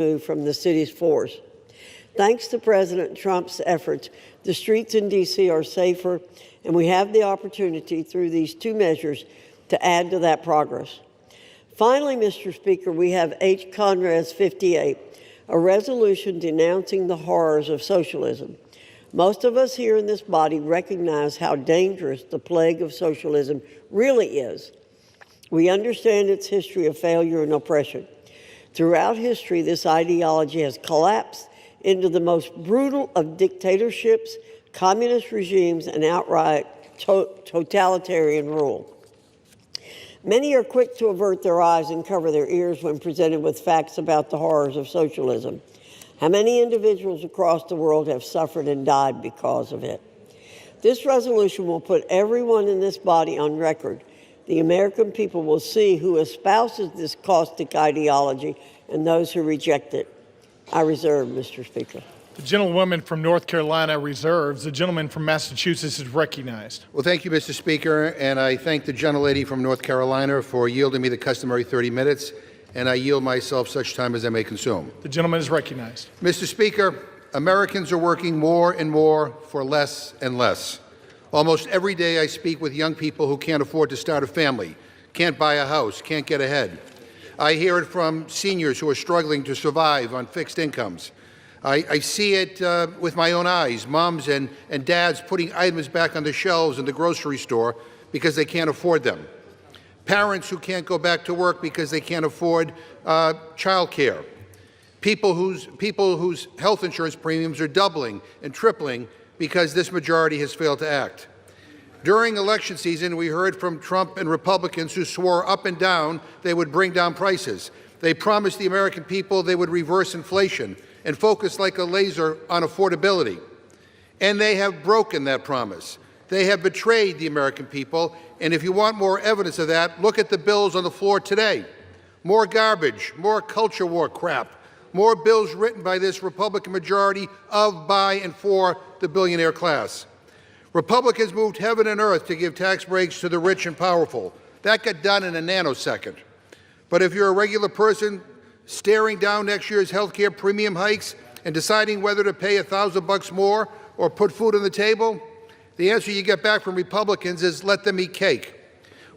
from the city's force. Thanks to President Trump's efforts, the streets in D.C. are safer, and we have the opportunity through these two measures to add to that progress. Finally, Mr. Speaker, we have H. Conrad's 58, a resolution denouncing the horrors of socialism. Most of us here in this body recognize how dangerous the plague of socialism really is. We understand its history of failure and oppression. Throughout history, this ideology has collapsed into the most brutal of dictatorships, communist regimes, and outright totalitarian rule. Many are quick to avert their eyes and cover their ears when presented with facts about the horrors of socialism. How many individuals across the world have suffered and died because of it? This resolution will put everyone in this body on record. The American people will see who espouses this caustic ideology and those who reject it. I reserve, Mr. Speaker. The gentlewoman from North Carolina reserves. The gentleman from Massachusetts is recognized. Well, thank you, Mr. Speaker, and I thank the gentlelady from North Carolina for yielding me the customary 30 minutes, and I yield myself such time as I may consume. The gentleman is recognized. Mr. Speaker, Americans are working more and more for less and less. Almost every day I speak with young people who can't afford to start a family, can't buy a house, can't get ahead. I hear it from seniors who are struggling to survive on fixed incomes. I see it with my own eyes, moms and dads putting items back on the shelves in the grocery store because they can't afford them. Parents who can't go back to work because they can't afford child care. People whose health insurance premiums are doubling and tripling because this majority has failed to act. During election season, we heard from Trump and Republicans who swore up and down they would bring down prices. They promised the American people they would reverse inflation and focus like a laser on affordability. And they have broken that promise. They have betrayed the American people, and if you want more evidence of that, look at the bills on the floor today. More garbage, more culture war crap, more bills written by this Republican majority of, by, and for the billionaire class. Republicans moved heaven and earth to give tax breaks to the rich and powerful. That got done in a nanosecond. But if you're a regular person staring down next year's health care premium hikes and deciding whether to pay $1,000 more or put food on the table, the answer you get back from Republicans is let them eat cake.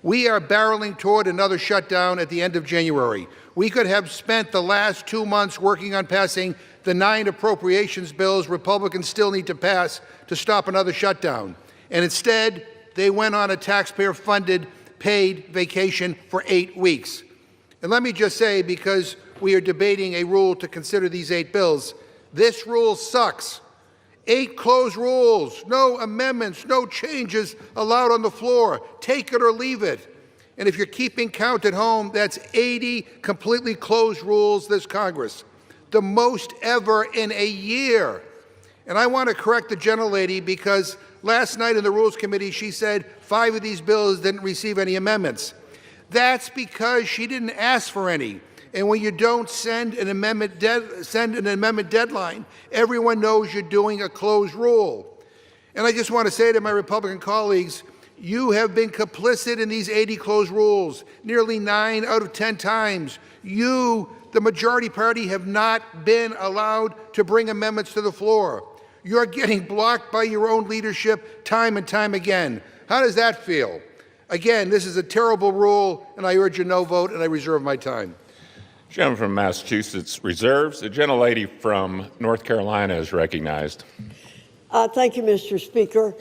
We are barreling toward another shutdown at the end of January. We could have spent the last 2 months working on passing the 9 appropriations bills Republicans still need to pass to stop another shutdown. And instead, they went on a taxpayer-funded paid vacation for 8 weeks. And let me just say, because we are debating a rule to consider these 8 bills, this rule sucks. 8 closed rules, no amendments, no changes allowed on the floor. Take it or leave it. And if you're keeping count at home, that's 80 completely closed rules this Congress, the most ever in a year. And I want to correct the gentlelady because last night in the Rules Committee, she said 5 of these bills didn't receive any amendments. That's because she didn't ask for any. And when you don't send an amendment deadline, everyone knows you're doing a closed rule. And I just want to say to my Republican colleagues, you have been complicit in these 80 closed rules nearly 9 out of 10 times. You, the majority party, have not been allowed to bring amendments to the floor. You're getting blocked by your own leadership time and time again. How does that feel? Again, this is a terrible rule, and I urge a no vote, and I reserve my time. Gentleman from Massachusetts reserves. The gentlelady from North Carolina is recognized. Thank you, Mr. Speaker.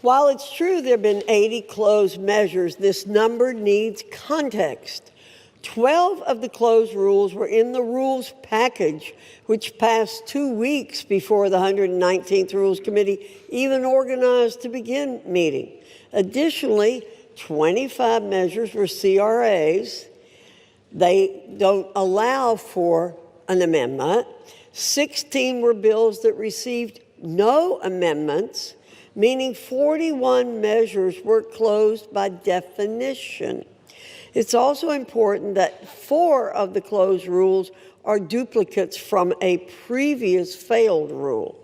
While it's true there have been 80 closed measures, this number needs context. 12 of the closed rules were in the rules package, which passed 2 weeks before the 119th Rules Committee even organized to begin meeting. Additionally, 25 measures were CRAs. They don't allow for an amendment. 16 were bills that received no amendments, meaning 41 measures were closed by definition. It's also important that 4 of the closed rules are duplicates from a previous failed rule.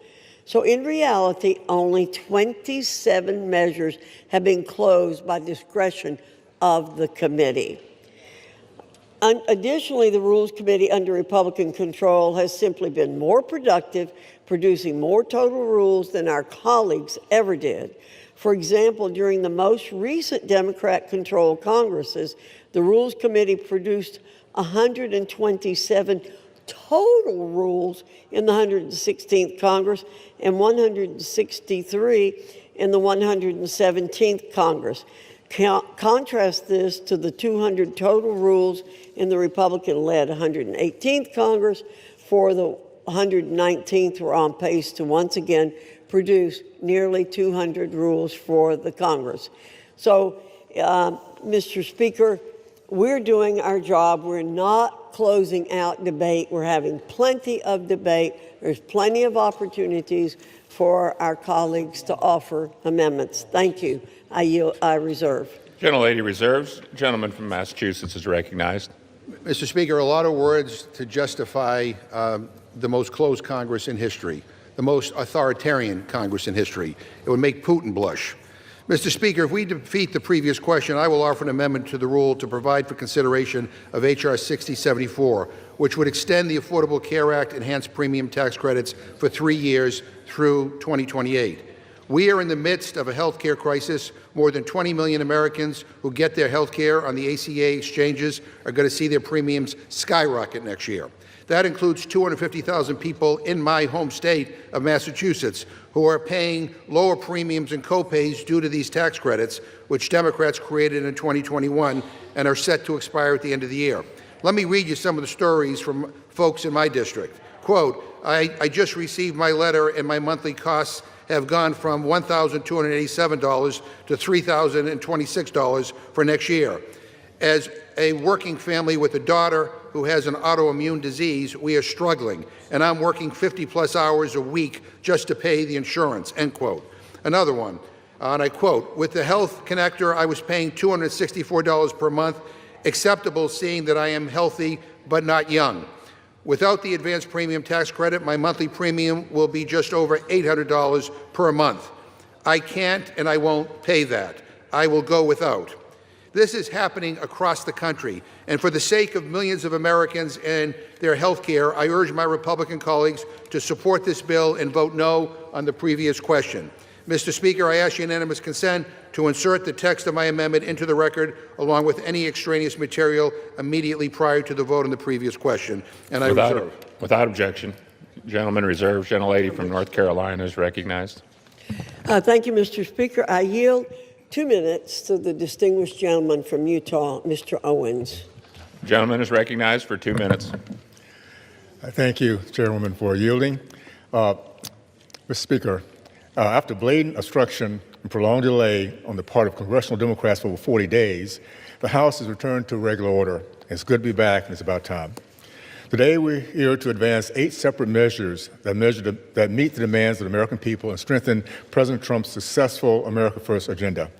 So in reality, only 27 measures have been closed by discretion of the committee. Additionally, the Rules Committee under Republican control has simply been more productive, producing more total rules than our colleagues ever did. For example, during the most recent Democrat-controlled Congresses, the Rules Committee produced 127 total rules in the 116th Congress and 163 in the 117th Congress. Contrast this to the 200 total rules in the Republican-led 118th Congress. For the 119th, we're on pace to once again produce nearly 200 rules for the Congress. So, Mr. Speaker, we're doing our job. We're not closing out debate. We're having plenty of debate. There's plenty of opportunities for our colleagues to offer amendments. Thank you. I reserve. Gentlelady reserves. Gentleman from Massachusetts is recognized. Mr. Speaker, a lot of words to justify the most closed Congress in history, the most authoritarian Congress in history. It would make Putin blush. Mr. Speaker, if we defeat the previous question, I will offer an amendment to the rule to provide for consideration of H.R. 6074, which would extend the Affordable Care Act enhanced premium tax credits for 3 years through 2028. We are in the midst of a health care crisis. More than 20 million Americans who get their health care on the ACA exchanges are going to see their premiums skyrocket next year. That includes 250,000 people in my home state of Massachusetts who are paying lower premiums and copays due to these tax credits, which Democrats created in 2021 and are set to expire at the end of the year. Let me read you some of the stories from folks in my district. Quote, I just received my letter and my monthly costs have gone from $1,287 to $3,026 for next year. As a working family with a daughter who has an autoimmune disease, we are struggling, and I'm working 50-plus hours a week just to pay the insurance, end quote. Another one, and I quote, with the Health Connector, I was paying $264 per month, acceptable seeing that I am healthy but not young. Without the advanced premium tax credit, my monthly premium will be just over $800 per month. I can't and I won't pay that. I will go without. This is happening across the country, and for the sake of millions of Americans and their health care, I urge my Republican colleagues to support this bill and vote no on the previous question. Mr. Speaker, I ask unanimous consent to insert the text of my amendment into the record along with any extraneous material immediately prior to the vote on the previous question, and I reserve. Without objection. Gentleman reserves. Gentlelady from North Carolina is recognized. Thank you, Mr. Speaker. I yield 2 minutes to the distinguished gentleman from Utah, Mr. Owens. Gentleman is recognized for 2 minutes. Thank you, Chairwoman, for yielding. Mr. Speaker, after blatant obstruction and prolonged delay on the part of congressional Democrats for over 40 days, the House has returned to regular order. It's good to be back, and it's about time. Today, we're here to advance 8 separate measures that meet the demands of the American people and strengthen President Trump's successful America First agenda.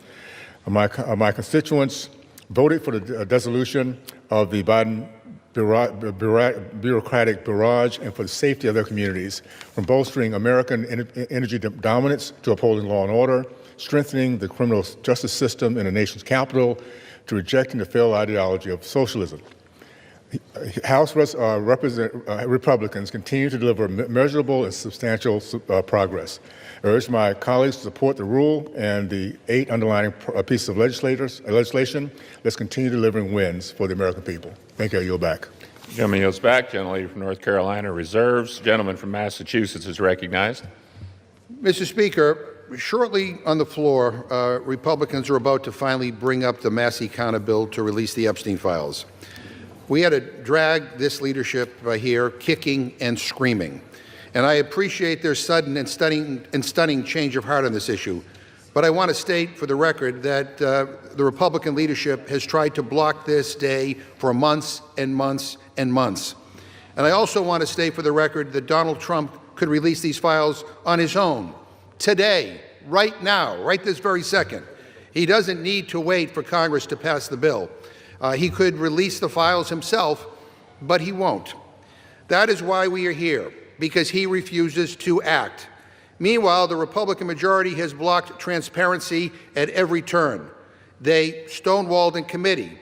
My constituents voted for the dissolution of the Biden bureaucratic barrage and for the safety of their communities, from bolstering American energy dominance to upholding law and order, strengthening the criminal justice system in the nation's capital, to rejecting the failed ideology of socialism. House Republicans continue to deliver measurable and substantial progress. I urge my colleagues to support the rule and the 8 underlying pieces of legislation. Let's continue delivering wins for the American people. Thank you. I yield back. Gentleman yields back. Gentlelady from North Carolina reserves. Gentleman from Massachusetts is recognized. Mr. Speaker, shortly on the floor, Republicans are about to finally bring up the Massey Counter bill to release the Epstein files. We had to drag this leadership here kicking and screaming. And I appreciate their sudden and stunning change of heart on this issue. But I want to state for the record that the Republican leadership has tried to block this day for months and months and months. And I also want to state for the record that Donald Trump could release these files on his own, today, right now, right this very second. He doesn't need to wait for Congress to pass the bill. He could release the files himself, but he won't. That is why we are here, because he refuses to act. Meanwhile, the Republican majority has blocked transparency at every turn. They stonewalled in committee.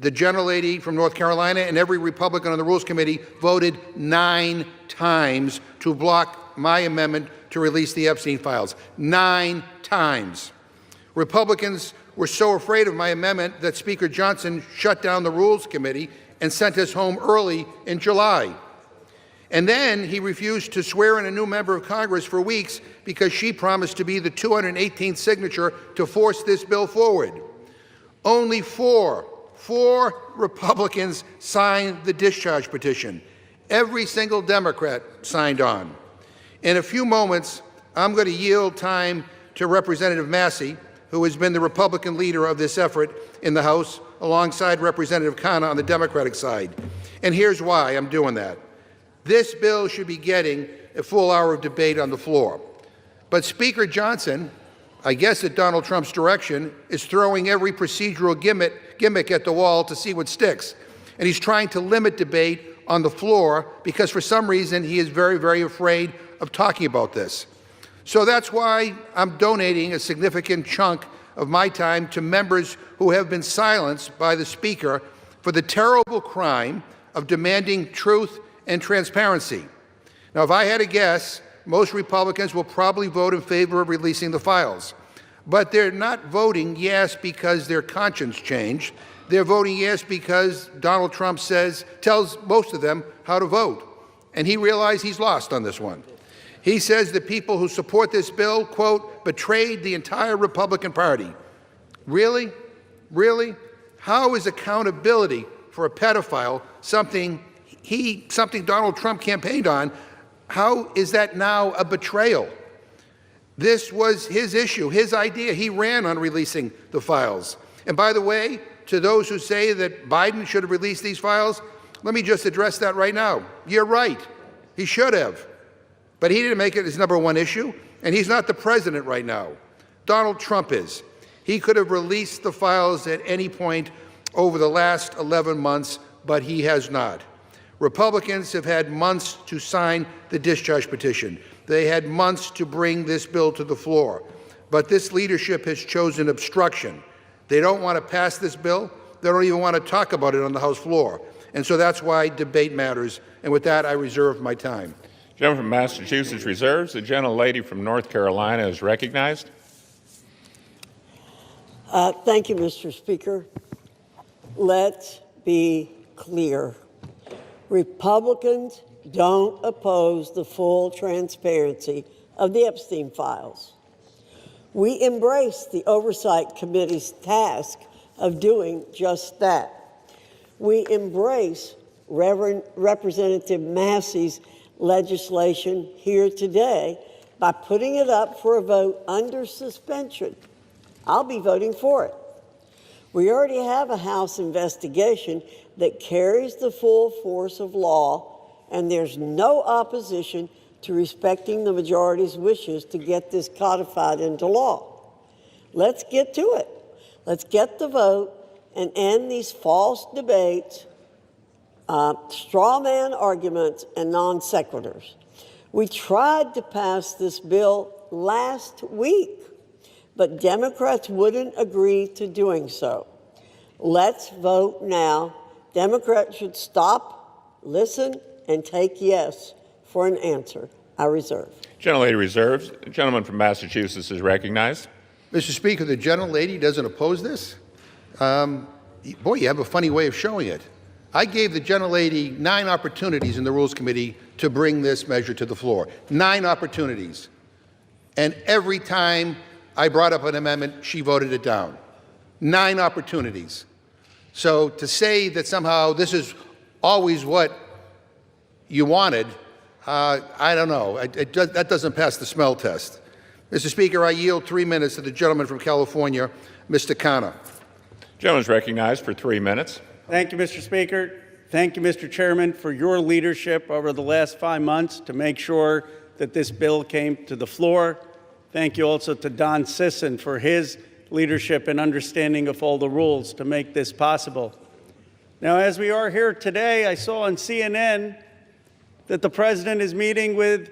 the gentlelady from North Carolina and every Republican on the Rules Committee voted 9 times to block my amendment to release the Epstein files. 9 times. Republicans were so afraid of my amendment that Speaker Johnson shut down the Rules Committee and sent us home early in July. And then he refused to swear in a new member of Congress for weeks because she promised to be the 218th signature to force this bill forward. Only four Republicans signed the discharge petition. Every single Democrat signed on. In a few moments, I'm going to yield time to Representative Massey, who has been the Republican leader of this effort in the House, alongside Representative Khanna on the Democratic side. And here's why I'm doing that. This bill should be getting a full hour of debate on the floor. But Speaker Johnson, I guess at Donald Trump's direction, is throwing every procedural gimmick at the wall to see what sticks. And he's trying to limit debate on the floor because for some reason he is very, very afraid of talking about this. So that's why I'm donating a significant chunk of my time to members who have been silenced by the Speaker for the terrible crime of demanding truth and transparency. Now, if I had to guess, most Republicans will probably vote in favor of releasing the files. But they're not voting yes because their conscience changed. They're voting yes because Donald Trump tells most of them how to vote. And he realized he's lost on this one. He says the people who support this bill, quote, betrayed the entire Republican Party. Really? Really? How is accountability for a pedophile something Donald Trump campaigned on? How is that now a betrayal? This was his issue, his idea. He ran on releasing the files. And by the way, to those who say that Biden should have released these files, let me just address that right now. You're right. He should have. But he didn't make it his number one issue, and he's not the president right now. Donald Trump is. He could have released the files at any point over the last 11 months, but he has not. Republicans have had months to sign the discharge petition. They had months to bring this bill to the floor. But this leadership has chosen obstruction. They don't want to pass this bill. They don't even want to talk about it on the House floor. And so that's why debate matters. And with that, I reserve my time. Gentleman from Massachusetts reserves. The gentlelady from North Carolina is recognized. Thank you, Mr. Speaker. Let's be clear. Republicans don't oppose the full transparency of the Epstein files. We embrace the Oversight Committee's task of doing just that. We embrace Representative Massey's legislation here today by putting it up for a vote under suspension. I'll be voting for it. We already have a House investigation that carries the full force of law, and there's no opposition to respecting the majority's wishes to get this codified into law. Let's get to it. Let's get the vote and end these false debates, straw man arguments, and non sequiturs. We tried to pass this bill last week, but Democrats wouldn't agree to doing so. Let's vote now. Democrats should stop, listen, and take yes for an answer. I reserve. Gentlelady reserves. The gentleman from Massachusetts is recognized. Mr. Speaker, the gentlelady doesn't oppose this? Boy, you have a funny way of showing it. I gave the gentlelady 9 opportunities in the Rules Committee to bring this measure to the floor. 9 opportunities. And every time I brought up an amendment, she voted it down. 9 opportunities. So to say that somehow this is always what you wanted, I don't know. That doesn't pass the smell test. Mr. Speaker, I yield 3 minutes to the gentleman from California, Mr. Khanna. Gentleman is recognized for 3 minutes. Thank you, Mr. Speaker. Thank you, Mr. Chairman, for your leadership over the last 5 months to make sure that this bill came to the floor. Thank you also to Don Sisson for his leadership and understanding of all the rules to make this possible. Now, as we are here today, I saw on CNN that the president is meeting with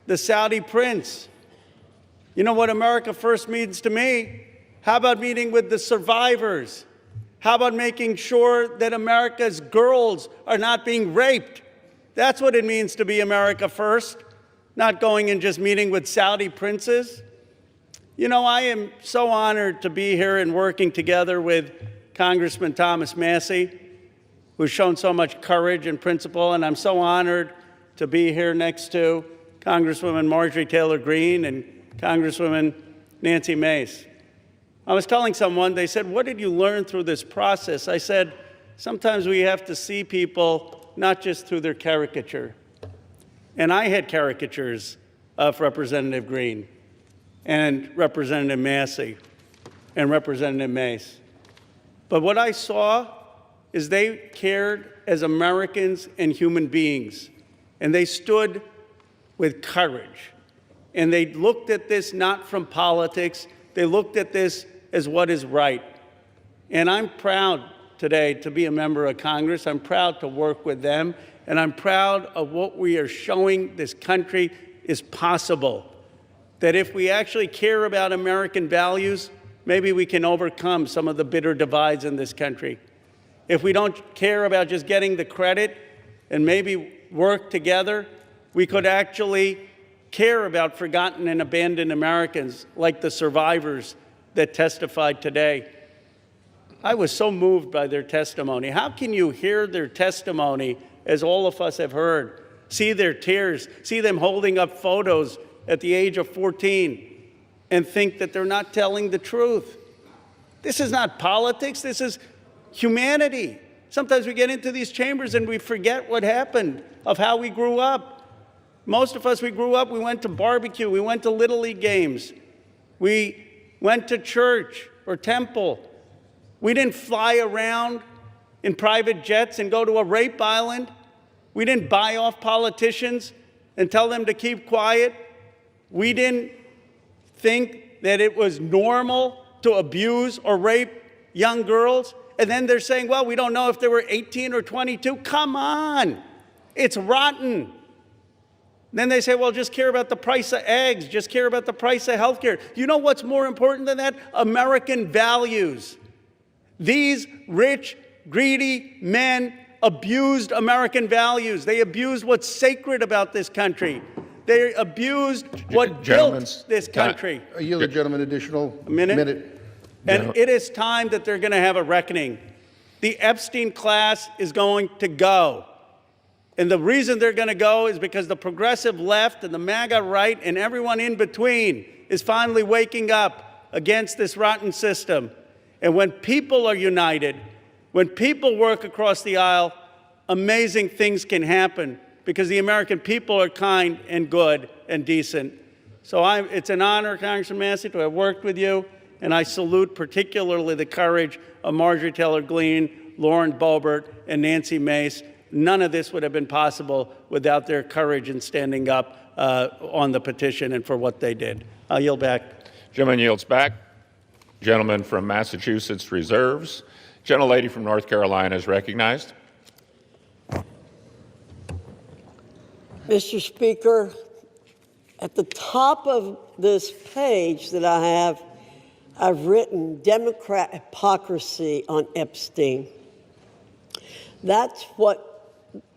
the Saudi prince. You know what America First means to me? How about meeting with the survivors? How about making sure that America's girls are not being raped? That's what it means to be America first, not going and just meeting with Saudi princes. You know, I am so honored to be here and working together with Congressman Thomas Massie, who's shown so much courage and principle, and I'm so honored to be here next to Congresswoman Marjorie Taylor Greene and Congresswoman Nancy Mace. I was telling someone, they said, what did you learn through this process? I said, sometimes we have to see people not just through their caricature. And I had caricatures of Representative Greene and Representative Massey and Representative Mace. But what I saw is they cared as Americans and human beings, and they stood with courage. And they looked at this not from politics, they looked at this as what is right. And I'm proud today to be a member of Congress. I'm proud to work with them, and I'm proud of what we are showing this country is possible. That if we actually care about American values, maybe we can overcome some of the bitter divides in this country. If we don't care about just getting the credit and maybe work together, we could actually care about forgotten and abandoned Americans like the survivors that testified today. I was so moved by their testimony. How can you hear their testimony, as all of us have heard, see their tears, see them holding up photos at the age of 14, and think that they're not telling the truth? This is not politics, this is humanity. Sometimes we get into these chambers and we forget what happened, of how we grew up. Most of us, we grew up, we went to barbecue, we went to Little League games, we went to church or temple. We didn't fly around in private jets and go to a rape island. We didn't buy off politicians and tell them to keep quiet. We didn't think that it was normal to abuse or rape young girls. And then they're saying, well, we don't know if they were 18 or 22. Come on, it's rotten. Then they say, well, just care about the price of eggs, just care about the price of health care. You know what's more important than that? American values. These rich, greedy men abused American values. They abused what's sacred about this country. They abused what built this country. I yield the gentleman additional minute. And it is time that they're going to have a reckoning. The Epstein class is going to go. And the reason they're going to go is because the progressive left and the MAGA right and everyone in between is finally waking up against this rotten system. And when people are united, when people work across the aisle, amazing things can happen because the American people are kind and good and decent. So it's an honor, Congressman Massey, to have worked with you, and I salute particularly the courage of Marjorie Taylor Greene, Lauren Boebert, and Nancy Mace. None of this would have been possible without their courage in standing up on the petition and for what they did. I'll yield back. Gentleman yields back. Gentleman from Massachusetts reserves. Gentlelady from North Carolina is recognized. Mr. Speaker, at the top of this page that I have, I've written Democrat hypocrisy on Epstein. That's what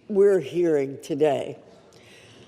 we're hearing today.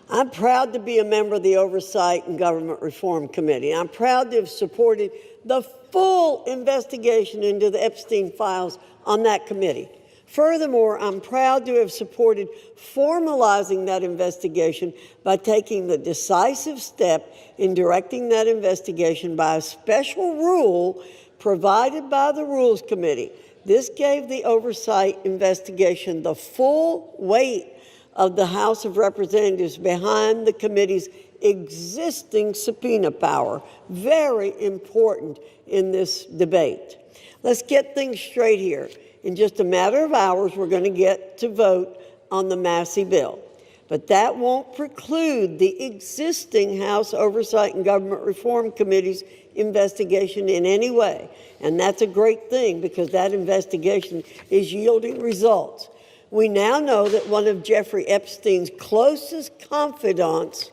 I'm proud to be a member of the Oversight and Government Reform Committee. I'm proud to have supported the full investigation into the Epstein files on that committee. Furthermore, I'm proud to have supported formalizing that investigation by taking the decisive step in directing that investigation by a special rule provided by the Rules Committee. This gave the Oversight investigation the full weight of the House of Representatives behind the committee's existing subpoena power. Very important in this debate. Let's get things straight here. In just a matter of hours, we're going to get to vote on the Massey bill. But that won't preclude the existing House Oversight and Government Reform Committee's investigation in any way. And that's a great thing because that investigation is yielding results. We now know that one of Jeffrey Epstein's closest confidants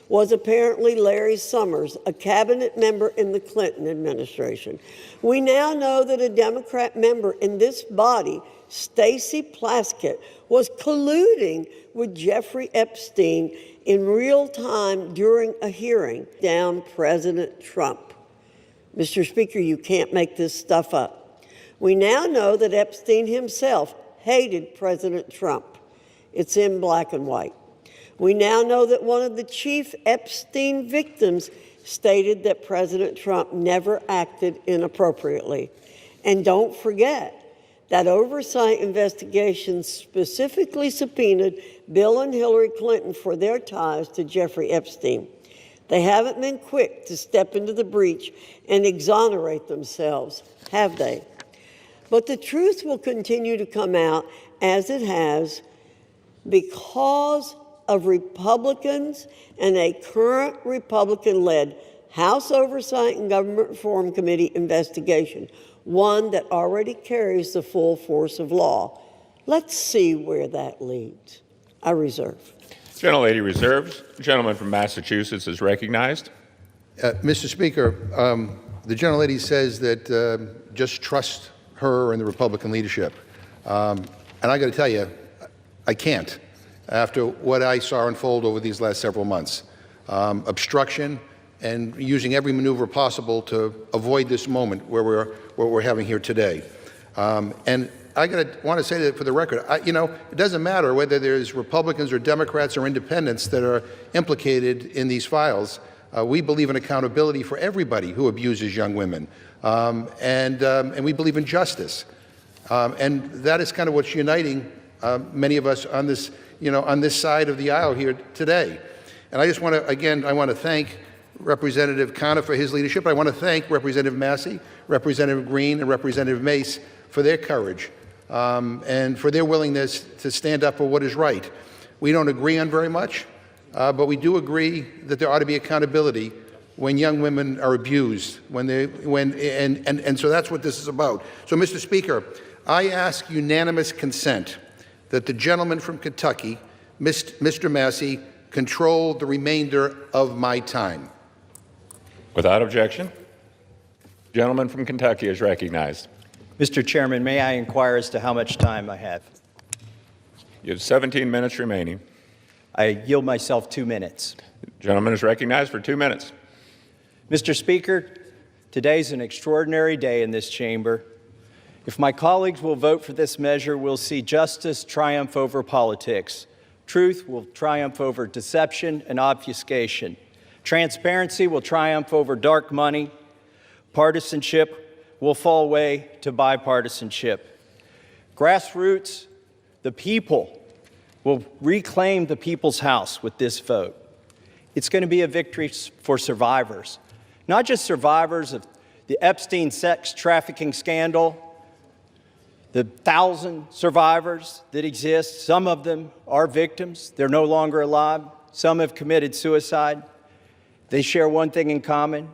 was apparently Larry Summers, a cabinet member in the Clinton administration. We now know that a Democrat member in this body, Stacey Plaskett, was colluding with Jeffrey Epstein in real time during a hearing down President Trump. Mr. Speaker, you can't make this stuff up. We now know that Epstein himself hated President Trump. It's in black and white. We now know that one of the chief Epstein victims stated that President Trump never acted inappropriately. And don't forget that oversight investigations specifically subpoenaed Bill and Hillary Clinton for their ties to Jeffrey Epstein. They haven't been quick to step into the breach and exonerate themselves, have they? But the truth will continue to come out, as it has, because of Republicans and a current Republican-led House Oversight and Government Reform Committee investigation, one that already carries the full force of law. Let's see where that leads. I reserve. Gentlelady reserves. The gentleman from Massachusetts is recognized. Mr. Speaker, the gentlelady says that just trust her and the Republican leadership. And I got to tell you, I can't, after what I saw unfold over these last several months. Obstruction and using every maneuver possible to avoid this moment where we're having here today. And I want to say that for the record, it doesn't matter whether there's Republicans or Democrats or independents that are implicated in these files. We believe in accountability for everybody who abuses young women, and we believe in justice. And that is kind of what's uniting many of us on this, on this side of the aisle here today. And I just want to, again, I want to thank Representative Connor for his leadership. I want to thank Representative Massey, Representative Green, and Representative Mace for their courage and for their willingness to stand up for what is right. We don't agree on very much, but we do agree that there ought to be accountability when young women are abused, and so that's what this is about. So, Mr. Speaker, I ask unanimous consent that the gentleman from Kentucky, Mr. Massey, control the remainder of my time. Without objection. The gentleman from Kentucky is recognized. Mr. Chairman, may I inquire as to how much time I have? You have 17 minutes remaining. I yield myself 2 minutes. The gentleman is recognized for 2 minutes. Mr. Speaker, today's an extraordinary day in this chamber. If my colleagues will vote for this measure, we'll see justice triumph over politics. Truth will triumph over deception and obfuscation. Transparency will triumph over dark money. Partisanship will fall away to bipartisanship. Grassroots, the people, will reclaim the people's house with this vote. It's going to be a victory for survivors, not just survivors of the Epstein sex trafficking scandal, the 1,000 survivors that exist. Some of them are victims. They're no longer alive. Some have committed suicide. They share one thing in common.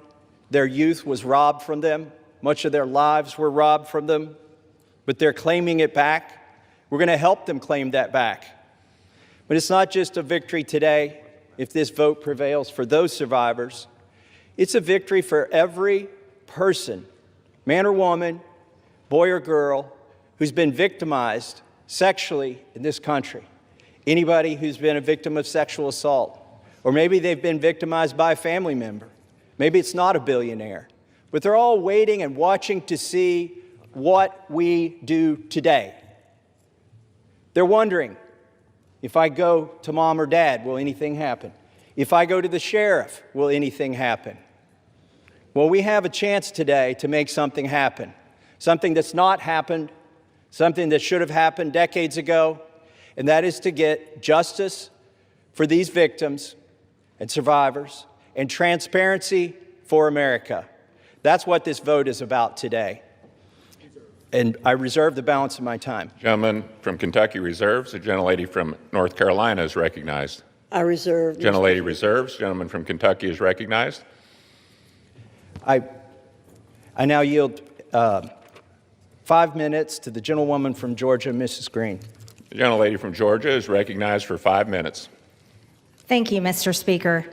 Their youth was robbed from them. Much of their lives were robbed from them, but they're claiming it back. We're going to help them claim that back. But it's not just a victory today, if this vote prevails for those survivors. It's a victory for every person, man or woman, boy or girl, who's been victimized sexually in this country. Anybody who's been a victim of sexual assault, or maybe they've been victimized by a family member. Maybe it's not a billionaire. But they're all waiting and watching to see what we do today. They're wondering, if I go to mom or dad, will anything happen? If I go to the sheriff, will anything happen? Well, we have a chance today to make something happen. Something that's not happened, something that should have happened decades ago, and that is to get justice for these victims and survivors and transparency for America. That's what this vote is about today. And I reserve the balance of my time. Gentleman from Kentucky reserves. The gentlelady from North Carolina is recognized. I reserve. Gentlelady reserves. Gentleman from Kentucky is recognized. I now yield 5 minutes to the gentlewoman from Georgia, Mrs. Green. The gentlelady from Georgia is recognized for 5 minutes. Thank you, Mr. Speaker.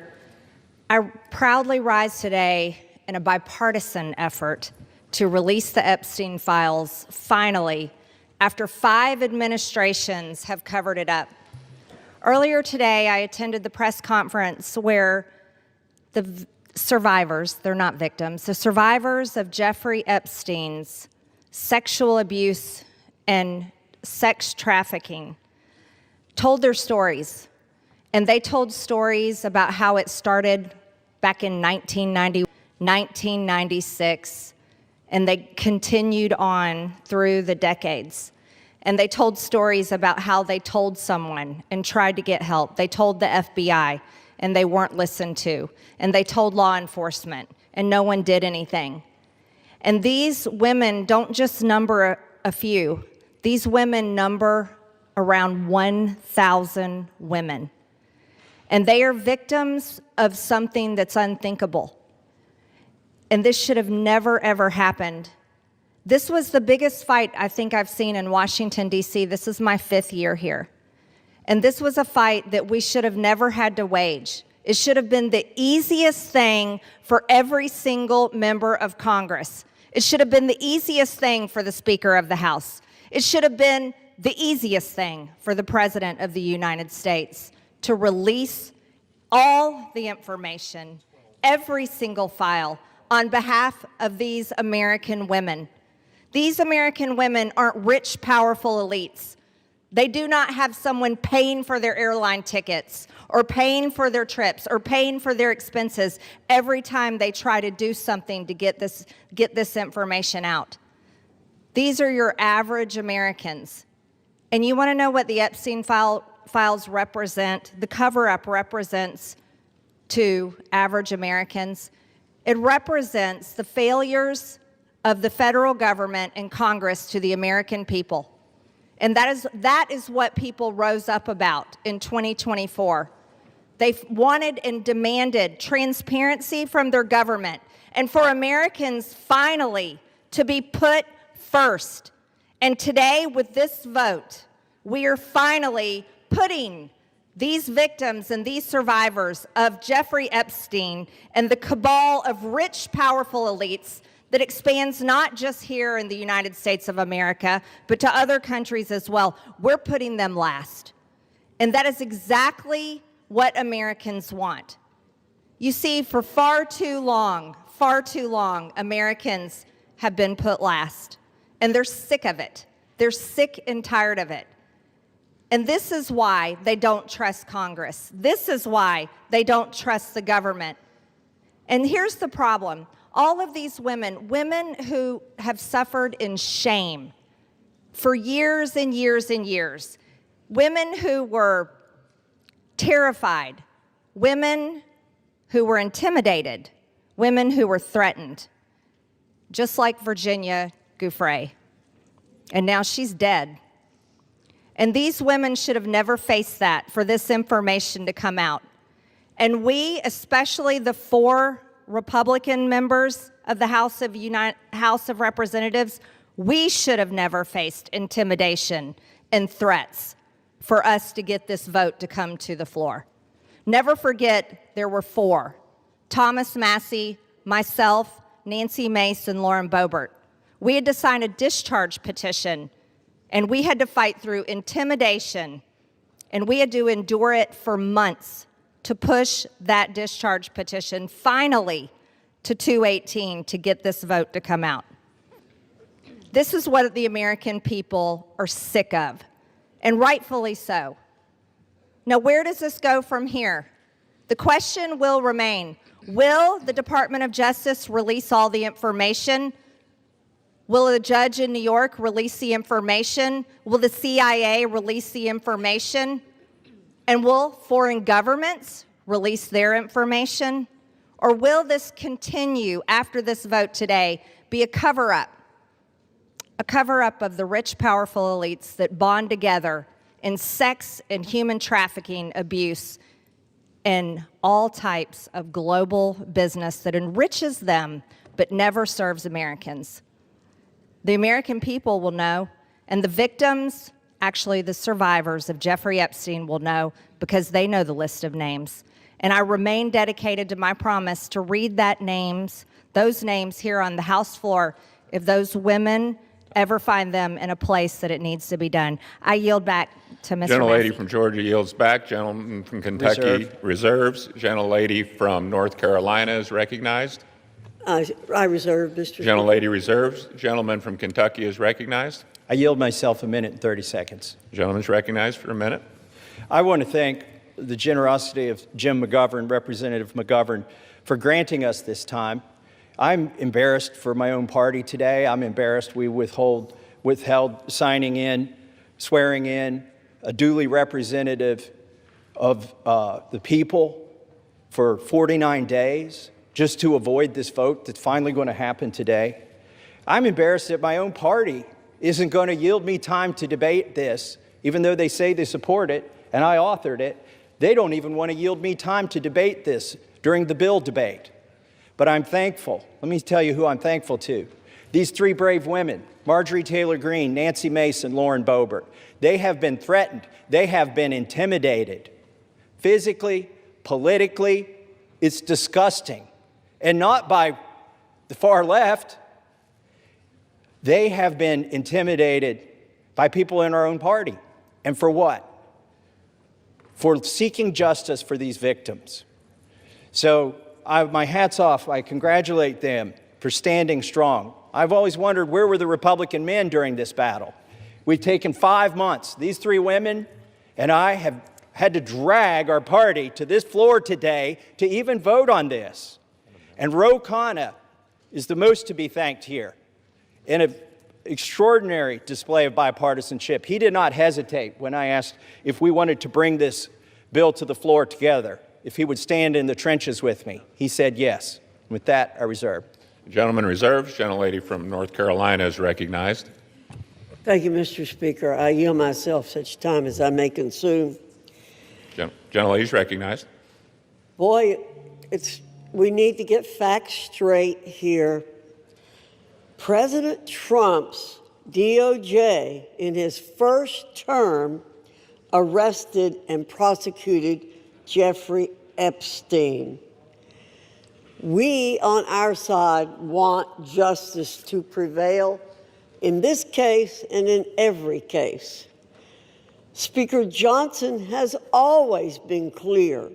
I proudly rise today in a bipartisan effort to release the Epstein files, finally, after 5 administrations have covered it up. Earlier today, I attended the press conference where the survivors, they're not victims, the survivors of Jeffrey Epstein's sexual abuse and sex trafficking told their stories. And they told stories about how it started back in 1990, 1996, and they continued on through the decades. And they told stories about how they told someone and tried to get help. They told the FBI, and they weren't listened to. And they told law enforcement, and no one did anything. And these women don't just number a few. These women number around 1,000 women. And they are victims of something that's unthinkable. And this should have never, ever happened. This was the biggest fight I think I've seen in Washington, D.C. This is my 5th year here. And this was a fight that we should have never had to wage. It should have been the easiest thing for every single member of Congress. It should have been the easiest thing for the Speaker of the House. It should have been the easiest thing for the President of the United States to release all the information, every single file, on behalf of these American women. These American women aren't rich, powerful elites. They do not have someone paying for their airline tickets or paying for their trips or paying for their expenses every time they try to do something to get this information out. These are your average Americans. And you want to know what the Epstein files represent, the cover-up represents to average Americans? It represents the failures of the federal government and Congress to the American people. And that is what people rose up about in 2024. They wanted and demanded transparency from their government and for Americans finally to be put first. And today, with this vote, we are finally putting these victims and these survivors of Jeffrey Epstein and the cabal of rich, powerful elites that expands not just here in the United States of America, but to other countries as well. We're putting them last. And that is exactly what Americans want. You see, for far too long, Americans have been put last. And they're sick of it. They're sick and tired of it. And this is why they don't trust Congress. This is why they don't trust the government. And here's the problem. All of these women who have suffered in shame for years and years and years, women who were terrified, women who were intimidated, women who were threatened, just like Virginia Giuffre. And now she's dead. And these women should have never faced that, for this information to come out. And we, especially the 4 Republican members of the House of Representatives, we should have never faced intimidation and threats for us to get this vote to come to the floor. Never forget, there were 4. Thomas Massie, myself, Nancy Mace, and Lauren Boebert. We had to sign a discharge petition, and we had to fight through intimidation, and we had to endure it for months to push that discharge petition finally to 218 to get this vote to come out. This is what the American people are sick of, and rightfully so. Now, where does this go from here? The question will remain, will the Department of Justice release all the information? Will a judge in New York release the information? Will the CIA release the information? And will foreign governments release their information? Or will this continue after this vote today be a cover-up of the rich, powerful elites that bond together in sex and human trafficking abuse and all types of global business that enriches them but never serves Americans? The American people will know, and the victims actually the survivors of Jeffrey Epstein will know because they know the list of names. And I remain dedicated to my promise to read those names here on the House floor if those women ever find them in a place that it needs to be done. I yield back to Mr. Gentlelady Massey. from Georgia yields back. Gentleman from Kentucky reserves. Gentlelady from North Carolina is recognized. I reserve, Mr. Speaker. Gentlelady reserves. Gentleman from Kentucky is recognized. I yield myself a minute and 30 seconds. Gentleman's recognized for a minute. I want to thank the generosity of Jim McGovern, Representative McGovern, for granting us this time. I'm embarrassed for my own party today. I'm embarrassed we withheld signing in, swearing in a duly representative of the people for 49 days just to avoid this vote that's finally going to happen today. I'm embarrassed that my own party isn't going to yield me time to debate this, even though they say they support it, and I authored it. They don't even want to yield me time to debate this during the bill debate. But I'm thankful. Let me tell you who I'm thankful to. These three brave women, Marjorie Taylor Greene, Nancy Mace, and Lauren Boebert. They have been threatened. They have been intimidated. Physically, politically, it's disgusting. And not by the far left. They have been intimidated by people in our own party. And for what? For seeking justice for these victims. So my hat's off. I congratulate them for standing strong. I've always wondered where were the Republican men during this battle. We've taken 5 months. These three women and I have had to drag our party to this floor today to even vote on this. And Ro Khanna is the most to be thanked here. In an extraordinary display of bipartisanship, he did not hesitate when I asked if we wanted to bring this bill to the floor together, if he would stand in the trenches with me. He said yes. With that, I reserve. Gentleman reserves. Gentlelady from North Carolina is recognized. Thank you, Mr. Speaker. I yield myself such time as I may consume. Gentlelady is recognized. Boy, we need to get facts straight here. President Trump's DOJ, in his first term, arrested and prosecuted Jeffrey Epstein. We, on our side, want justice to prevail in this case and in every case. Speaker Johnson has always been clear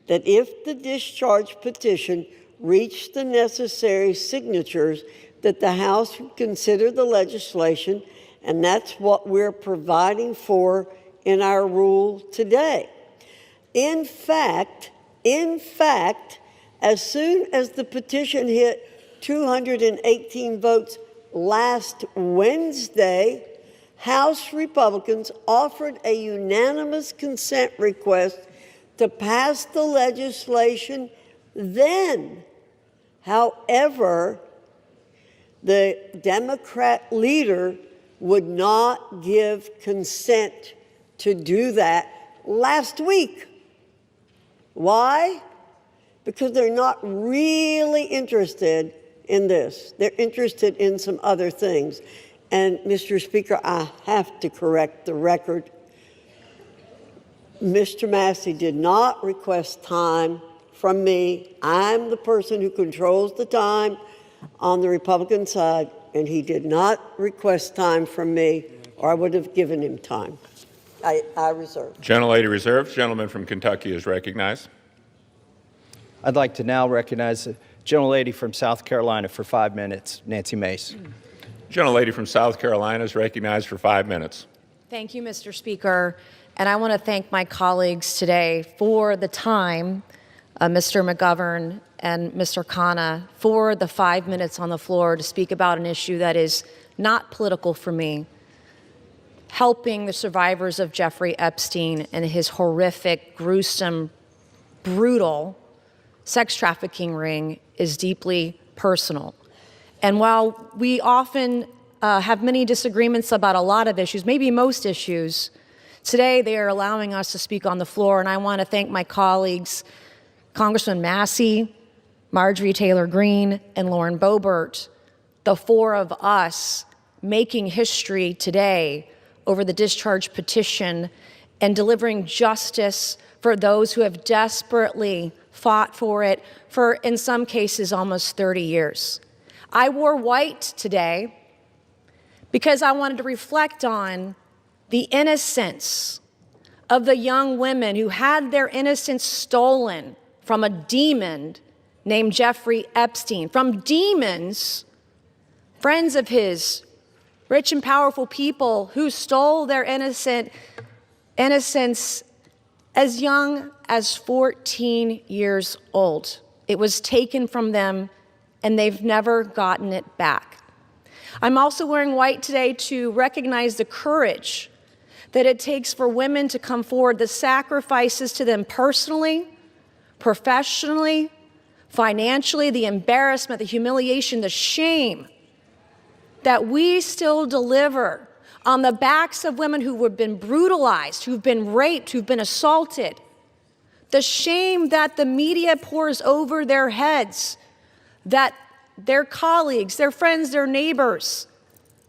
that if the discharge petition reached the necessary signatures, that the House would consider the legislation, and that's what we're providing for in our rule today. In fact, as soon as the petition hit 218 votes last Wednesday, House Republicans offered a unanimous consent request to pass the legislation then. However, the Democrat leader would not give consent to do that last week. Why? Because they're not really interested in this. They're interested in some other things. And, Mr. Speaker, I have to correct the record. Mr. Massey did not request time from me. I'm the person who controls the time on the Republican side, and he did not request time from me, or I would have given him time. I reserve. Gentlelady reserves. Gentleman from Kentucky is recognized. I'd like to now recognize the gentlelady from South Carolina for 5 minutes, Nancy Mace. Gentlelady from South Carolina is recognized for 5 minutes. Thank you, Mr. Speaker. And I want to thank my colleagues today for the time, Mr. McGovern and Mr. Khanna, for the 5 minutes on the floor to speak about an issue that is not political for me. Helping the survivors of Jeffrey Epstein and his horrific, gruesome, brutal sex trafficking ring is deeply personal. And while we often have many disagreements about a lot of issues, maybe most issues, today they are allowing us to speak on the floor. And I want to thank my colleagues, Congressman Massey, Marjorie Taylor Greene, and Lauren Boebert, the four of us making history today over the discharge petition and delivering justice for those who have desperately fought for it for, in some cases, almost 30 years. I wore white today because I wanted to reflect on the innocence of the young women who had their innocence stolen from a demon named Jeffrey Epstein, from demons, friends of his, rich and powerful people who stole their innocence as young as 14 years old. It was taken from them, and they've never gotten it back. I'm also wearing white today to recognize the courage that it takes for women to come forward, the sacrifices to them personally, professionally, financially, the embarrassment, the humiliation, the shame that we still deliver on the backs of women who have been brutalized, who've been raped, who've been assaulted. The shame that the media pours over their heads, that their colleagues, their friends, their neighbors,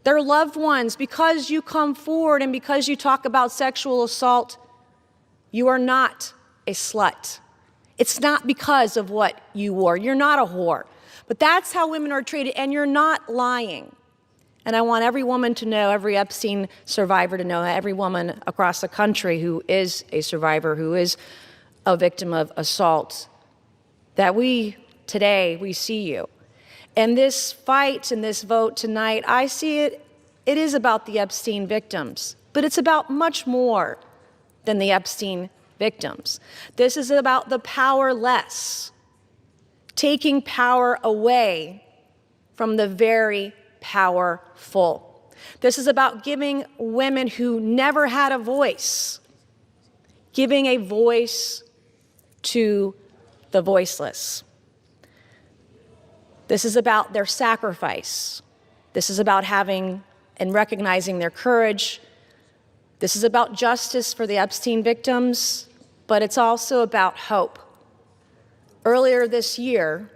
their loved ones, because you come forward and because you talk about sexual assault, you are not a slut. It's not because of what you wore. You're not a whore. But that's how women are treated, and you're not lying. And I want every woman to know, every Epstein survivor to know, every woman across the country who is a survivor, who is a victim of assault, that today we see you. And this fight and this vote tonight, I see it is about the Epstein victims, but it's about much more than the Epstein victims. This is about the powerless, taking power away from the very powerful. This is about giving women who never had a voice, giving a voice to the voiceless. This is about their sacrifice. This is about having and recognizing their courage. This is about justice for the Epstein victims, but it's also about hope. Earlier this year,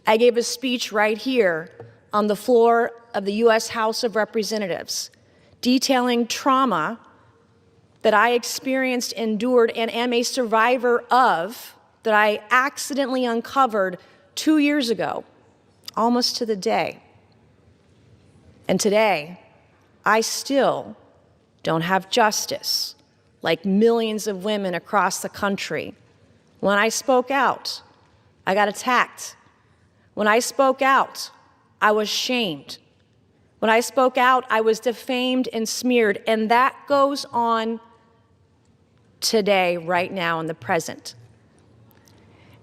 I gave a speech right here on the floor of the U.S. House of Representatives, detailing trauma that I experienced, endured, and am a survivor of, that I accidentally uncovered 2 years ago, almost to the day. And today, I still don't have justice, like millions of women across the country. When I spoke out, I got attacked. When I spoke out, I was shamed. When I spoke out, I was defamed and smeared, and that goes on today, right now, in the present.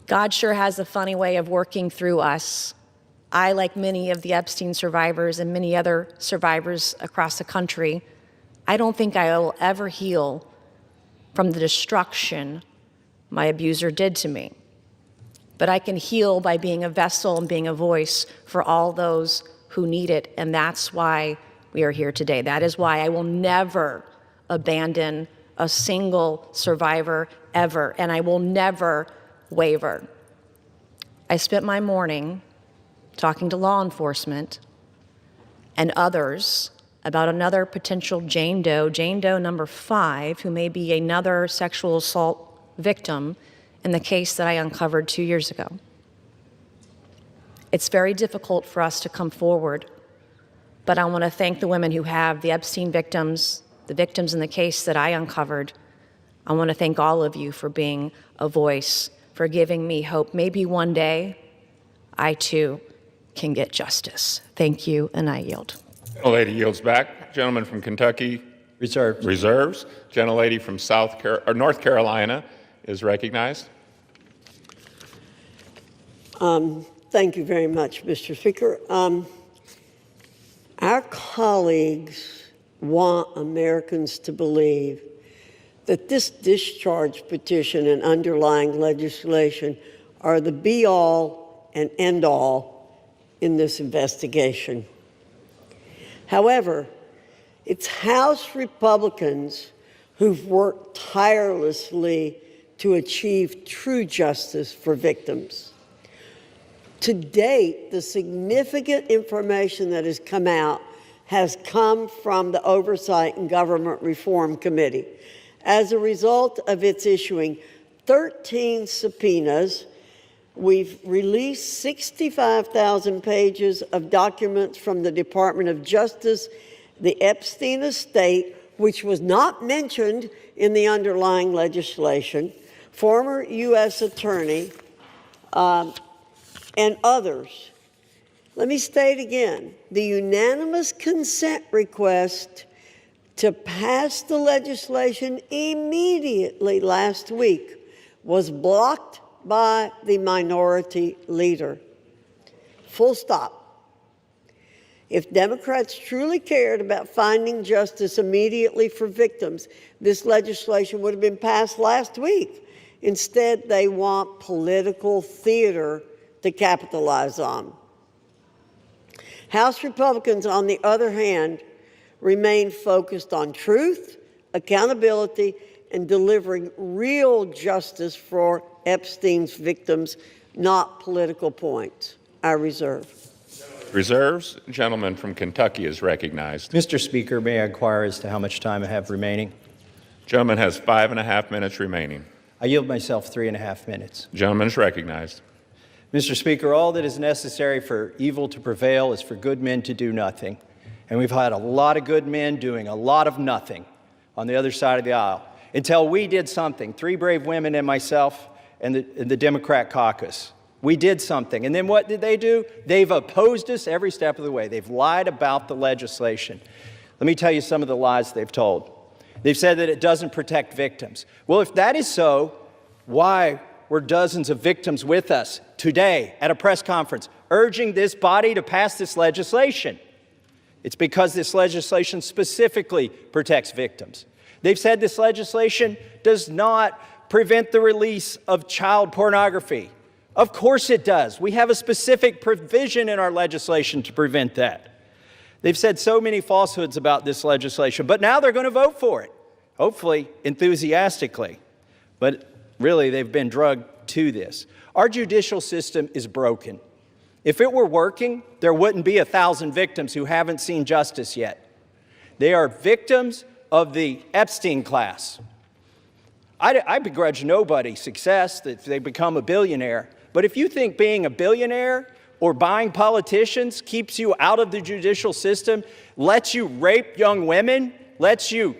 God sure has a funny way of working through us. I, like many of the Epstein survivors and many other survivors across the country, I don't think I will ever heal from the destruction my abuser did to me. But I can heal by being a vessel and being a voice for all those who need it, and that's why we are here today. That is why I will never abandon a single survivor ever, and I will never waver. I spent my morning talking to law enforcement and others about another potential Jane Doe number 5, who may be another sexual assault victim in the case that I uncovered 2 years ago. It's very difficult for us to come forward, but I want to thank the women who have, the Epstein victims, the victims in the case that I uncovered. I want to thank all of you for being a voice, for giving me hope. Maybe one day I too can get justice. Thank you, and I yield. Gentlelady yields back. Gentleman from Kentucky reserves. Gentlelady from North Carolina is recognized. Thank you very much, Mr. Speaker. Our colleagues want Americans to believe that this discharge petition and underlying legislation are the be-all and end-all in this investigation. However, it's House Republicans who've worked tirelessly to achieve true justice for victims. To date, the significant information that has come out has come from the Oversight and Government Reform Committee. As a result of its issuing 13 subpoenas, we've released 65,000 pages of documents from the Department of Justice, the Epstein estate, which was not mentioned in the underlying legislation, former U.S. attorney, and others. Let me state again, the unanimous consent request to pass the legislation immediately last week was blocked by the minority leader. Full stop. If Democrats truly cared about finding justice immediately for victims, this legislation would have been passed last week. Instead, they want political theater to capitalize on. House Republicans, on the other hand, remain focused on truth, accountability, and delivering real justice for Epstein's victims, not political points. I reserve. Reserves. The gentleman from Kentucky is recognized. Mr. Speaker, may I inquire as to how much time I have remaining? Gentleman has 5.5 minutes remaining. I yield myself 3.5 minutes. The gentleman is recognized. Mr. Speaker, all that is necessary for evil to prevail is for good men to do nothing. And we've had a lot of good men doing a lot of nothing on the other side of the aisle until we did something. 3 brave women and myself and the Democrat caucus. We did something. And then what did they do? They've opposed us every step of the way. They've lied about the legislation. Let me tell you some of the lies they've told. They've said that it doesn't protect victims. Well, if that is so, why were dozens of victims with us today at a press conference urging this body to pass this legislation? It's because this legislation specifically protects victims. They've said this legislation does not prevent the release of child pornography. Of course it does. We have a specific provision in our legislation to prevent that. They've said so many falsehoods about this legislation, but now they're going to vote for it, hopefully enthusiastically. But really, they've been drugged to this. Our judicial system is broken. If it were working, there wouldn't be 1,000 victims who haven't seen justice yet. They are victims of the Epstein class. I begrudge nobody success that they become a billionaire. But if you think being a billionaire or buying politicians keeps you out of the judicial system, lets you rape young women, lets you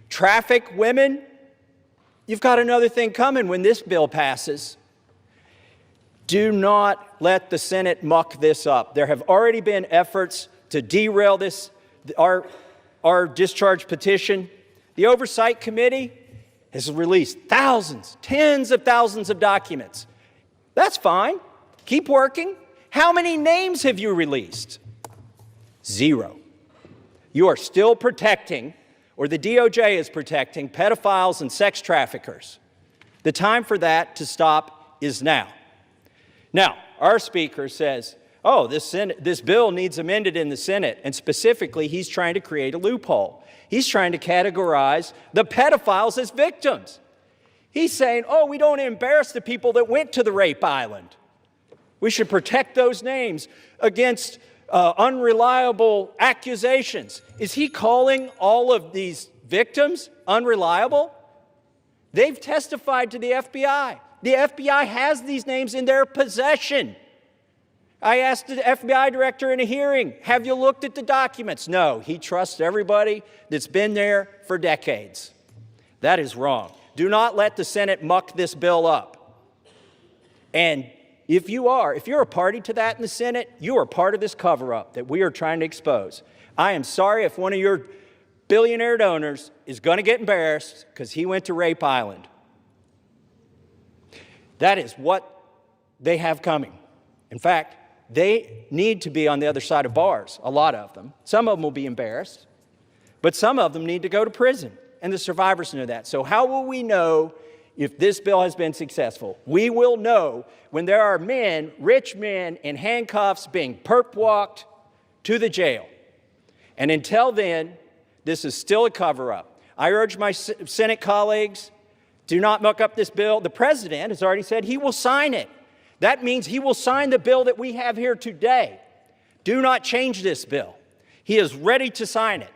traffic women, you've got another thing coming when this bill passes. Do not let the Senate muck this up. There have already been efforts to derail this, our discharge petition. The Oversight Committee has released thousands, tens of thousands of documents. That's fine. Keep working. How many names have you released? 0. You are still protecting, or the DOJ is protecting, pedophiles and sex traffickers. The time for that to stop is now. Now, our Speaker says, oh, this bill needs amended in the Senate, and specifically, he's trying to create a loophole. He's trying to categorize the pedophiles as victims. He's saying, oh, we don't embarrass the people that went to the rape island. We should protect those names against unreliable accusations. Is he calling all of these victims unreliable? They've testified to the FBI. The FBI has these names in their possession. I asked the FBI director in a hearing, have you looked at the documents? No, he trusts everybody that's been there for decades. That is wrong. Do not let the Senate muck this bill up. And if you're a party to that in the Senate, you are part of this cover-up that we are trying to expose. I am sorry if one of your billionaire donors is going to get embarrassed because he went to Rape Island. That is what they have coming. In fact, they need to be on the other side of bars, a lot of them. Some of them will be embarrassed, but some of them need to go to prison, and the survivors know that. So how will we know if this bill has been successful? We will know when there are men, rich men, in handcuffs being perp-walked to the jail. And until then, this is still a cover-up. I urge my Senate colleagues, do not muck up this bill. The president has already said he will sign it. That means he will sign the bill that we have here today. Do not change this bill. He is ready to sign it.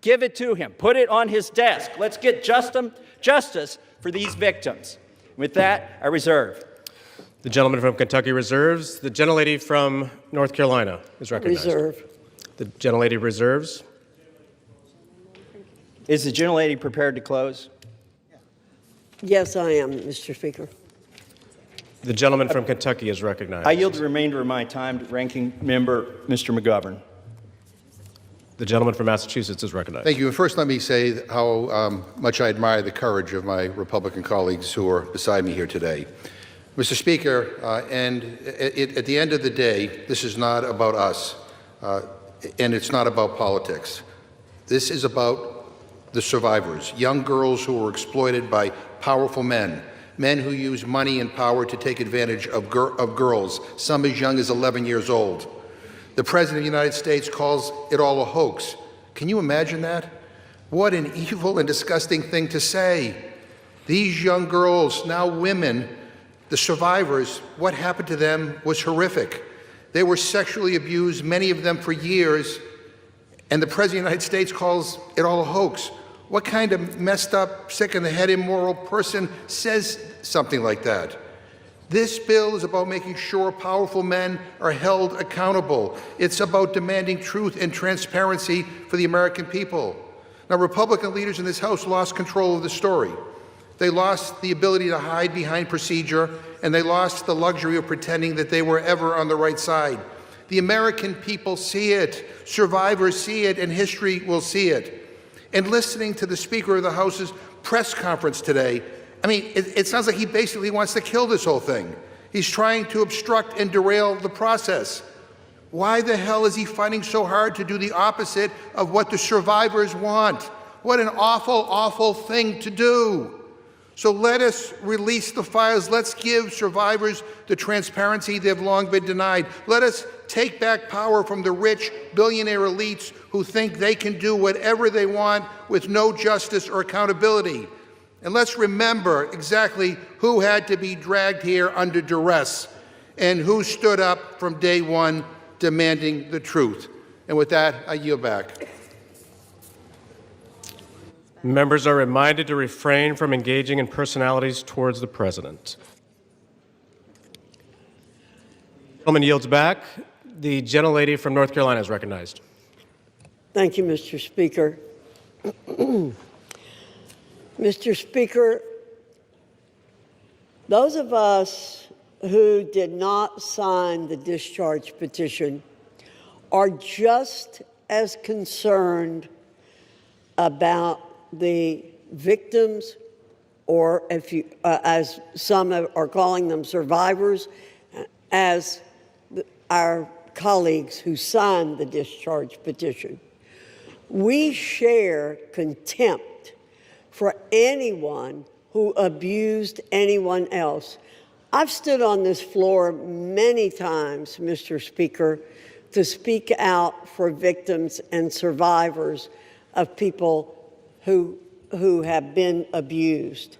Give it to him. Put it on his desk. Let's get justice for these victims. With that, I reserve. The gentleman from Kentucky reserves. The gentlelady from North Carolina is recognized. Reserve. The gentlelady reserves. Is the gentlelady prepared to close? Yes, I am, Mr. Speaker. The gentleman from Kentucky is recognized. I yield the remainder of my time to Ranking Member Mr. McGovern. The gentleman from Massachusetts is recognized. Thank you. And first, let me say how much I admire the courage of my Republican colleagues who are beside me here today. Mr. Speaker, at the end of the day, this is not about us, and it's not about politics. This is about the survivors, young girls who were exploited by powerful men who use money and power to take advantage of girls, some as young as 11 years old. The President of the United States calls it all a hoax. Can you imagine that? What an evil and disgusting thing to say. These young girls, now women, the survivors, what happened to them was horrific. They were sexually abused, many of them for years, and the President of the United States calls it all a hoax. What kind of messed up, sick in the head, immoral person says something like that? This bill is about making sure powerful men are held accountable. It's about demanding truth and transparency for the American people. Now, Republican leaders in this House lost control of the story. They lost the ability to hide behind procedure, and they lost the luxury of pretending that they were ever on the right side. The American people see it, survivors see it, and history will see it. And listening to the Speaker of the House's press conference today, I mean, it sounds like he basically wants to kill this whole thing. He's trying to obstruct and derail the process. Why the hell is he fighting so hard to do the opposite of what the survivors want? What an awful, awful thing to do. So let us release the files. Let's give survivors the transparency they've long been denied. Let us take back power from the rich billionaire elites who think they can do whatever they want with no justice or accountability. And let's remember exactly who had to be dragged here under duress and who stood up from day one demanding the truth. And with that, I yield back. Members are reminded to refrain from engaging in personalities towards the President. The gentleman yields back. The gentlelady from North Carolina is recognized. Thank you, Mr. Speaker. Mr. Speaker, those of us who did not sign the discharge petition are just as concerned about the victims, or if you, as some are calling them, survivors, as our colleagues who signed the discharge petition. We share contempt for anyone who abused anyone else. I've stood on this floor many times, Mr. Speaker, to speak out for victims and survivors of people who have been abused,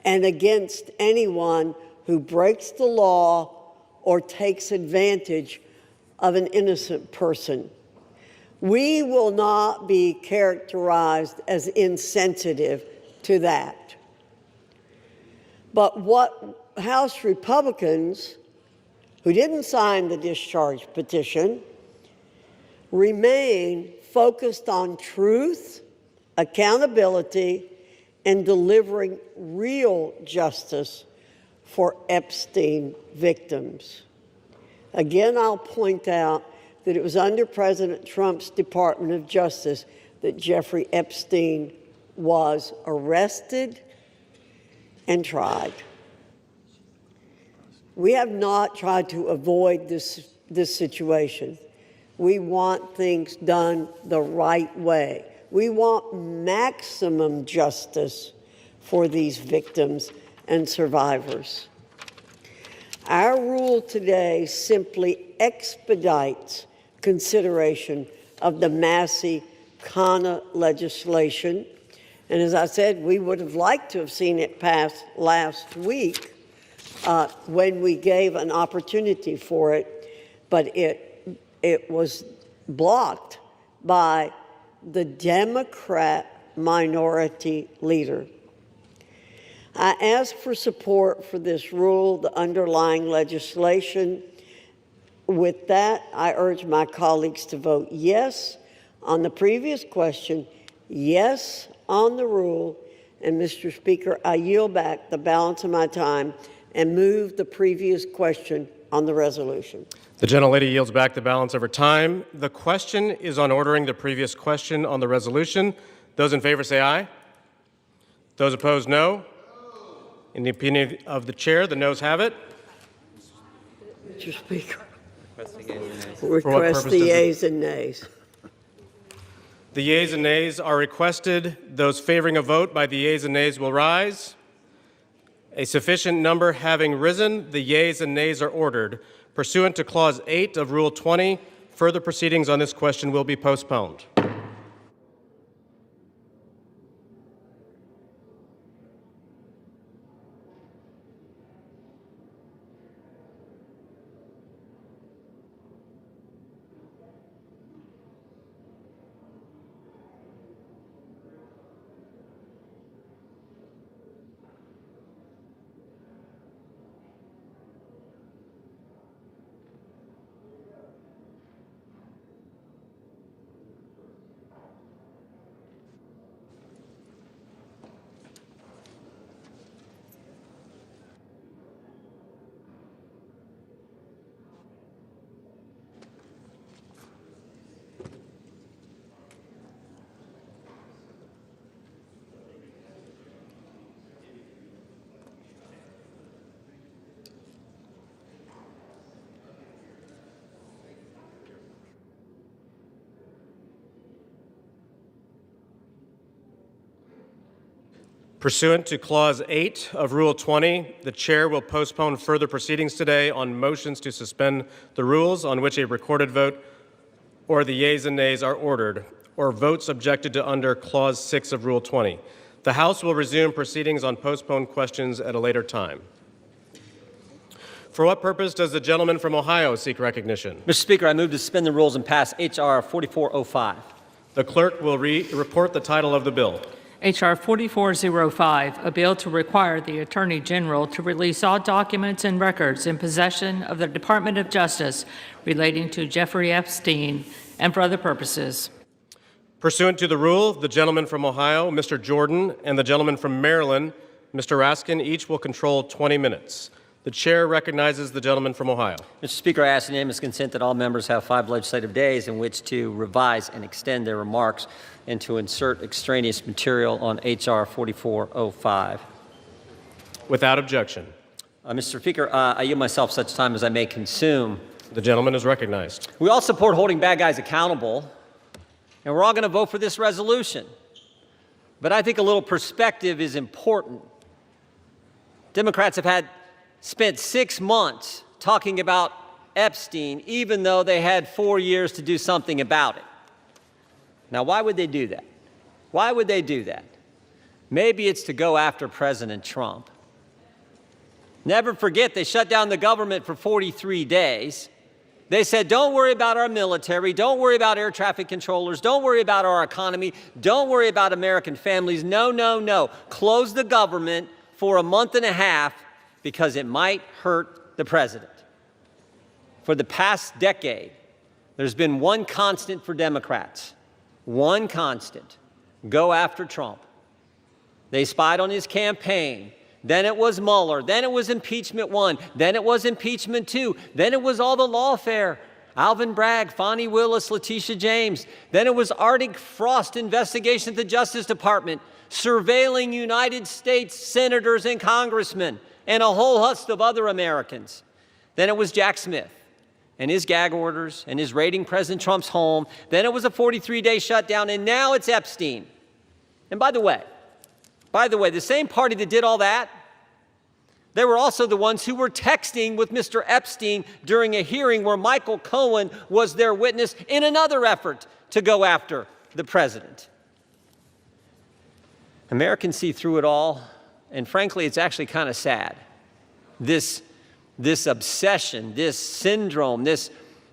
and against anyone who breaks the law or takes advantage of an innocent person. We will not be characterized as insensitive to that. But what House Republicans who didn't sign the discharge petition remain focused on truth, accountability, and delivering real justice for Epstein victims. Again, I'll point out that it was under President Trump's Department of Justice that Jeffrey Epstein was arrested and tried. We have not tried to avoid this situation. We want things done the right way. We want maximum justice for these victims and survivors. Our rule today simply expedites consideration of the Massey-Khanna legislation. And as I said, we would have liked to have seen it pass last week when we gave an opportunity for it, but it was blocked by the Democrat minority leader. I ask for support for this rule, the underlying legislation. With that, I urge my colleagues to vote yes on the previous question, yes on the rule, and Mr. Speaker, I yield back the balance of my time and move the previous question on the resolution. The gentlelady yields back the balance of her time. The question is on ordering the previous question on the resolution. Those in favor say aye. Those opposed, no. In the opinion of the chair, the noes have it. Mr. Speaker, what request purpose the does it- yeas and nays. The yeas and nays are requested. Those favoring a vote by the yeas and nays will rise. A sufficient number having risen, the yeas and nays are ordered. Pursuant to Clause 8 of Rule 20, further proceedings on this question will be postponed. Pursuant to Clause 8 of Rule 20, the chair will postpone further proceedings today on motions to suspend the rules on which a recorded vote or the yeas and nays are ordered, or votes objected to under Clause 6 of Rule 20. The House will resume proceedings on postponed questions at a later time. For what purpose does the gentleman from Ohio seek recognition? Mr. Speaker, I move to suspend the rules and pass H.R. 4405. The clerk will report the title of the bill. H.R. 4405, a bill to require the Attorney General to release all documents and records in possession of the Department of Justice relating to Jeffrey Epstein and for other purposes. Pursuant to the rule, the gentleman from Ohio, Mr. Jordan, and the gentleman from Maryland, Mr. Raskin, each will control 20 minutes. The chair recognizes the gentleman from Ohio. Mr. Speaker, I ask unanimous consent that all members have 5 legislative days in which to revise and extend their remarks and to insert extraneous material on H.R. 4405. Without objection. Mr. Speaker, I yield myself such time as I may consume. The gentleman is recognized. We all support holding bad guys accountable, and we're all going to vote for this resolution. But I think a little perspective is important. Democrats have spent 6 months talking about Epstein, even though they had 4 years to do something about it. Now, why would they do that? Why would they do that? Maybe it's to go after President Trump. Never forget, they shut down the government for 43 days. They said, don't worry about our military, don't worry about air traffic controllers, don't worry about our economy, don't worry about American families. No, no, no. Close the government for a month and a half because it might hurt the president. For the past decade, there's been one constant for Democrats. One constant: go after Trump. They spied on his campaign. Then it was Mueller. Then it was impeachment 1. Then it was impeachment 2. Then it was all the lawfare. Alvin Bragg, Fonnie Willis, Letitia James. Then it was Arctic Frost investigation at the Justice Department, surveilling United States senators and congressmen, and a whole host of other Americans. Then it was Jack Smith and his gag orders and his raiding President Trump's home. Then it was a 43-day shutdown, and now it's Epstein. And by the way, the same party that did all that, they were also the ones who were texting with Mr. Epstein during a hearing where Michael Cohen was their witness in another effort to go after the president. Americans see through it all, and frankly, it's actually kind of sad. This obsession, this syndrome, this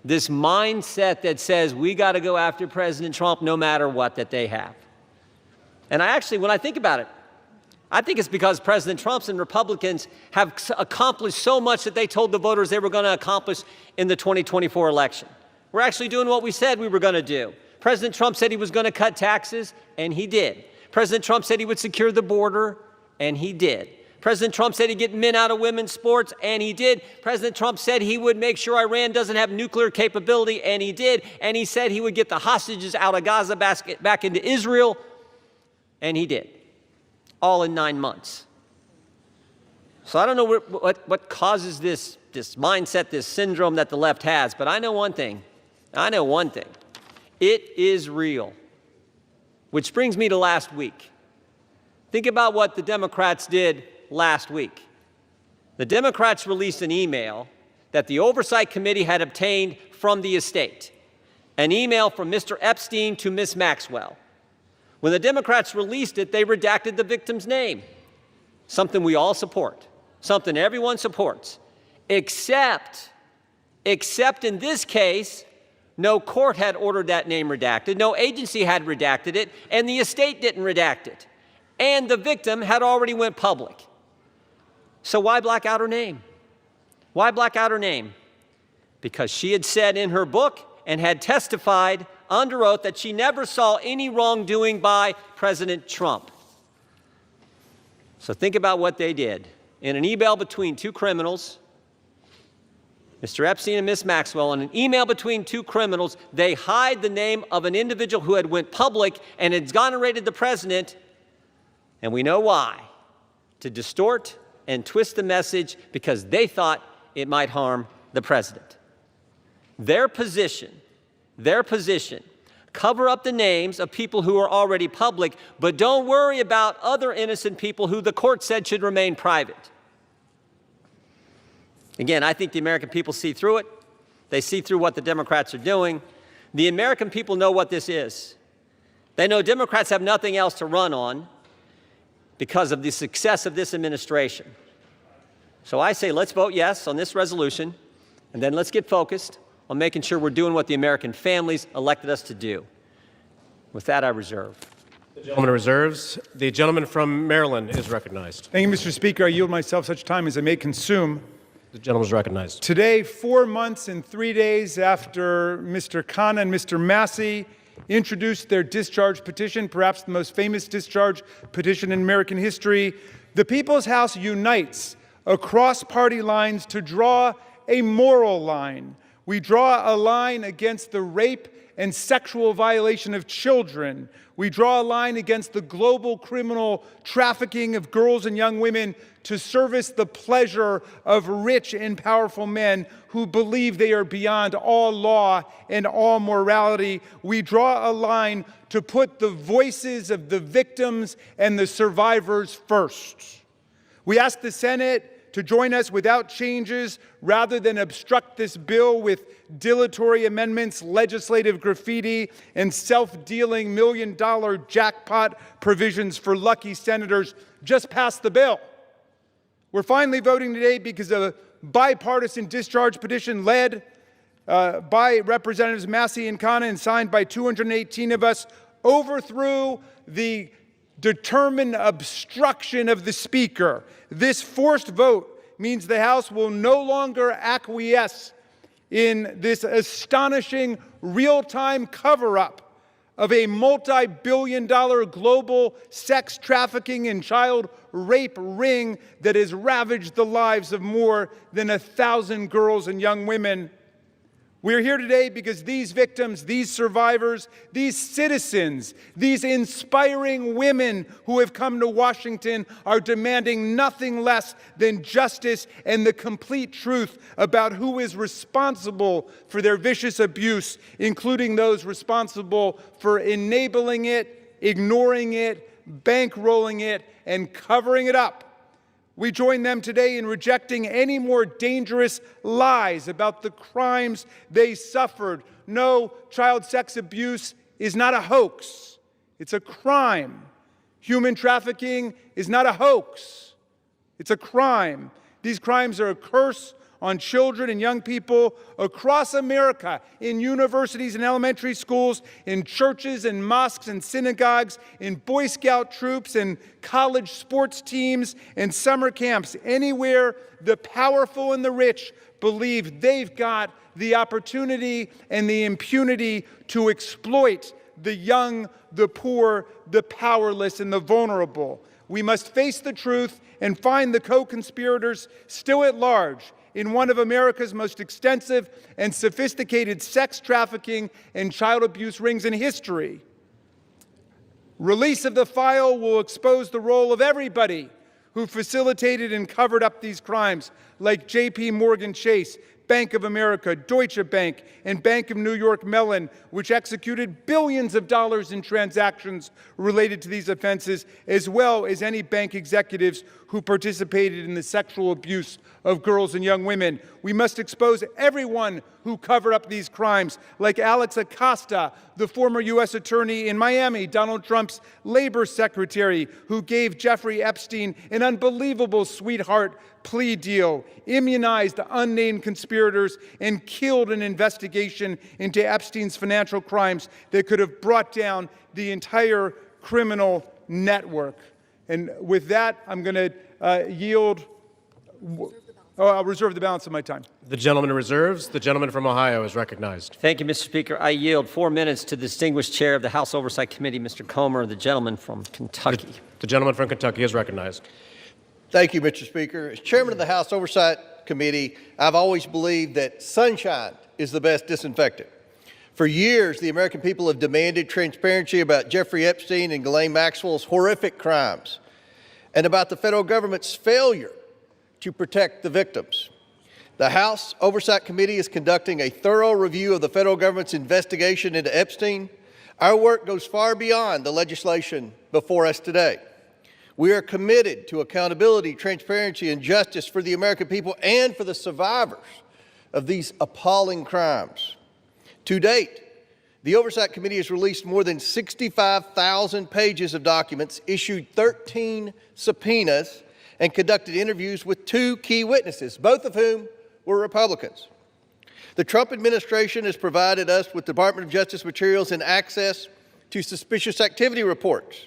this mindset that says we got to go after President Trump no matter what that they have. And I actually, when I think about it, I think it's because President Trump and Republicans have accomplished so much that they told the voters they were going to accomplish in the 2024 election. We're actually doing what we said we were going to do. President Trump said he was going to cut taxes, and he did. President Trump said he would secure the border, and he did. President Trump said he'd get men out of women's sports, and he did. President Trump said he would make sure Iran doesn't have nuclear capability, and he did. And he said he would get the hostages out of Gaza back into Israel, and he did. All in 9 months. So I don't know what causes this mindset, this syndrome that the left has, but I know one thing. It is real. Which brings me to last week. Think about what the Democrats did last week. The Democrats released an email that the Oversight Committee had obtained from the estate, an email from Mr. Epstein to Ms. Maxwell. When the Democrats released it, they redacted the victim's name, something we all support, something everyone supports, except in this case, no court had ordered that name redacted, no agency had redacted it, and the estate didn't redact it. And the victim had already went public. So why black out her name? Why black out her name? Because she had said in her book and had testified under oath that she never saw any wrongdoing by President Trump. So think about what they did. In an email between two criminals, Mr. Epstein and Ms. Maxwell, in an email between two criminals, they hide the name of an individual who had went public and exonerated the president, and we know why, to distort and twist the message because they thought it might harm the president. Their position, cover up the names of people who are already public, but don't worry about other innocent people who the court said should remain private. Again, I think the American people see through it. They see through what the Democrats are doing. The American people know what this is. They know Democrats have nothing else to run on because of the success of this administration. So I say let's vote yes on this resolution, and then let's get focused on making sure we're doing what the American families elected us to do. With that, I reserve. The gentleman reserves. The gentleman from Maryland is recognized. Thank you, Mr. Speaker. I yield myself such time as I may consume. The gentleman is recognized. Today, 4 months and 3 days after Mr. Khanna and Mr. Massey introduced their discharge petition, perhaps the most famous discharge petition in American history, the People's House unites across party lines to draw a moral line. We draw a line against the rape and sexual violation of children. We draw a line against the global criminal trafficking of girls and young women to service the pleasure of rich and powerful men who believe they are beyond all law and all morality. We draw a line to put the voices of the victims and the survivors first. We ask the Senate to join us without changes rather than obstruct this bill with dilatory amendments, legislative graffiti, and self-dealing million-dollar jackpot provisions for lucky senators. Just pass the bill. We're finally voting today because a bipartisan discharge petition led by Representatives Massey and Khanna and signed by 218 of us overthrew the determined obstruction of the Speaker. This forced vote means the House will no longer acquiesce in this astonishing real-time cover-up of a multi-billion-dollar global sex trafficking and child rape ring that has ravaged the lives of more than 1,000 girls and young women. We're here today because these victims, these survivors, these citizens, these inspiring women who have come to Washington are demanding nothing less than justice and the complete truth about who is responsible for their vicious abuse, including those responsible for enabling it, ignoring it, bankrolling it, and covering it up. We join them today in rejecting any more dangerous lies about the crimes they suffered. No, child sex abuse is not a hoax. It's a crime. Human trafficking is not a hoax. It's a crime. These crimes are a curse on children and young people across America, in universities and elementary schools, in churches and mosques and synagogues, in Boy Scout troops and college sports teams and summer camps, anywhere the powerful and the rich believe they've got the opportunity and the impunity to exploit the young, the poor, the powerless, and the vulnerable. We must face the truth and find the co-conspirators still at large in one of America's most extensive and sophisticated sex trafficking and child abuse rings in history. Release of the file will expose the role of everybody who facilitated and covered up these crimes, like J.P. Morgan Chase, Bank of America, Deutsche Bank, and Bank of New York Mellon, which executed billions of dollars in transactions related to these offenses, as well as any bank executives who participated in the sexual abuse of girls and young women. We must expose everyone who covered up these crimes, like Alex Acosta, the former U.S. attorney in Miami, Donald Trump's labor secretary, who gave Jeffrey Epstein an unbelievable sweetheart plea deal, immunized unnamed conspirators, and killed an investigation into Epstein's financial crimes that could have brought down the entire criminal network. And with that, I'm going to yield. I'll reserve the balance of my time. The gentleman reserves. The gentleman from Ohio is recognized. Thank you, Mr. Speaker. I yield 4 minutes to the distinguished chair of the House Oversight Committee, Mr. Comer, the gentleman from Kentucky. The gentleman from Kentucky is recognized. Thank you, Mr. Speaker. As chairman of the House Oversight Committee, I've always believed that sunshine is the best disinfectant. For years, the American people have demanded transparency about Jeffrey Epstein and Ghislaine Maxwell's horrific crimes and about the federal government's failure to protect the victims. The House Oversight Committee is conducting a thorough review of the federal government's investigation into Epstein. Our work goes far beyond the legislation before us today. We are committed to accountability, transparency, and justice for the American people and for the survivors of these appalling crimes. To date, the Oversight Committee has released more than 65,000 pages of documents, issued 13 subpoenas, and conducted interviews with 2 key witnesses, both of whom were Republicans. The Trump administration has provided us with Department of Justice materials and access to suspicious activity reports.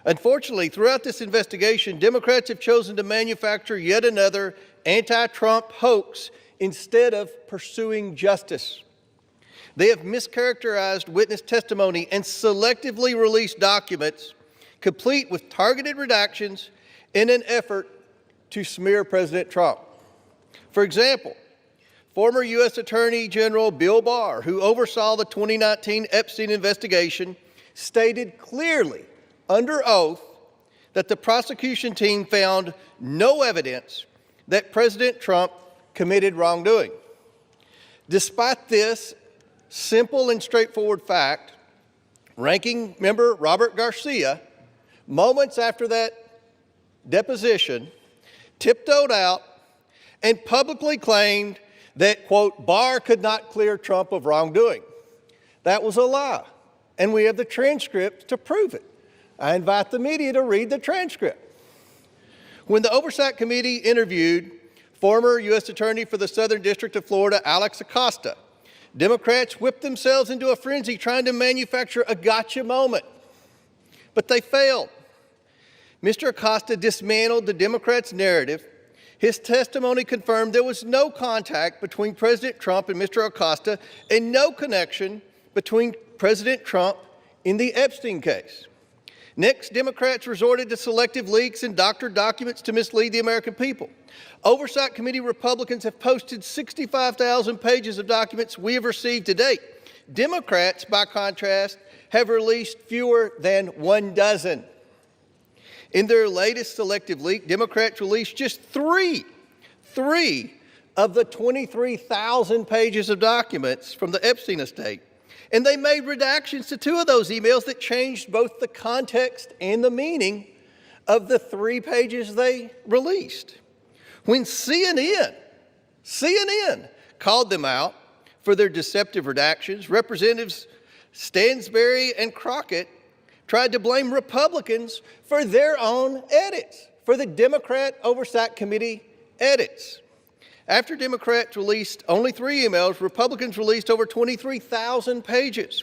Unfortunately, throughout this investigation, Democrats have chosen to manufacture yet another anti-Trump hoax instead of pursuing justice. They have mischaracterized witness testimony and selectively released documents complete with targeted redactions in an effort to smear President Trump. For example, former U.S. Attorney General Bill Barr, who oversaw the 2019 Epstein investigation, stated clearly under oath that the prosecution team found no evidence that President Trump committed wrongdoing. Despite this simple and straightforward fact, Ranking Member Robert Garcia, moments after that deposition, tiptoed out and publicly claimed that, quote, Barr could not clear Trump of wrongdoing. That was a lie, and we have the transcript to prove it. I invite the media to read the transcript. When the Oversight Committee interviewed former U.S. Attorney for the Southern District of Florida, Alex Acosta, Democrats whipped themselves into a frenzy trying to manufacture a gotcha moment, but they failed. Mr. Acosta dismantled the Democrats' narrative. His testimony confirmed there was no contact between President Trump and Mr. Acosta and no connection between President Trump in the Epstein case. Next, Democrats resorted to selective leaks and doctored documents to mislead the American people. Oversight Committee Republicans have posted 65,000 pages of documents we have received to date. Democrats, by contrast, have released fewer than 1 dozen. In their latest selective leak, Democrats released just three of the 23,000 pages of documents from the Epstein estate. And they made redactions to 2 of those emails that changed both the context and the meaning of the 3 pages they released. When CNN called them out for their deceptive redactions, Representatives Stansbury and Crockett tried to blame Republicans for their own edits, for the Democrat Oversight Committee edits. After Democrats released only 3 emails, Republicans released over 23,000 pages.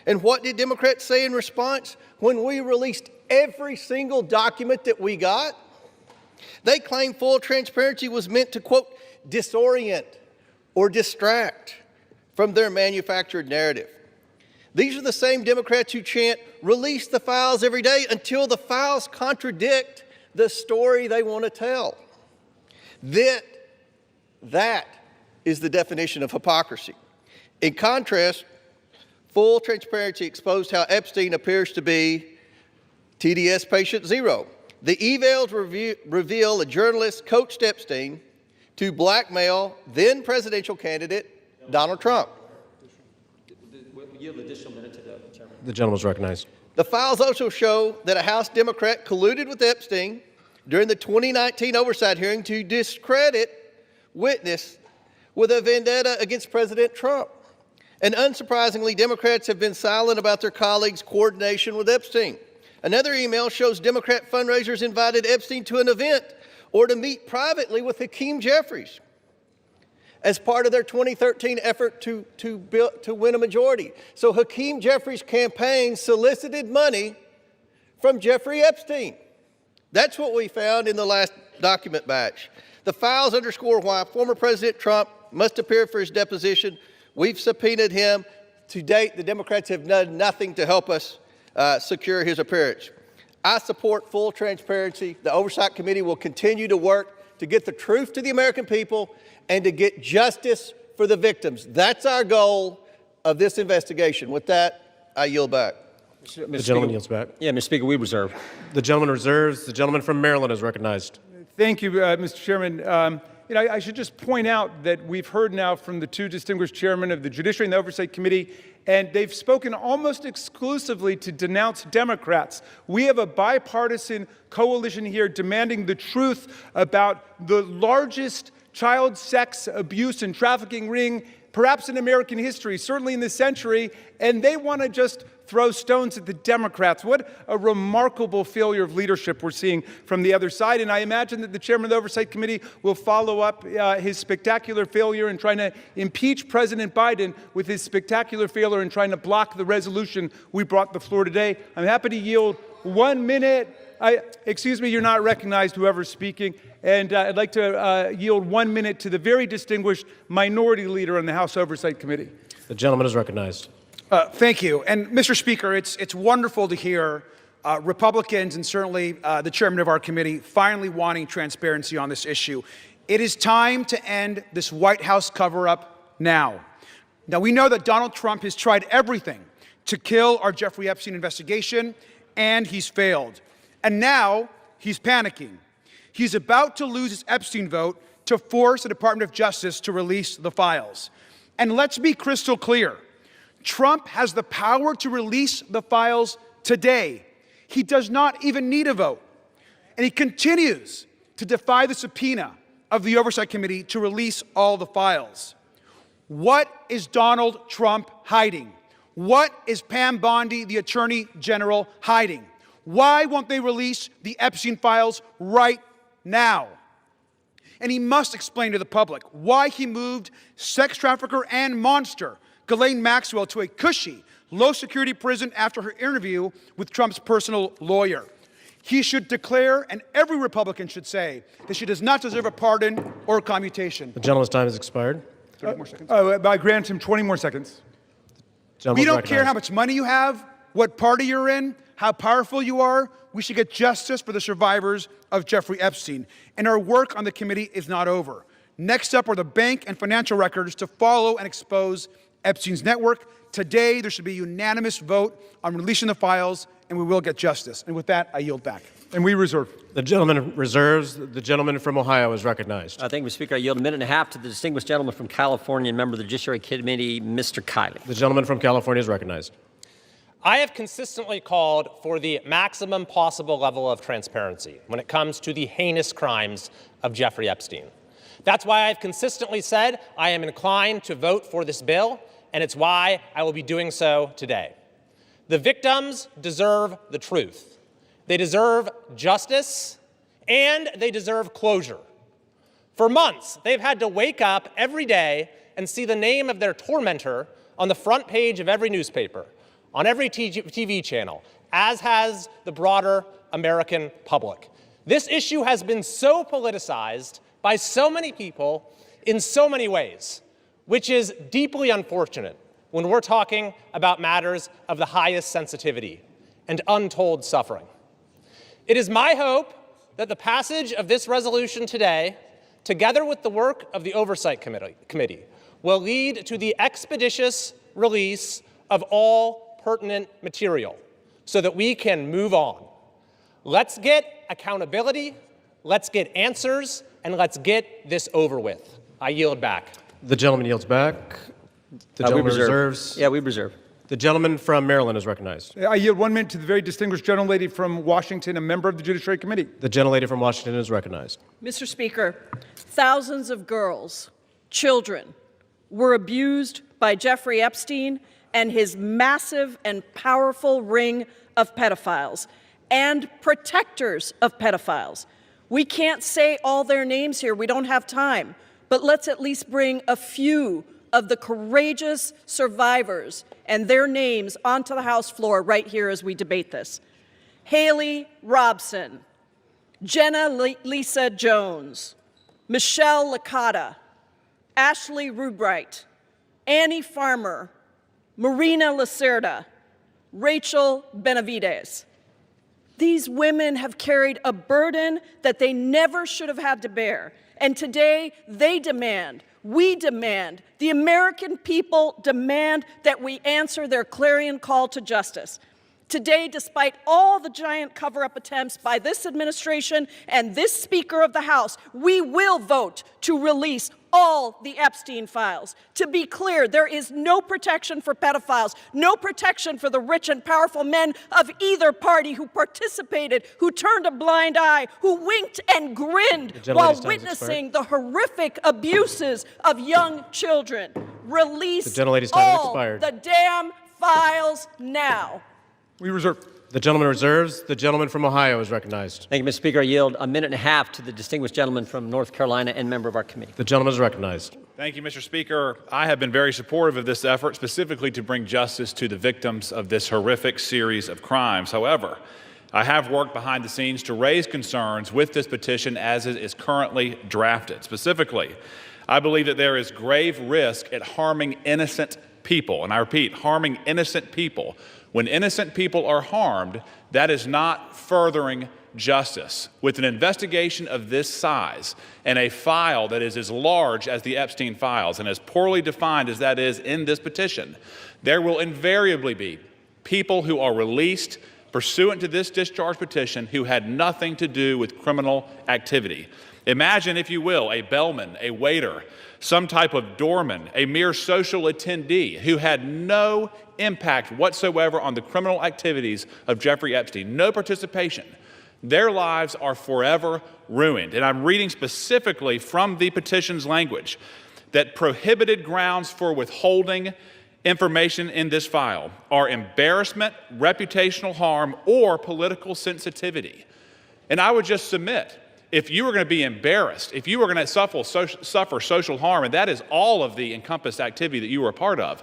And what did Democrats say in response when we released every single document that we got? They claimed full transparency was meant to, quote, disorient or distract from their manufactured narrative. These are the same Democrats who chant, release the files every day until the files contradict the story they want to tell. That is the definition of hypocrisy. In contrast, full transparency exposed how Epstein appears to be TDS patient zero. The emails reveal a journalist coached Epstein to blackmail then presidential candidate Donald Trump. We'll yield an additional minute to the chairman. The gentleman is recognized. The files also show that a House Democrat colluded with Epstein during the 2019 Oversight hearing to discredit witness with a vendetta against President Trump. And unsurprisingly, Democrats have been silent about their colleagues' coordination with Epstein. Another email shows Democrat fundraisers invited Epstein to an event or to meet privately with Hakeem Jeffries as part of their 2013 effort to win a majority. So Hakeem Jeffries' campaign solicited money from Jeffrey Epstein. That's what we found in the last document batch. The files underscore why former President Trump must appear for his deposition. We've subpoenaed him. To date, the Democrats have done nothing to help us secure his appearance. I support full transparency. The Oversight Committee will continue to work to get the truth to the American people and to get justice for the victims. That's our goal of this investigation. With that, I yield back. The gentleman yields back. Yeah, Mr. Speaker, we reserve. The gentleman reserves. The gentleman from Maryland is recognized. Thank you, Mr. Chairman. I should just point out that we've heard now from the 2 distinguished chairmen of the Judiciary and the Oversight Committee, and they've spoken almost exclusively to denounce Democrats. We have a bipartisan coalition here demanding the truth about the largest child sex abuse and trafficking ring, perhaps in American history, certainly in this century, and they want to just throw stones at the Democrats. What a remarkable failure of leadership we're seeing from the other side. And I imagine that the chairman of the Oversight Committee will follow up his spectacular failure in trying to impeach President Biden with his spectacular failure in trying to block the resolution we brought to the floor today. I'm happy to yield 1 minute. Excuse me, you're not recognized, whoever's speaking. And I'd like to yield 1 minute to the very distinguished minority leader on the House Oversight Committee. The gentleman is recognized. Thank you. And Mr. Speaker, it's wonderful to hear Republicans and certainly the chairman of our committee finally wanting transparency on this issue. It is time to end this White House cover-up now. Now, we know that Donald Trump has tried everything to kill our Jeffrey Epstein investigation, and he's failed. And now he's panicking. He's about to lose his Epstein vote to force the Department of Justice to release the files. And let's be crystal clear. Trump has the power to release the files today. He does not even need a vote. And he continues to defy the subpoena of the Oversight Committee to release all the files. What is Donald Trump hiding? What is Pam Bondi, the Attorney General, hiding? Why won't they release the Epstein files right now? And he must explain to the public why he moved sex trafficker and monster Ghislaine Maxwell to a cushy, low-security prison after her interview with Trump's personal lawyer. He should declare, and every Republican should say, that she does not deserve a pardon or a commutation. The gentleman's time has expired. 30 more seconds. I grant him 20 more seconds. We don't care how much money you have, what party you're in, how powerful you are. We should get justice for the survivors of Jeffrey Epstein. And our work on the committee is not over. Next up are the bank and financial records to follow and expose Epstein's network. Today, there should be a unanimous vote on releasing the files, and we will get justice. And with that, I yield back. And we reserve. The gentleman reserves. The gentleman from Ohio is recognized. Thank you, Mr. Speaker. I yield a minute and a half to the distinguished gentleman from California and member of the Judiciary Committee, Mr. Kiley. The gentleman from California is recognized. I have consistently called for the maximum possible level of transparency when it comes to the heinous crimes of Jeffrey Epstein. That's why I've consistently said I am inclined to vote for this bill, and it's why I will be doing so today. The victims deserve the truth. They deserve justice, and they deserve closure. For months, they've had to wake up every day and see the name of their tormentor on the front page of every newspaper, on every TV channel, as has the broader American public. This issue has been so politicized by so many people in so many ways, which is deeply unfortunate when we're talking about matters of the highest sensitivity and untold suffering. It is my hope that the passage of this resolution today, together with the work of the Oversight Committee, will lead to the expeditious release of all pertinent material so that we can move on. Let's get accountability, let's get answers, and let's get this over with. I yield back. The gentleman yields back. The gentleman reserves. Yeah, we reserve. The gentleman from Maryland is recognized. I yield 1 minute to the very distinguished gentlelady from Washington, a member of the Judiciary Committee. The gentlelady from Washington is recognized. Mr. Speaker, thousands of girls, children, were abused by Jeffrey Epstein and his massive and powerful ring of pedophiles and protectors of pedophiles. We can't say all their names here. We don't have time. But let's at least bring a few of the courageous survivors and their names onto the House floor right here as we debate this. Haley Robson, Jenna Lisa Jones, Michelle Licata, Ashley Rubright, Annie Farmer, Marina Lacerda, Rachel Benavides. These women have carried a burden that they never should have had to bear. And today they demand, we demand, the American people demand that we answer their clarion call to justice. Today, despite all the giant cover-up attempts by this administration and this Speaker of the House, we will vote to release all the Epstein files. To be clear, there is no protection for pedophiles, no protection for the rich and powerful men of either party who participated, who turned a blind eye, who winked and grinned while witnessing the horrific abuses of young children. Release all the damn files now. We reserve. The gentleman reserves. The gentleman from Ohio is recognized. Thank you, Mr. Speaker. I yield a minute and a half to the distinguished gentleman from North Carolina and member of our committee. The gentleman is recognized. Thank you, Mr. Speaker. I have been very supportive of this effort, specifically to bring justice to the victims of this horrific series of crimes. However, I have worked behind the scenes to raise concerns with this petition as it is currently drafted. Specifically, I believe that there is grave risk at harming innocent people. And I repeat, harming innocent people. When innocent people are harmed, that is not furthering justice. With an investigation of this size and a file that is as large as the Epstein files and as poorly defined as that is in this petition, there will invariably be people who are released pursuant to this discharge petition who had nothing to do with criminal activity. Imagine, if you will, a bellman, a waiter, some type of doorman, a mere social attendee who had no impact whatsoever on the criminal activities of Jeffrey Epstein, no participation. Their lives are forever ruined. And I'm reading specifically from the petition's language that prohibited grounds for withholding information in this file are embarrassment, reputational harm, or political sensitivity. And I would just submit, if you were going to be embarrassed, if you were going to suffer social harm, and that is all of the encompassed activity that you were a part of,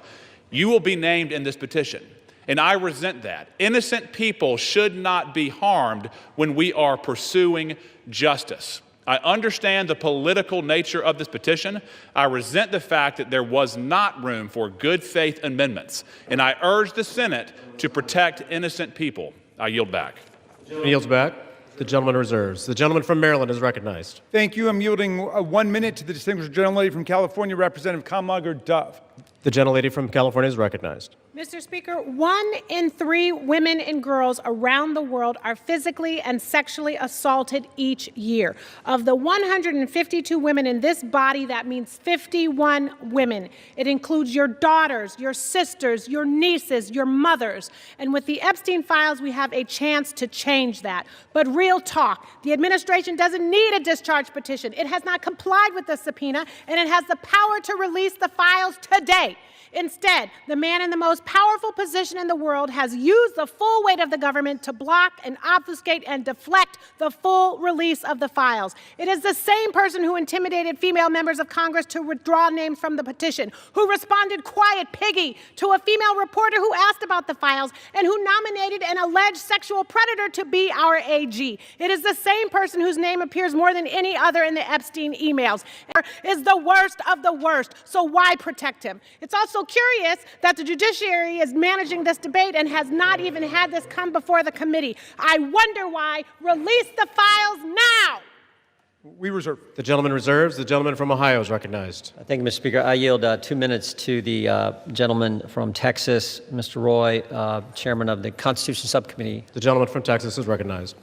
you will be named in this petition. And I resent that. Innocent people should not be harmed when we are pursuing justice. I understand the political nature of this petition. I resent the fact that there was not room for good faith amendments. And I urge the Senate to protect innocent people. I yield back. He yields back. The gentleman reserves. The gentleman from Maryland is recognized. Thank you. I'm yielding 1 minute to the distinguished gentlelady from California, Representative Kamlager Dove. The gentlelady from California is recognized. Mr. Speaker, 1 in 3 women and girls around the world are physically and sexually assaulted each year. Of the 152 women in this body, that means 51 women. It includes your daughters, your sisters, your nieces, your mothers. And with the Epstein files, we have a chance to change that. But real talk, the administration doesn't need a discharge petition. It has not complied with the subpoena, and it has the power to release the files today. Instead, the man in the most powerful position in the world has used the full weight of the government to block and obfuscate and deflect the full release of the files. It is the same person who intimidated female members of Congress to withdraw names from the petition, who responded quiet piggy to a female reporter who asked about the files, and who nominated an alleged sexual predator to be our AG. It is the same person whose name appears more than any other in the Epstein emails. Is the worst of the worst, so why protect him? It's also curious that the judiciary is managing this debate and has not even had this come before the committee. I wonder why. Release the files now. We reserve. The gentleman reserves. The gentleman from Ohio is recognized. Thank you, Mr. Speaker. I yield 2 minutes to the gentleman from Texas, Mr. Roy, chairman of the Constitution Subcommittee. The gentleman from Texas is recognized.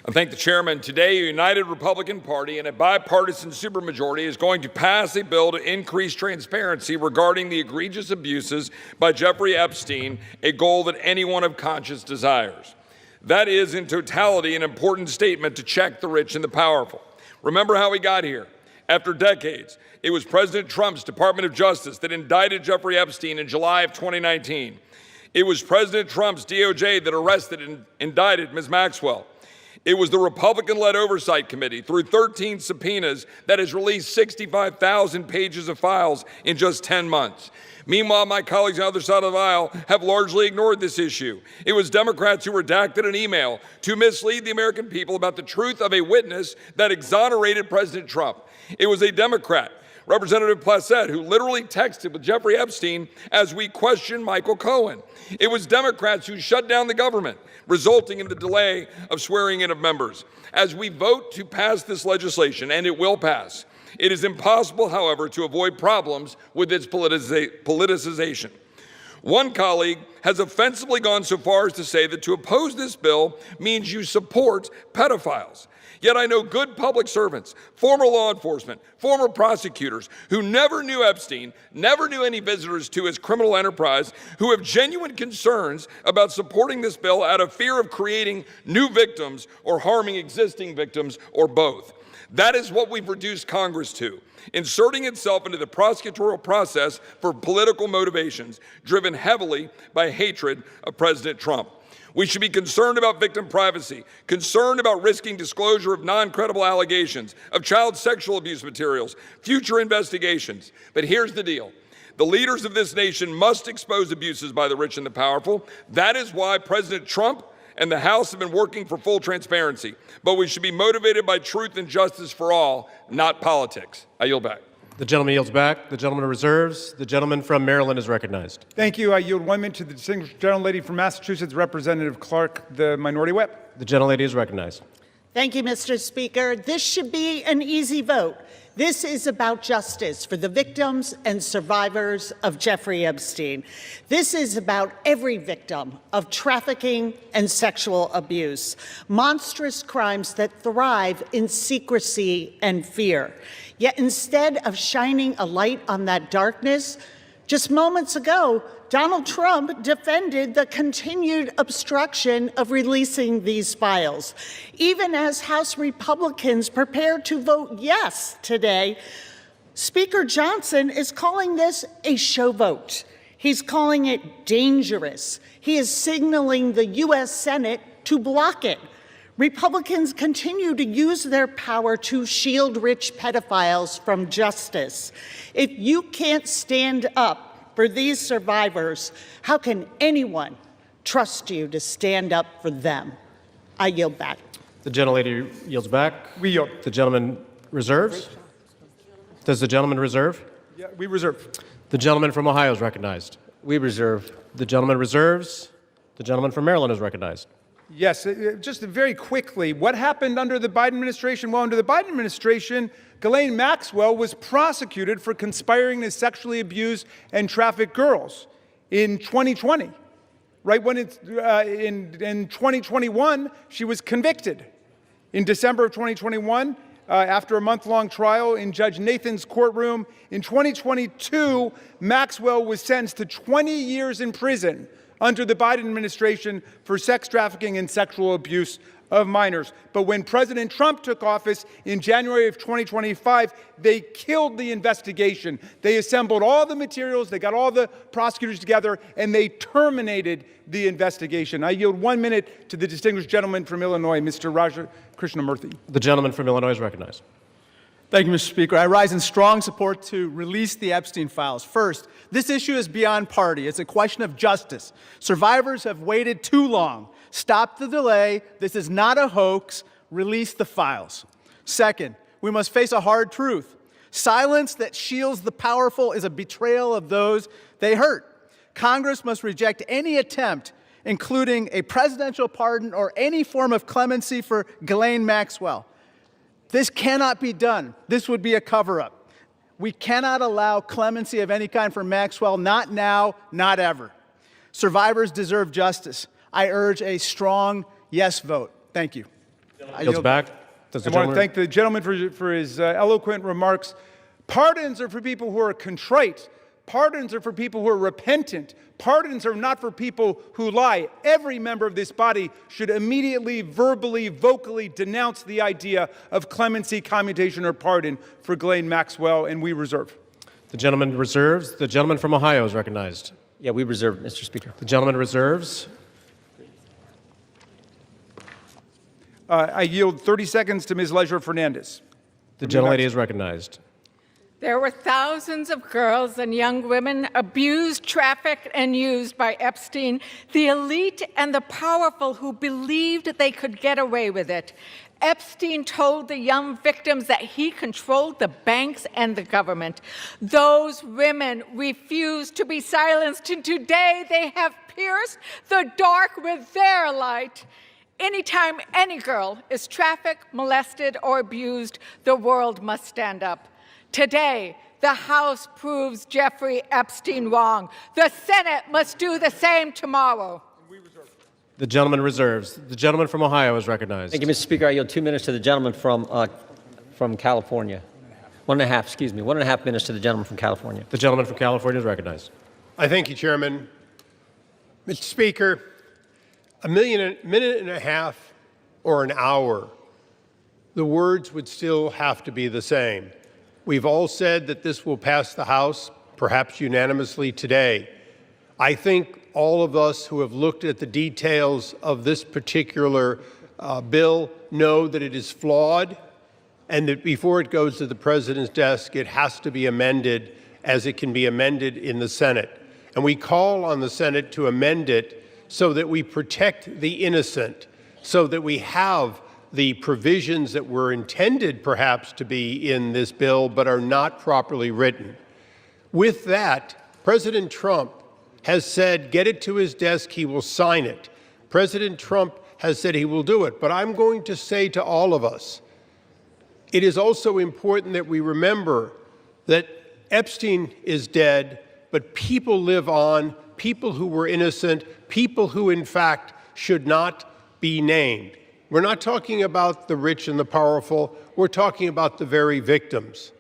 I thank the chairman. Today, a united Republican Party and a bipartisan supermajority is going to pass a bill to increase transparency regarding the egregious abuses by Jeffrey Epstein, a goal that anyone of conscience desires. That is, in totality, an important statement to check the rich and the powerful. Remember how we got here. After decades, it was President Trump's Department of Justice that indicted Jeffrey Epstein in July of 2019. It was President Trump's DOJ that arrested and indicted Ms. Maxwell. It was the Republican-led Oversight Committee, through 13 subpoenas, that has released 65,000 pages of files in just 10 months. Meanwhile, my colleagues on the other side of the aisle have largely ignored this issue. It was Democrats who redacted an email to mislead the American people about the truth of a witness that exonerated President Trump. It was a Democrat, Representative Placette, who literally texted with Jeffrey Epstein as we questioned Michael Cohen. It was Democrats who shut down the government, resulting in the delay of swearing in of members. As we vote to pass this legislation, and it will pass, it is impossible, however, to avoid problems with its politicization. One colleague has offensively gone so far as to say that to oppose this bill means you support pedophiles. Yet I know good public servants, former law enforcement, former prosecutors who never knew Epstein, never knew any visitors to his criminal enterprise, who have genuine concerns about supporting this bill out of fear of creating new victims or harming existing victims, or both. That is what we've reduced Congress to, inserting itself into the prosecutorial process for political motivations, driven heavily by hatred of President Trump. We should be concerned about victim privacy, concerned about risking disclosure of non-credible allegations, of child sexual abuse materials, future investigations. But here's the deal. The leaders of this nation must expose abuses by the rich and the powerful. That is why President Trump and the House have been working for full transparency. But we should be motivated by truth and justice for all, not politics. I yield back. The gentleman yields back. The gentleman reserves. The gentleman from Maryland is recognized. Thank you. I yield 1 minute to the distinguished gentlelady from Massachusetts, Representative Clark, the Minority Whip. The gentlelady is recognized. Thank you, Mr. Speaker. This should be an easy vote. This is about justice for the victims and survivors of Jeffrey Epstein. This is about every victim of trafficking and sexual abuse, monstrous crimes that thrive in secrecy and fear. Yet instead of shining a light on that darkness, just moments ago, Donald Trump defended the continued obstruction of releasing these files. Even as House Republicans prepare to vote yes today, Speaker Johnson is calling this a show vote. He's calling it dangerous. He is signaling the U.S. Senate to block it. Republicans continue to use their power to shield rich pedophiles from justice. If you can't stand up for these survivors, how can anyone trust you to stand up for them? I yield back. The gentlelady yields back. We yield. The gentleman reserves. Does the gentleman reserve? Yeah, we reserve. The gentleman from Ohio is recognized. We reserve. The gentleman reserves. The gentleman from Maryland is recognized. Yes, just very quickly, what happened under the Biden administration? Well, under the Biden administration, Ghislaine Maxwell was prosecuted for conspiring to sexually abuse and traffic girls in 2020. Right when it's in 2021, she was convicted. In December of 2021, after a month-long trial in Judge Nathan's courtroom, in 2022, Maxwell was sentenced to 20 years in prison under the Biden administration for sex trafficking and sexual abuse of minors. But when President Trump took office in January of 2025, they killed the investigation. They assembled all the materials, they got all the prosecutors together, and they terminated the investigation. I yield 1 minute to the distinguished gentleman from Illinois, Mr. Raja Krishnamurthy. The gentleman from Illinois is recognized. Thank you, Mr. Speaker. I rise in strong support to release the Epstein files. First, this issue is beyond party. It's a question of justice. Survivors have waited too long. Stop the delay. This is not a hoax. Release the files. Second, we must face a hard truth. Silence that shields the powerful is a betrayal of those they hurt. Congress must reject any attempt, including a presidential pardon or any form of clemency for Ghislaine Maxwell. This cannot be done. This would be a cover-up. We cannot allow clemency of any kind for Maxwell, not now, not ever. Survivors deserve justice. I urge a strong yes vote. Thank you. I want to thank the gentleman for his eloquent remarks. Pardons are for people who are contrite. Pardons are for people who are repentant. Pardons are not for people who lie. Every member of this body should immediately, verbally, vocally denounce the idea of clemency, commutation, or pardon for Ghislaine Maxwell, and we reserve. The gentleman reserves. The gentleman from Ohio is recognized. Yeah, we reserve, Mr. Speaker. The gentleman reserves. I yield 30 seconds to Ms. Leisure Fernandez. The gentlelady is recognized. There were thousands of girls and young women abused, trafficked, and used by Epstein, the elite and the powerful who believed they could get away with it. Epstein told the young victims that he controlled the banks and the government. Those women refused to be silenced, and today they have pierced the dark with their light. Anytime any girl is trafficked, molested, or abused, the world must stand up. Today, the House proves Jeffrey Epstein wrong. The Senate must do the same tomorrow. The gentleman reserves. The gentleman from Ohio is recognized. Thank you, Mr. Speaker. I yield 2 minutes to the gentleman from California. 1.5 minutes to the gentleman from California. The gentleman from California is recognized. I thank you, Chairman. Mr. Speaker, a minute and a half or an hour, the words would still have to be the same. We've all said that this will pass the House, perhaps unanimously today. I think all of us who have looked at the details of this particular bill know that it is flawed and that before it goes to the President's desk, it has to be amended as it can be amended in the Senate. And we call on the Senate to amend it so that we protect the innocent, so that we have the provisions that were intended perhaps to be in this bill but are not properly written. With that, President Trump has said, get it to his desk, he will sign it. President Trump has said he will do it. But I'm going to say to all of us, it is also important that we remember that Epstein is dead, but people live on, people who were innocent, people who in fact should not be named. We're not talking about the rich and the powerful. We're talking about the very victims.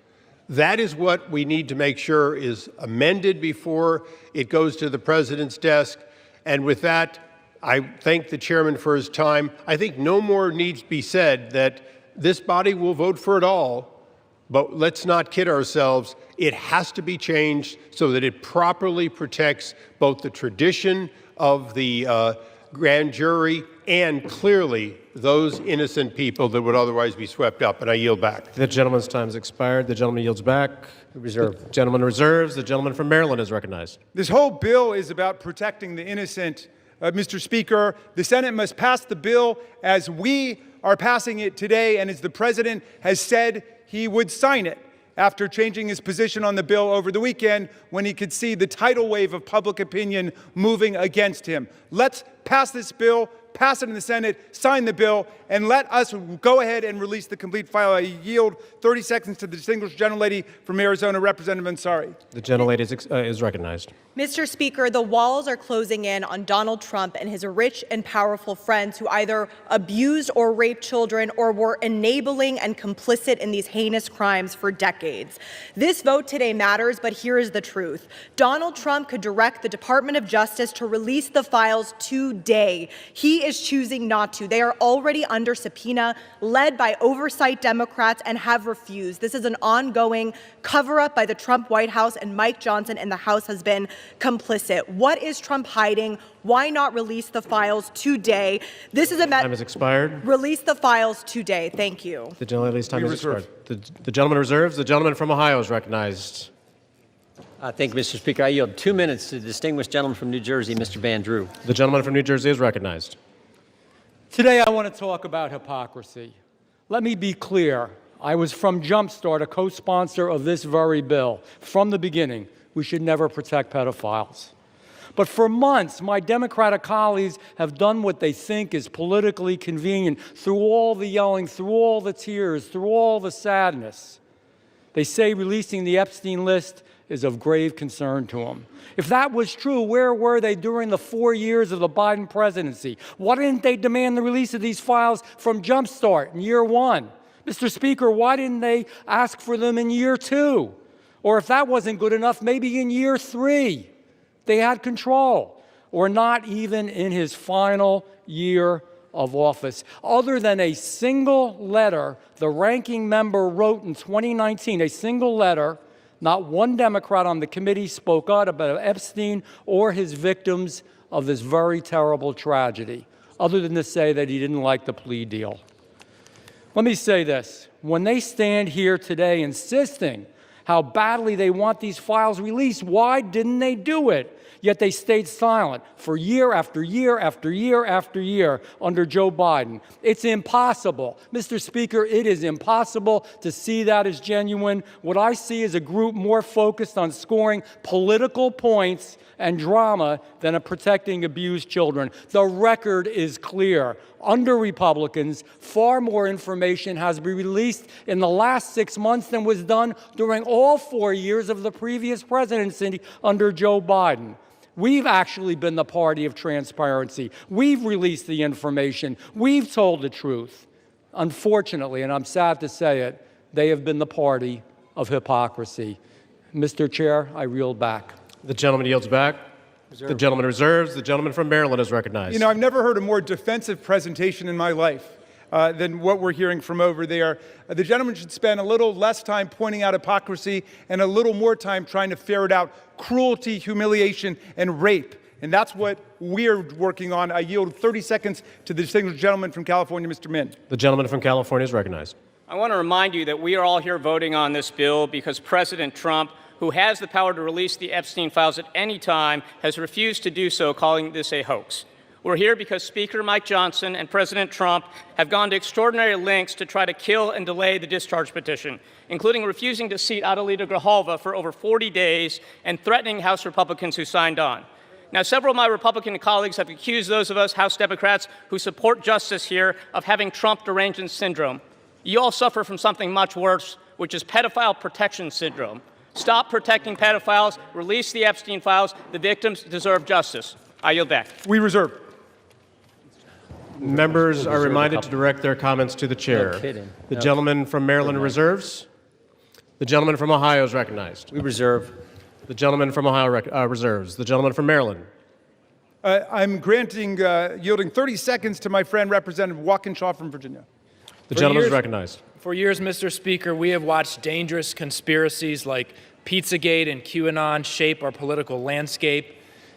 That is what we need to make sure is amended before it goes to the President's desk. And with that, I thank the chairman for his time. I think no more needs to be said that this body will vote for it all, but let's not kid ourselves. It has to be changed so that it properly protects both the tradition of the grand jury and clearly those innocent people that would otherwise be swept up. And I yield back. The gentleman's time has expired. The gentleman yields back. Reserve. The gentleman reserves. The gentleman from Maryland is recognized. This whole bill is about protecting the innocent. Mr. Speaker, the Senate must pass the bill as we are passing it today and as the President has said he would sign it after changing his position on the bill over the weekend when he could see the tidal wave of public opinion moving against him. Let's pass this bill, pass it in the Senate, sign the bill, and let us go ahead and release the complete file. I yield 30 seconds to the distinguished gentlelady from Arizona, Representative Ansari. The gentlelady is recognized. Mr. Speaker, the walls are closing in on Donald Trump and his rich and powerful friends who either abused or raped children or were enabling and complicit in these heinous crimes for decades. This vote today matters, but here is the truth. Donald Trump could direct the Department of Justice to release the files today. He is choosing not to. They are already under subpoena, led by Oversight Democrats, and have refused. This is an ongoing cover-up by the Trump White House, and Mike Johnson in the House has been complicit. What is Trump hiding? Why not release the files today? This is a time has expired. Release the files today. Thank you. The gentlelady's time has expired. The gentleman reserves. The gentleman from Ohio is recognized. Thank you, Mr. Speaker. I yield 2 minutes to the distinguished gentleman from New Jersey, Mr. Van Drew. The gentleman from New Jersey is recognized. Today I want to talk about hypocrisy. Let me be clear. I was from Jumpstart, a co-sponsor of this very bill. From the beginning, we should never protect pedophiles. But for months, my Democratic colleagues have done what they think is politically convenient through all the yelling, through all the tears, through all the sadness. They say releasing the Epstein list is of grave concern to them. If that was true, where were they during the 4 years of the Biden presidency? Why didn't they demand the release of these files from Jumpstart in year 1? Mr. Speaker, why didn't they ask for them in year 2? Or if that wasn't good enough, maybe in year 3. They had control, or not even in his final year of office. Other than a single letter the ranking member wrote in 2019, a single letter, not one Democrat on the committee spoke out about Epstein or his victims of this very terrible tragedy, other than to say that he didn't like the plea deal. Let me say this. When they stand here today insisting how badly they want these files released, why didn't they do it? Yet they stayed silent for year after year after year after year under Joe Biden. It's impossible. Mr. Speaker, it is impossible to see that as genuine. What I see is a group more focused on scoring political points and drama than on protecting abused children. The record is clear. Under Republicans, far more information has been released in the last 6 months than was done during all 4 years of the previous presidency under Joe Biden. We've actually been the party of transparency. We've released the information. We've told the truth. Unfortunately, and I'm sad to say it, they have been the party of hypocrisy. Mr. Chair, I yield back. The gentleman yields back. The gentleman reserves. The gentleman from Maryland is recognized. You know, I've never heard a more defensive presentation in my life than what we're hearing from over there. The gentleman should spend a little less time pointing out hypocrisy and a little more time trying to ferret out cruelty, humiliation, and rape. And that's what we're working on. I yield 30 seconds to the distinguished gentleman from California, Mr. Min. The gentleman from California is recognized. I want to remind you that we are all here voting on this bill because President Trump, who has the power to release the Epstein files at any time, has refused to do so, calling this a hoax. We're here because Speaker Mike Johnson and President Trump have gone to extraordinary lengths to try to kill and delay the discharge petition, including refusing to seat Adelita Grijalva for over 40 days and threatening House Republicans who signed on. Now, several of my Republican colleagues have accused those of us House Democrats who support justice here of having Trump derangement syndrome. You all suffer from something much worse, which is pedophile protection syndrome. Stop protecting pedophiles. Release the Epstein files. The victims deserve justice. I yield back. We reserve. Members are reminded to direct their comments to the chair. No kidding. The No. gentleman from Maryland reserves. The gentleman from Ohio is recognized. We reserve. The gentleman from Ohio reserves. The gentleman from Maryland. I'm yielding 30 seconds to my friend, Representative Walkinshaw from Virginia. The gentleman is recognized. For years, Mr. Speaker, we have watched dangerous conspiracies like Pizzagate and QAnon shape our political landscape.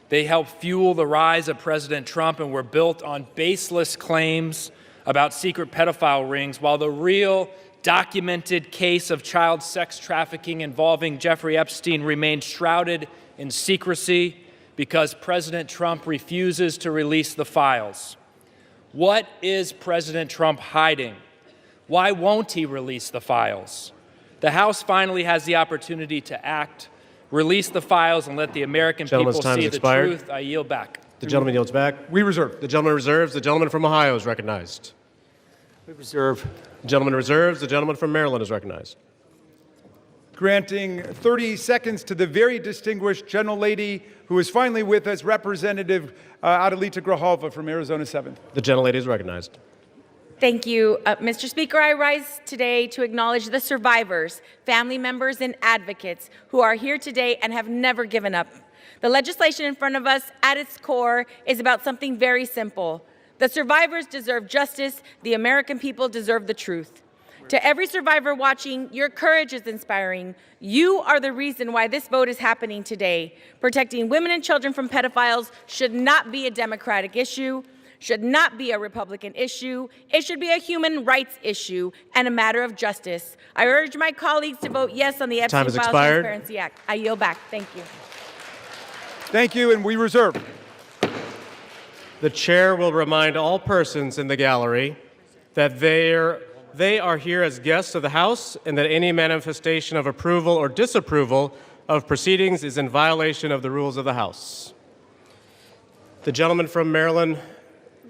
They help fuel the rise of President Trump and were built on baseless claims about secret pedophile rings, while the real documented case of child sex trafficking involving Jeffrey Epstein remained shrouded in secrecy because President Trump refuses to release the files. What is President Trump hiding? Why won't he release the files? The House finally has the opportunity to act. Release the files and let the American people see the truth. I yield back. The gentleman yields back. We reserve. The gentleman reserves. The gentleman from Ohio is recognized. We reserve. The gentleman reserves. The gentleman from Maryland is recognized. Granting 30 seconds to the very distinguished gentlelady who is finally with us, Representative Adelita Grijalva from Arizona 7th. The gentlelady is recognized. Thank you. Mr. Speaker, I rise today to acknowledge the survivors, family members, and advocates who are here today and have never given up. The legislation in front of us, at its core, is about something very simple. The survivors deserve justice. The American people deserve the truth. To every survivor watching, your courage is inspiring. You are the reason why this vote is happening today. Protecting women and children from pedophiles should not be a Democratic issue, should not be a Republican issue. It should be a human rights issue and a matter of justice. I urge my colleagues to vote yes on the Epstein Files Transparency Act. I yield back. Thank you. Thank you, and we reserve. The chair will remind all persons in the gallery that they are here as guests of the House and that any manifestation of approval or disapproval of proceedings is in violation of the rules of the House. The gentleman from Maryland.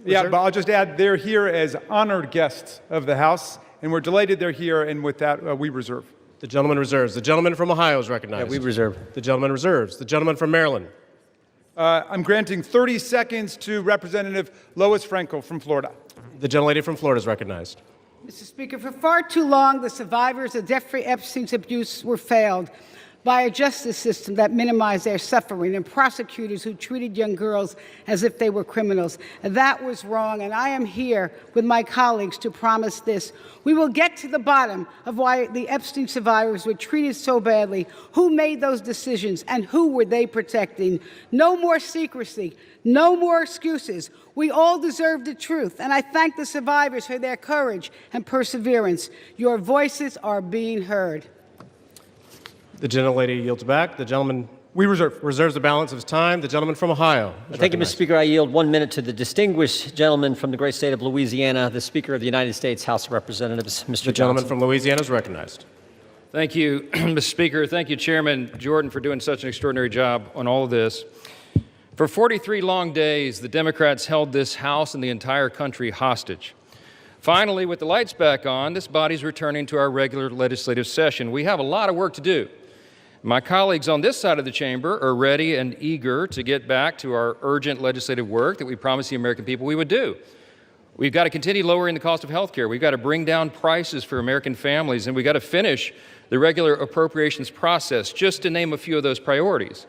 Yeah, but I'll just add they're here as honored guests of the House, and we're delighted they're here, and with that, we reserve. The gentleman reserves. The gentleman from Ohio is recognized. Yeah, we reserve. The gentleman reserves. The gentleman from Maryland. I'm granting 30 seconds to Representative Lois Frankel from Florida. The gentlelady from Florida is recognized. Mr. Speaker, for far too long, the survivors of Jeffrey Epstein's abuse were failed by a justice system that minimized their suffering and prosecutors who treated young girls as if they were criminals. That was wrong, and I am here with my colleagues to promise this. We will get to the bottom of why the Epstein survivors were treated so badly, who made those decisions, and who were they protecting. No more secrecy, no more excuses. We all deserve the truth, and I thank the survivors for their courage and perseverance. Your voices are being heard. The gentlelady yields back. The gentleman reserves the balance of his time. The gentleman from Ohio. Thank you, Mr. Speaker. I yield 1 minute to the distinguished gentleman from the great state of Louisiana, the Speaker of the United States House of Representatives, Mr. The gentleman from Louisiana is recognized. Thank you, Mr. Speaker. Thank you, Chairman Jordan, for doing such an extraordinary job on all of this. For 43 long days, the Democrats held this House and the entire country hostage. Finally, with the lights back on, this body's returning to our regular legislative session. We have a lot of work to do. My colleagues on this side of the chamber are ready and eager to get back to our urgent legislative work that we promised the American people we would do. We've got to continue lowering the cost of health care. We've got to bring down prices for American families, and we've got to finish the regular appropriations process, just to name a few of those priorities.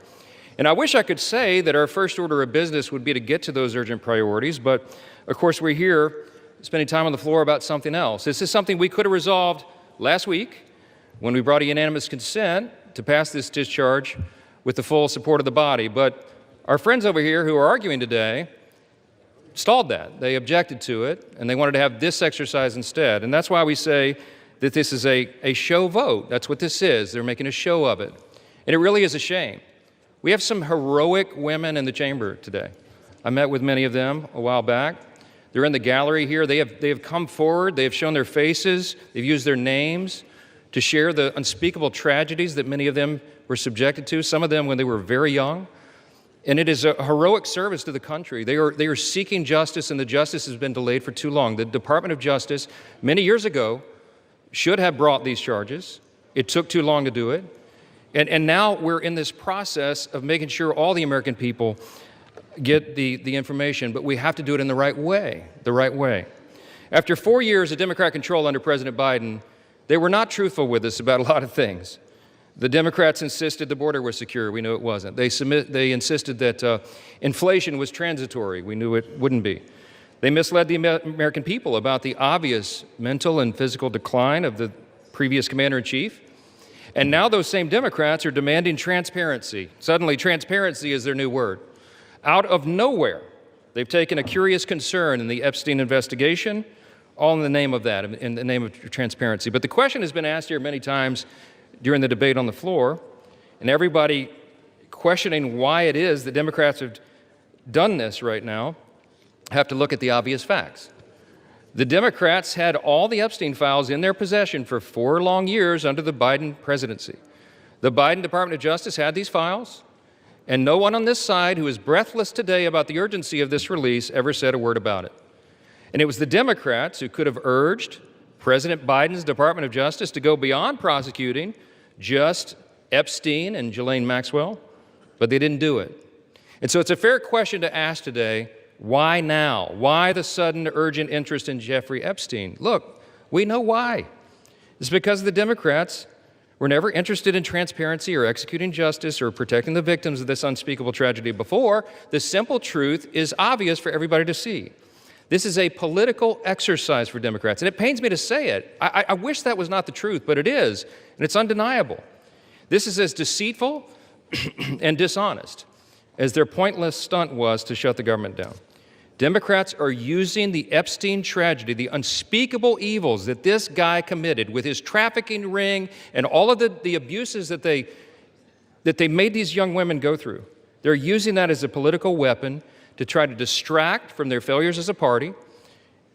And I wish I could say that our first order of business would be to get to those urgent priorities, but of course we're here spending time on the floor about something else. This is something we could have resolved last week when we brought a unanimous consent to pass this discharge with the full support of the body. But our friends over here who are arguing today stalled that. They objected to it, and they wanted to have this exercise instead. And that's why we say that this is a show vote. That's what this is. They're making a show of it. And it really is a shame. We have some heroic women in the chamber today. I met with many of them a while back. They're in the gallery here. They have come forward. They have shown their faces. They've used their names to share the unspeakable tragedies that many of them were subjected to, some of them when they were very young. And it is a heroic service to the country. They are seeking justice, and the justice has been delayed for too long. The Department of Justice, many years ago, should have brought these charges. It took too long to do it. And now we're in this process of making sure all the American people get the information, but we have to do it in the right way, After 4 years of Democrat control under President Biden, they were not truthful with us about a lot of things. The Democrats insisted the border was secure. We knew it wasn't. They insisted that inflation was transitory. We knew it wouldn't be. They misled the American people about the obvious mental and physical decline of the previous commander-in-chief. And now those same Democrats are demanding transparency. Suddenly, transparency is their new word. Out of nowhere, they've taken a curious concern in the Epstein investigation, all in the name of that, in the name of transparency. But the question has been asked here many times during the debate on the floor, and everybody questioning why it is that Democrats have done this right now have to look at the obvious facts. The Democrats had all the Epstein files in their possession for 4 long years under the Biden presidency. The Biden Department of Justice had these files, And no one on this side who is breathless today about the urgency of this release ever said a word about it. And it was the Democrats who could have urged President Biden's Department of Justice to go beyond prosecuting just Epstein and Ghislaine Maxwell, but they didn't do it. And so it's a fair question to ask today, why now? Why the sudden urgent interest in Jeffrey Epstein? Look, we know why. It's because the Democrats were never interested in transparency or executing justice or protecting the victims of this unspeakable tragedy before. The simple truth is obvious for everybody to see. This is a political exercise for Democrats, and it pains me to say it. I wish that was not the truth, but it is, and it's undeniable. This is as deceitful and dishonest as their pointless stunt was to shut the government down. Democrats are using the Epstein tragedy, the unspeakable evils that this guy committed with his trafficking ring and all of the abuses that they made these young women go through. They're using that as a political weapon to try to distract from their failures as a party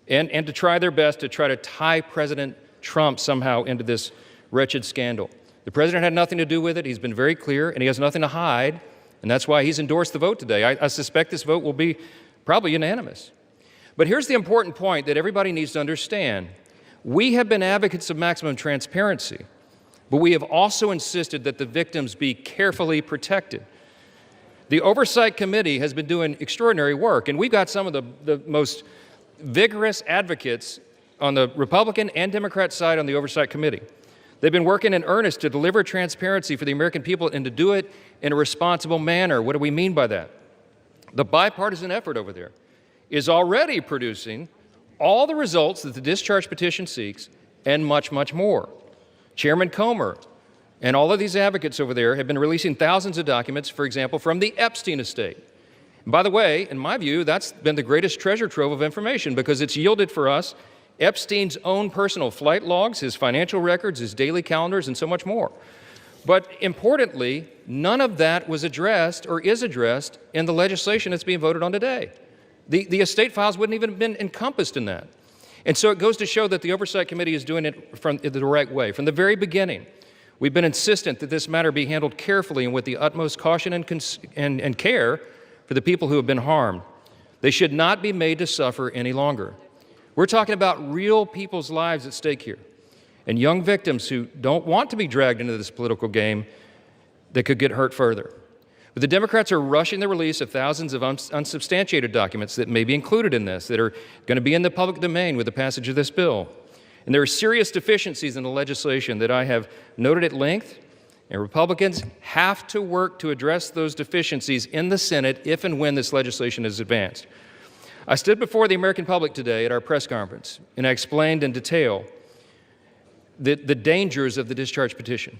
and to try their best to try to tie President Trump somehow into this wretched scandal. The president had nothing to do with it. He's been very clear, and he has nothing to hide, and that's why he's endorsed the vote today. I suspect this vote will be probably unanimous. But here's the important point that everybody needs to understand. We have been advocates of maximum transparency, but we have also insisted that the victims be carefully protected. The Oversight Committee has been doing extraordinary work, and we've got some of the most vigorous advocates on the Republican and Democrat side on the Oversight Committee. They've been working in earnest to deliver transparency for the American people and to do it in a responsible manner. What do we mean by that? The bipartisan effort over there is already producing all the results that the discharge petition seeks and much, much more. Chairman Comer and all of these advocates over there have been releasing thousands of documents, for example, from the Epstein estate. And by the way, in my view, that's been the greatest treasure trove of information because it's yielded for us Epstein's own personal flight logs, his financial records, his daily calendars, and so much more. But importantly, none of that was addressed or is addressed in the legislation that's being voted on today. The estate files wouldn't even have been encompassed in that. And so it goes to show that the Oversight Committee is doing it from the right way. From the very beginning, we've been insistent that this matter be handled carefully and with the utmost caution and care for the people who have been harmed. They should not be made to suffer any longer. We're talking about real people's lives at stake here, and young victims who don't want to be dragged into this political game that could get hurt further. But the Democrats are rushing the release of thousands of unsubstantiated documents that may be included in this, that are going to be in the public domain with the passage of this bill. And there are serious deficiencies in the legislation that I have noted at length, and Republicans have to work to address those deficiencies in the Senate if and when this legislation is advanced. I stood before the American public today at our press conference, and I explained in detail the dangers of the discharge petition.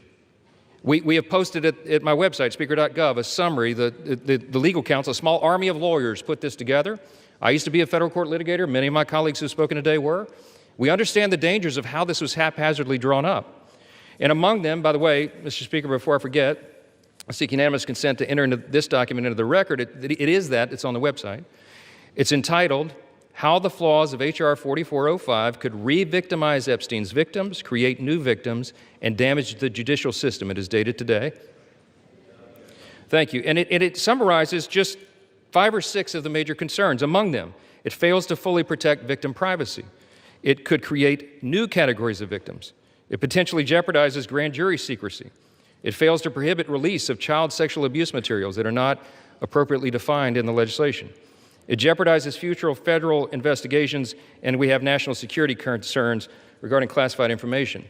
We have posted at my website, speaker.gov, a summary. The legal counsel, a small army of lawyers, put this together. I used to be a federal court litigator. Many of my colleagues who have spoken today were. We understand the dangers of how this was haphazardly drawn up. And among them, by the way, Mr. Speaker, before I forget, I seek unanimous consent to enter into this document into the record. It's on the website. It's entitled, How the Flaws of H.R. 4405 Could Re-Victimize Epstein's Victims, Create New Victims, and Damage the Judicial System. It is dated today. Thank you. And it summarizes just 5 or 6 of the major concerns. Among them, it fails to fully protect victim privacy. It could create new categories of victims. It potentially jeopardizes grand jury secrecy. It fails to prohibit release of child sexual abuse materials that are not appropriately defined in the legislation. It jeopardizes future federal investigations, and we have national security concerns regarding classified information.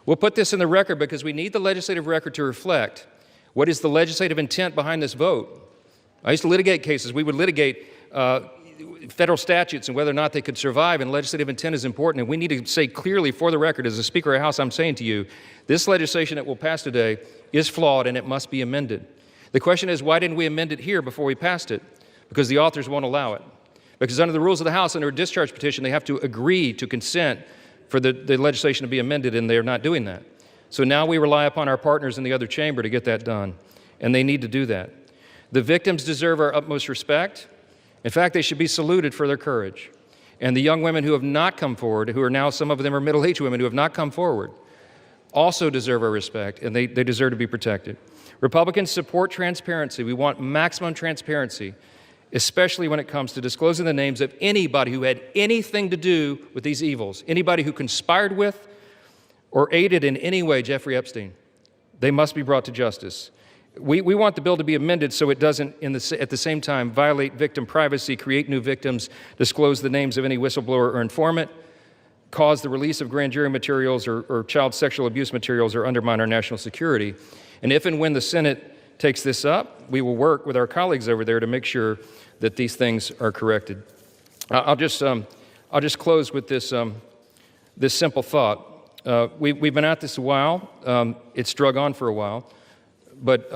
We'll put this in the record because we need the legislative record to reflect what is the legislative intent behind this vote. I used to litigate cases. We would litigate federal statutes and whether or not they could survive, and legislative intent is important, and we need to say clearly for the record, as a Speaker of the House, I'm saying to you, this legislation that will pass today is flawed and it must be amended. The question is, why didn't we amend it here before we passed it? Because the authors won't allow it. Because under the rules of the House, under a discharge petition, they have to agree to consent for the legislation to be amended, and they're not doing that. So now we rely upon our partners in the other chamber to get that done, and they need to do that. The victims deserve our utmost respect. In fact, they should be saluted for their courage. And the young women who have not come forward, who are now, some of them are middle-aged women who have not come forward, also deserve our respect, and they deserve to be protected. Republicans support transparency. We want maximum transparency, especially when it comes to disclosing the names of anybody who had anything to do with these evils, anybody who conspired with or aided in any way Jeffrey Epstein. They must be brought to justice. We want the bill to be amended so it doesn't, at the same time, violate victim privacy, create new victims, disclose the names of any whistleblower or informant, cause the release of grand jury materials or child sexual abuse materials, or undermine our national security. And if and when the Senate takes this up, we will work with our colleagues over there to make sure that these things are corrected. I'll just close with this simple thought. We've been at this a while. It's drug on for a while, but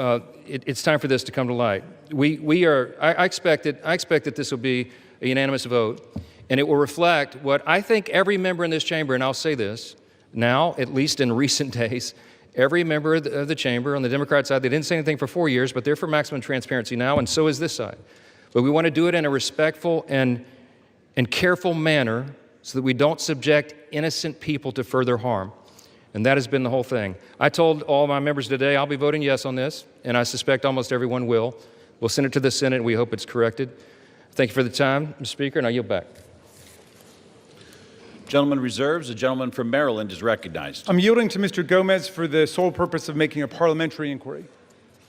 it's time for this to come to light. I expect that this will be a unanimous vote, and it will reflect what I think every member in this chamber, and I'll say this now, at least in recent days, every member of the chamber on the Democrat side, they didn't say anything for 4 years, but they're for maximum transparency now, and so is this side. But we want to do it in a respectful and careful manner so that we don't subject innocent people to further harm. And that has been the whole thing. I told all my members today I'll be voting yes on this, and I suspect almost everyone will. We'll send it to the Senate, and we hope it's corrected. Thank you for the time, Mr. Speaker, and I yield back. Gentleman reserves. The gentleman from Maryland is recognized. I'm yielding to Mr. Gomez for the sole purpose of making a parliamentary inquiry.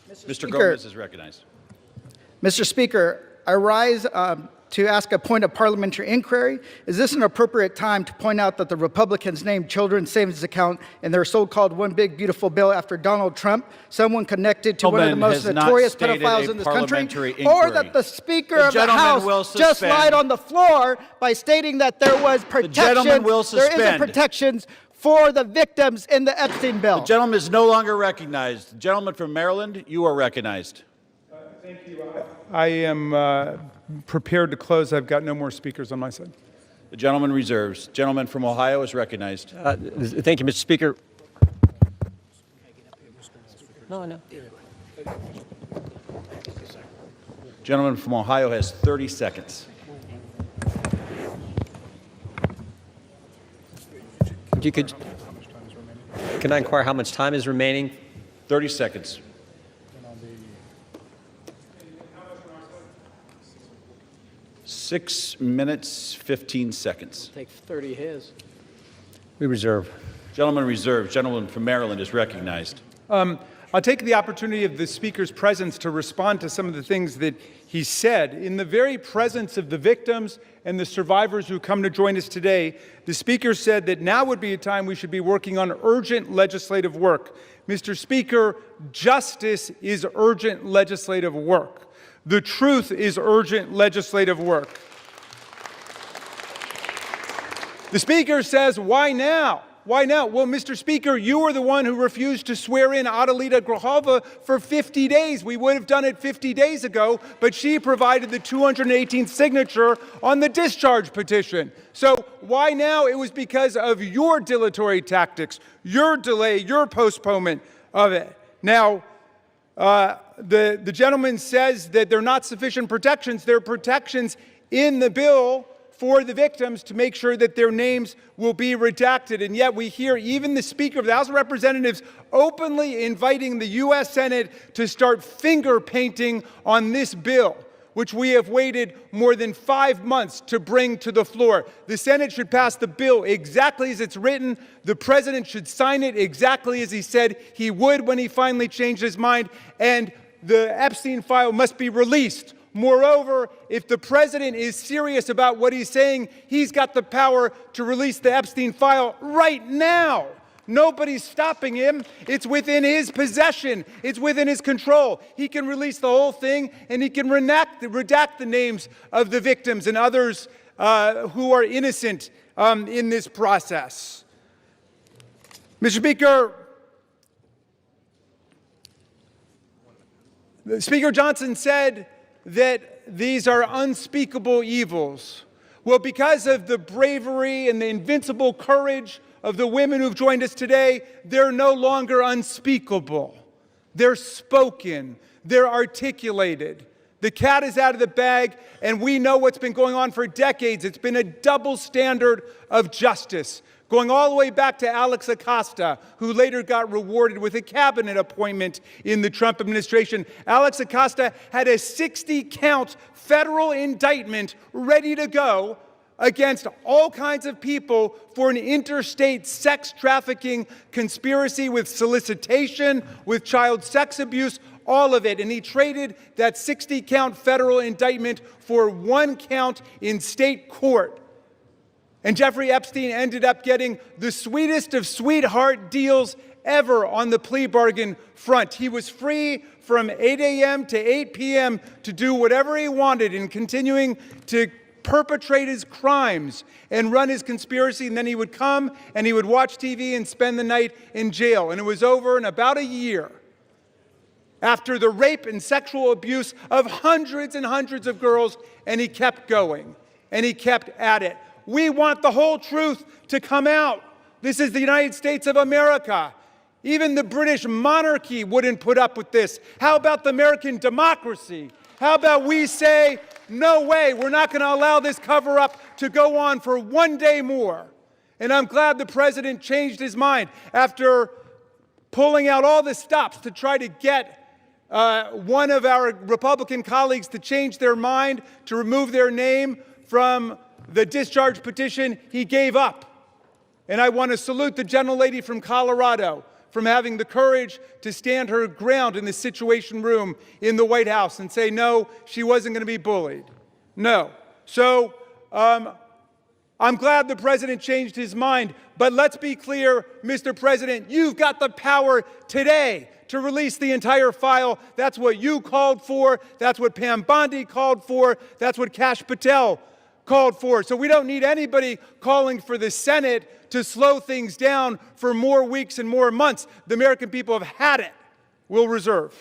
Mr. Gomez is recognized. Mr. Speaker, I rise to ask a point of parliamentary inquiry. Is this an appropriate time to point out that the Republicans named children's savings account in their so-called one big beautiful bill after Donald Trump, someone connected to one of the most notorious pedophiles in this country, or that the Speaker of the House just lied on the floor by stating that there was protection, there isn't protections for the victims in the Epstein bill. The gentleman is no longer recognized. The gentleman from Maryland, you are recognized. Thank you. I am prepared to close. I've got no more speakers on my side. The gentleman reserves. Gentleman from Ohio is recognized. Thank you, Mr. Speaker. No. Gentleman from Ohio has 30 seconds. Can I inquire how much time is remaining? 30 seconds. 6 minutes, 15 seconds. Take 30 his. We reserve. Gentleman reserved. Gentleman from Maryland is recognized. I'll take the opportunity of the Speaker's presence to respond to some of the things that he said. In the very presence of the victims and the survivors who come to join us today, the Speaker said that now would be a time we should be working on urgent legislative work. Mr. Speaker, justice is urgent legislative work. The truth is urgent legislative work. The Speaker says, why now? Why now? Well, Mr. Speaker, you were the one who refused to swear in Adelita Grijalva for 50 days. We would have done it 50 days ago, but she provided the 218th signature on the discharge petition. So why now? It was because of your dilatory tactics, your delay, your postponement of it. Now, the gentleman says that there are not sufficient protections. There are protections in the bill for the victims to make sure that their names will be redacted. And yet we hear even the Speaker of the House of Representatives openly inviting the U.S. Senate to start finger painting on this bill, which we have waited more than 5 months to bring to the floor. The Senate should pass the bill exactly as it's written. The President should sign it exactly as he said he would when he finally changed his mind. And the Epstein file must be released. Moreover, if the President is serious about what he's saying, he's got the power to release the Epstein file right now. Nobody's stopping him. It's within his possession. It's within his control. He can release the whole thing, and he can redact the names of the victims and others who are innocent in this process. Mr. Speaker, Speaker Johnson said that these are unspeakable evils. Well, because of the bravery and the invincible courage of the women who've joined us today, they're no longer unspeakable. They're spoken. They're articulated. The cat is out of the bag, and we know what's been going on for decades. It's been a double standard of justice. going all the way back to Alex Acosta, who later got rewarded with a cabinet appointment in the Trump administration. Alex Acosta had a 60-count federal indictment ready to go against all kinds of people for an interstate sex trafficking conspiracy with solicitation, with child sex abuse, all of it. And he traded that 60-count federal indictment for 1 count in state court. And Jeffrey Epstein ended up getting the sweetest of sweetheart deals ever on the plea bargain front. He was free from 8 a.m. to 8 p.m. to do whatever he wanted and continuing to perpetrate his crimes and run his conspiracy. And then he would come and he would watch TV and spend the night in jail. And it was over in about a year after the rape and sexual abuse of hundreds and hundreds of girls. And he kept going and he kept at it. We want the whole truth to come out. This is the United States of America. Even the British monarchy wouldn't put up with this. How about the American democracy? How about we say, no way, we're not going to allow this cover-up to go on for 1 day more. And I'm glad the president changed his mind after pulling out all the stops to try to get one of our Republican colleagues to change their mind, to remove their name from the discharge petition. He gave up. And I want to salute the gentlelady from Colorado from having the courage to stand her ground in the Situation Room in the White House and say, no, she wasn't going to be bullied. No. So I'm glad the president changed his mind. But let's be clear, Mr. President, you've got the power today to release the entire file. That's what you called for. That's what Pam Bondi called for. That's what Kash Patel called for. So we don't need anybody calling for the Senate to slow things down for more weeks and more months. The American people have had it. We'll reserve.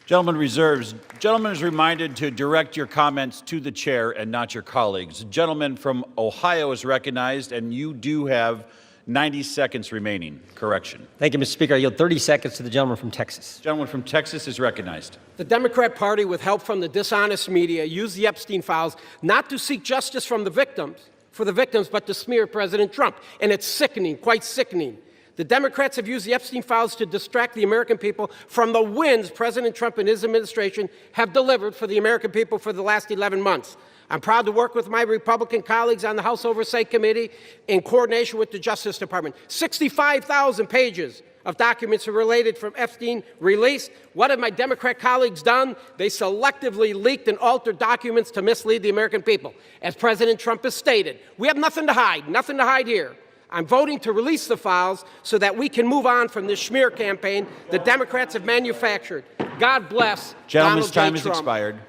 Gentleman reserves. Gentleman is reminded to direct your comments to the chair and not your colleagues. The gentleman from Ohio is recognized, and you do have 90 seconds remaining. Correction. Thank you, Mr. Speaker. I yield 30 seconds to the gentleman from Texas. Gentleman from Texas is recognized. The Democrat Party, with help from the dishonest media, used the Epstein files not to seek justice from the victims, but to smear President Trump. And it's sickening, quite sickening. The Democrats have used the Epstein files to distract the American people from the wins President Trump and his administration have delivered for the American people for the last 11 months. I'm proud to work with my Republican colleagues on the House Oversight Committee in coordination with the Justice Department. 65,000 pages of documents are related from Epstein released. What have my Democrat colleagues done? They selectively leaked and altered documents to mislead the American people. As President Trump has stated, we have nothing to hide here. I'm voting to release the files so that we can move on from this smear campaign the Democrats have manufactured. God bless Gentleman's Donald J. time Trump. has expired.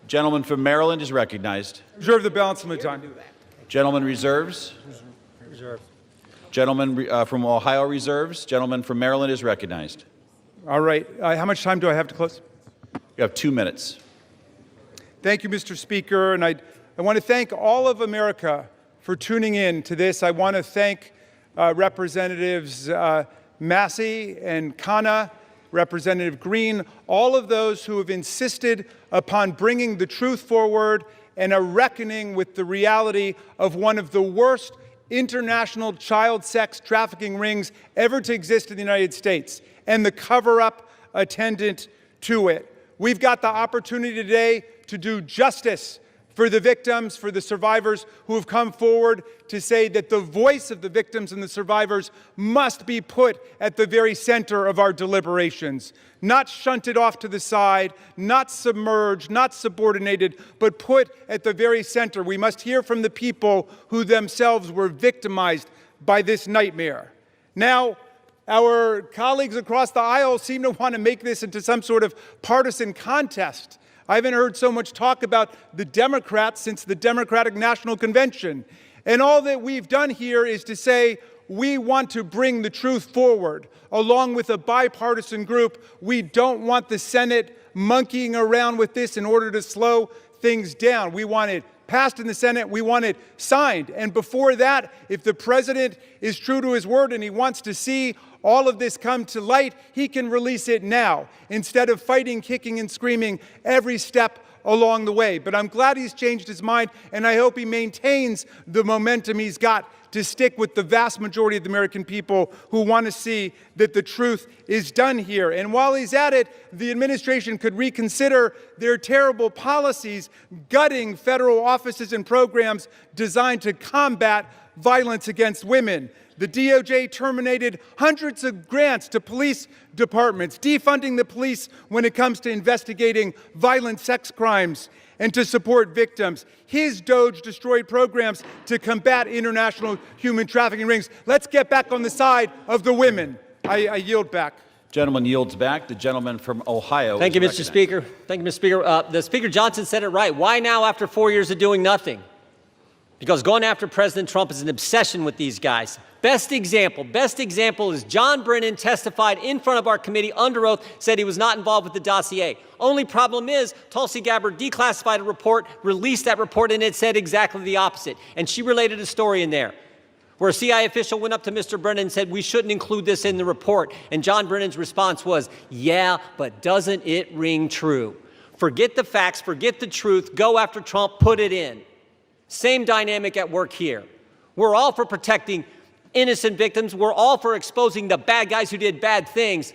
Gentleman from Maryland is recognized. Reserve the balance of my time. Gentleman reserves. Reserve. Gentleman from Ohio reserves. Gentleman from Maryland is recognized. All right. How much time do I have to close? You have 2 minutes. Thank you, Mr. Speaker. And I want to thank all of America for tuning in to this. I want to thank Representatives Massey and Khanna, Representative Green, all of those who have insisted upon bringing the truth forward and a reckoning with the reality of one of the worst international child sex trafficking rings ever to exist in the United States and the cover-up attendant to it. We've got the opportunity today to do justice for the victims, for the survivors who have come forward to say that the voice of the victims and the survivors must be put at the very center of our deliberations, not shunted off to the side, not submerged, not subordinated, but put at the very center. We must hear from the people who themselves were victimized by this nightmare. Now, our colleagues across the aisle seem to want to make this into some sort of partisan contest. I haven't heard so much talk about the Democrats since the Democratic National Convention. And all that we've done here is to say we want to bring the truth forward, along with a bipartisan group. We don't want the Senate monkeying around with this in order to slow things down. We want it passed in the Senate. We want it signed. And before that, if the president is true to his word and he wants to see all of this come to light, he can release it now instead of fighting, kicking, and screaming every step along the way. But I'm glad he's changed his mind, and I hope he maintains the momentum he's got to stick with the vast majority of the American people who want to see that the truth is done here. And while he's at it, the administration could reconsider their terrible policies gutting federal offices and programs designed to combat violence against women. The DOJ terminated hundreds of grants to police departments, defunding the police when it comes to investigating violent sex crimes and to support victims. His DOJ destroyed programs to combat international human trafficking rings. Let's get back on the side of the women. I yield back. Gentleman yields back. The gentleman from Ohio. Thank you, Mr. Speaker. Thank you, Mr. Speaker. The Speaker Johnson said it right. Why now after 4 years of doing nothing? Because going after President Trump is an obsession with these guys. Best example is John Brennan testified in front of our committee under oath, said he was not involved with the dossier. Only problem is Tulsi Gabbard declassified a report, released that report, and it said exactly the opposite. And she related a story in there where a CIA official went up to Mr. Brennan and said, we shouldn't include this in the report. And John Brennan's response was, yeah, but doesn't it ring true? Forget the facts, forget the truth, go after Trump, put it in. Same dynamic at work here. We're all for protecting innocent victims. We're all for exposing the bad guys who did bad things.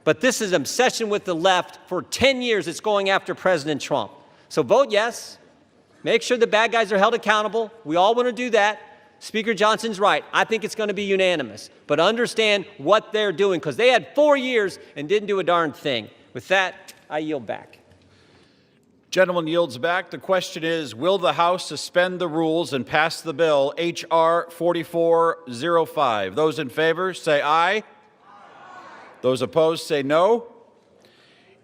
But this is an obsession with the left. For 10 years, it's going after President Trump. So vote yes. Make sure the bad guys are held accountable. We all want to do that. Speaker Johnson's right. I think it's going to be unanimous. But understand what they're doing, because they had 4 years and didn't do a darn thing. With that, I yield back. Gentleman yields back. The question is, will the House suspend the rules and pass the bill, H.R. 4405? Those in favor, say aye. Aye. Those opposed, say no.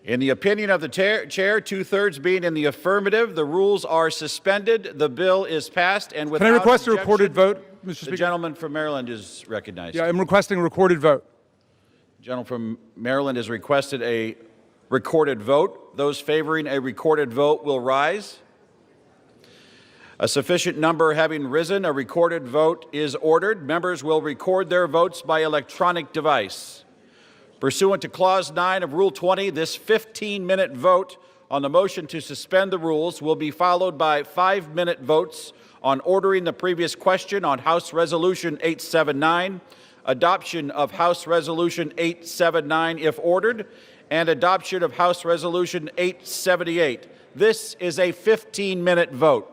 In the opinion of the chair, two-thirds being in the affirmative, the rules are suspended. The bill is passed, and without Can I request objection, a recorded vote, Mr. Speaker? The gentleman from Maryland is recognized. Yeah, I'm requesting a recorded vote. The gentleman from Maryland has requested a recorded vote. Those favoring a recorded vote will rise. A sufficient number having risen, a recorded vote is ordered. Members will record their votes by electronic device. Pursuant to Clause 9 of Rule 20, this 15-minute vote on the motion to suspend the rules will be followed by 5-minute votes on ordering the previous question on House Resolution 879, adoption of House Resolution 879 if ordered, and adoption of House Resolution 878. This is a 15-minute vote.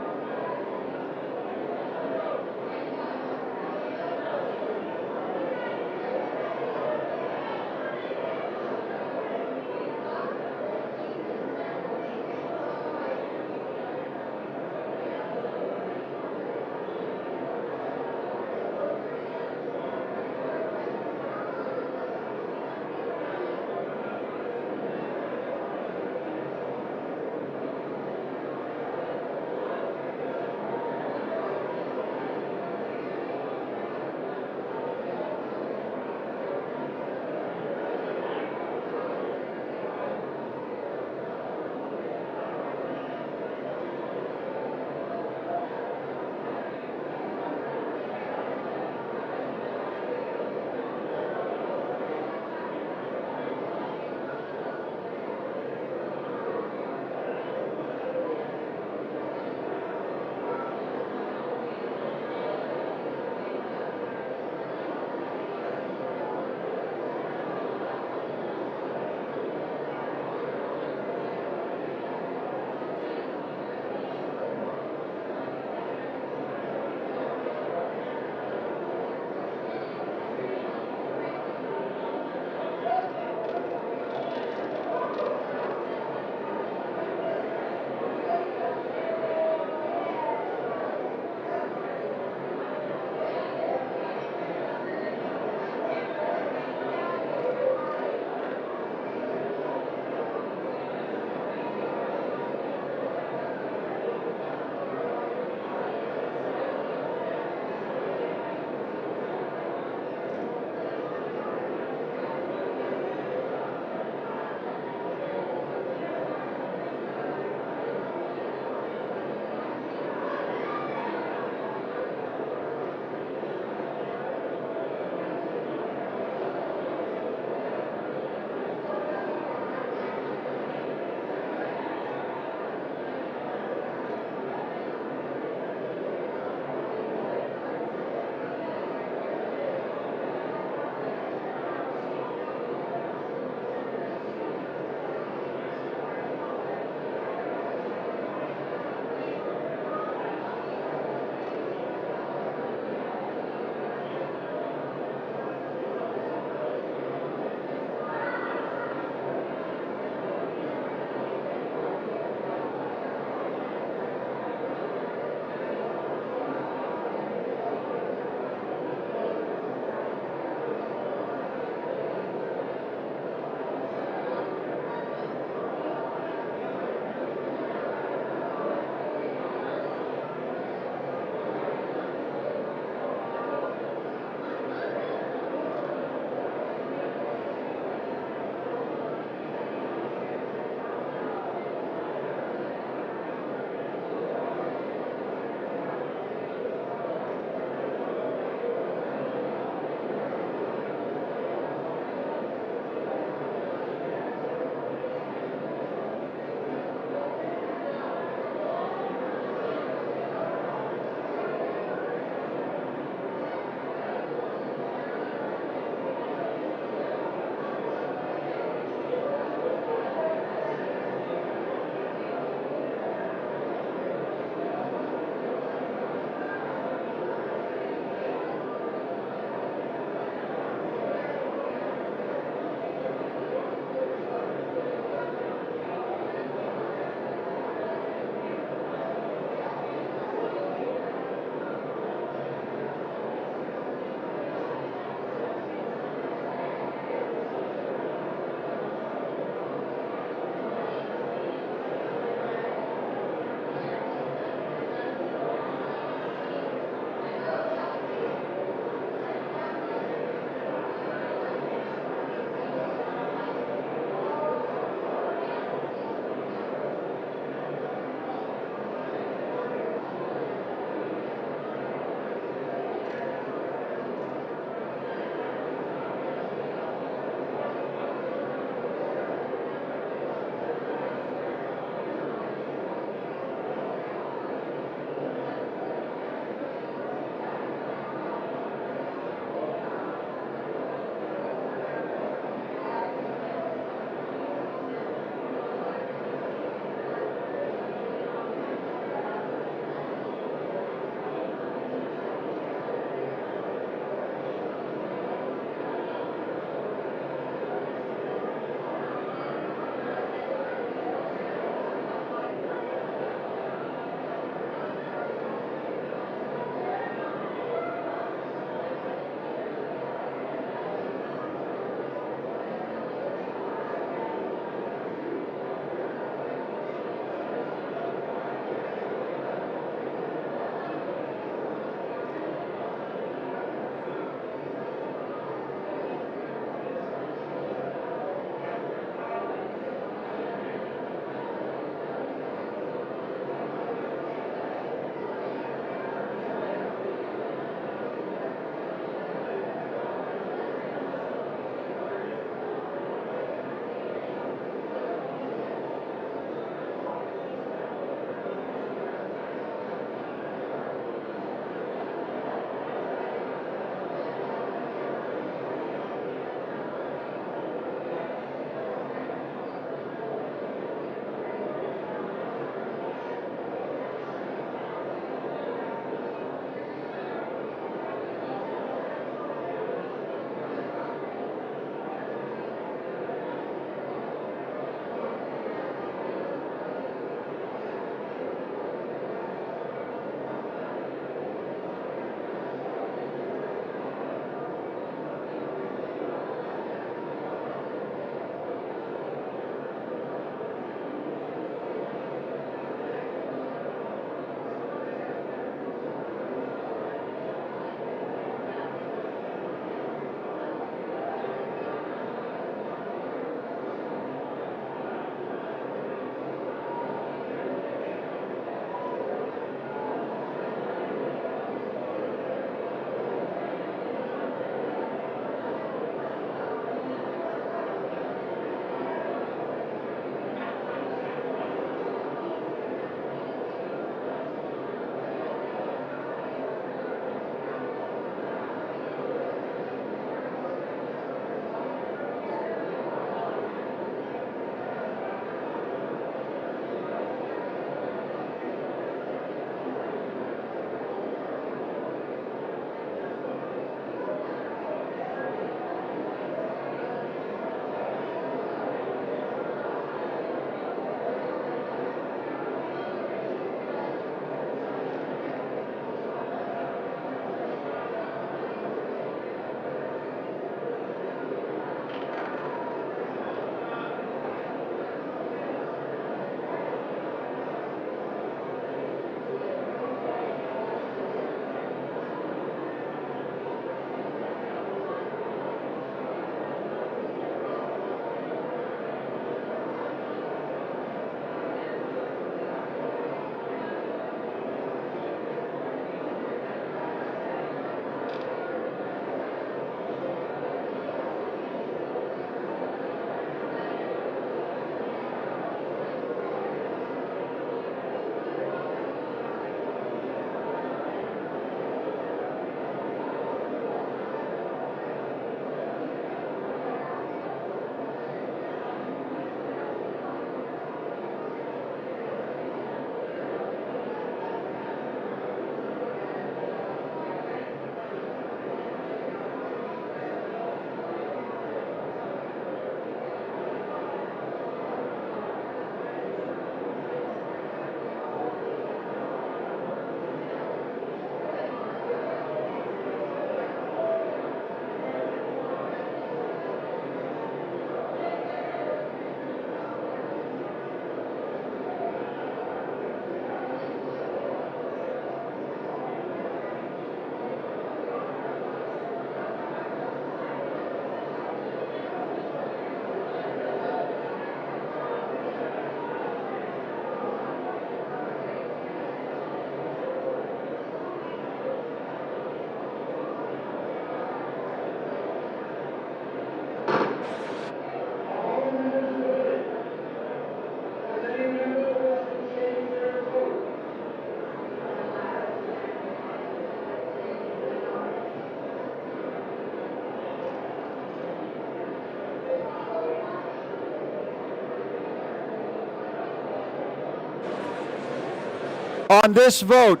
On this vote,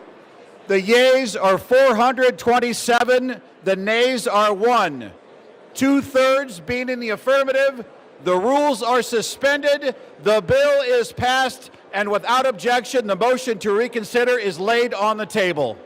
the yeas are 427, the nays are 1. 2/3 being in the affirmative, the rules are suspended, the bill is passed, and without objection, the motion to reconsider is laid on the table.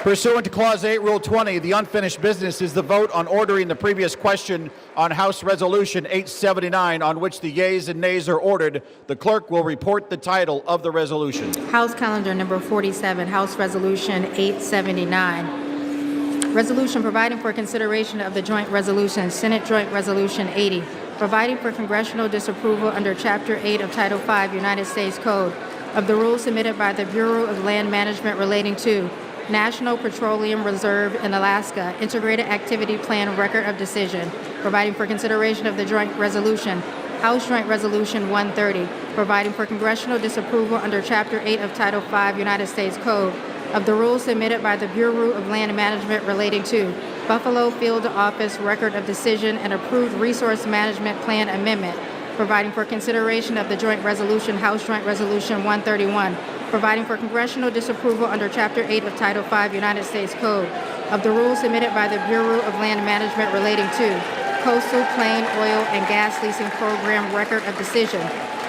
Pursuant to Clause 8, Rule 20, the unfinished business is the vote on ordering the previous question on House Resolution 879, on which the yeas and nays are ordered. The clerk will report the title of the resolution. House Calendar Number 47, House Resolution 879. Resolution providing for consideration of the joint resolution, Senate Joint Resolution 80, providing for congressional disapproval under Chapter 8 of Title 5 United States Code of the rules submitted by the Bureau of Land Management relating to National Petroleum Reserve in Alaska Integrated Activity Plan Record of Decision, providing for consideration of the joint resolution, House Joint Resolution 130, providing for congressional disapproval under Chapter 8 of Title 5 United States Code of the rules submitted by the Bureau of Land Management relating to Buffalo Field Office Record of Decision and approved Resource Management Plan Amendment, providing for consideration of the joint resolution, House Joint Resolution 131, providing for congressional disapproval under Chapter 8 of Title 5 United States Code of the rules submitted by the Bureau of Land Management relating to Coastal Plain Oil and Gas Leasing Program Record of Decision,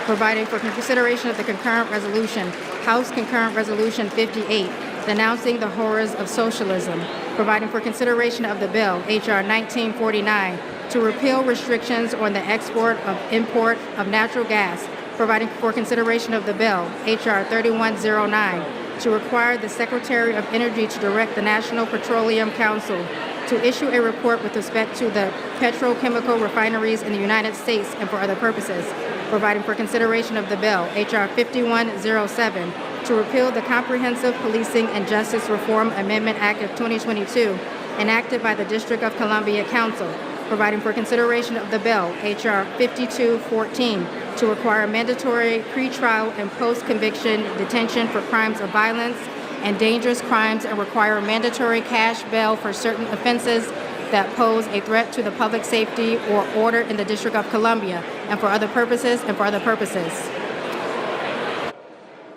providing for consideration of the concurrent resolution, House Concurrent Resolution 58, denouncing the horrors of socialism, providing for consideration of the bill, H.R. 1949, to repeal restrictions on the export of import of natural gas, providing for consideration of the bill, H.R. 3109, to require the Secretary of Energy to direct the National Petroleum Council to issue a report with respect to the petrochemical refineries in the United States and for other purposes, providing for consideration of the bill, H.R. 5107, to repeal the Comprehensive Policing and Justice Reform Amendment Act of 2022, enacted by the District of Columbia Council, providing for consideration of the bill, H.R. 5214, to require mandatory pretrial and post-conviction detention for crimes of violence and dangerous crimes and require mandatory cash bail for certain offenses that pose a threat to the public safety or order in the District of Columbia, and for other purposes,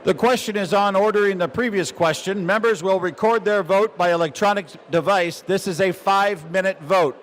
The question is on ordering the previous question. Members will record their vote by electronic device. This is a 5-minute vote.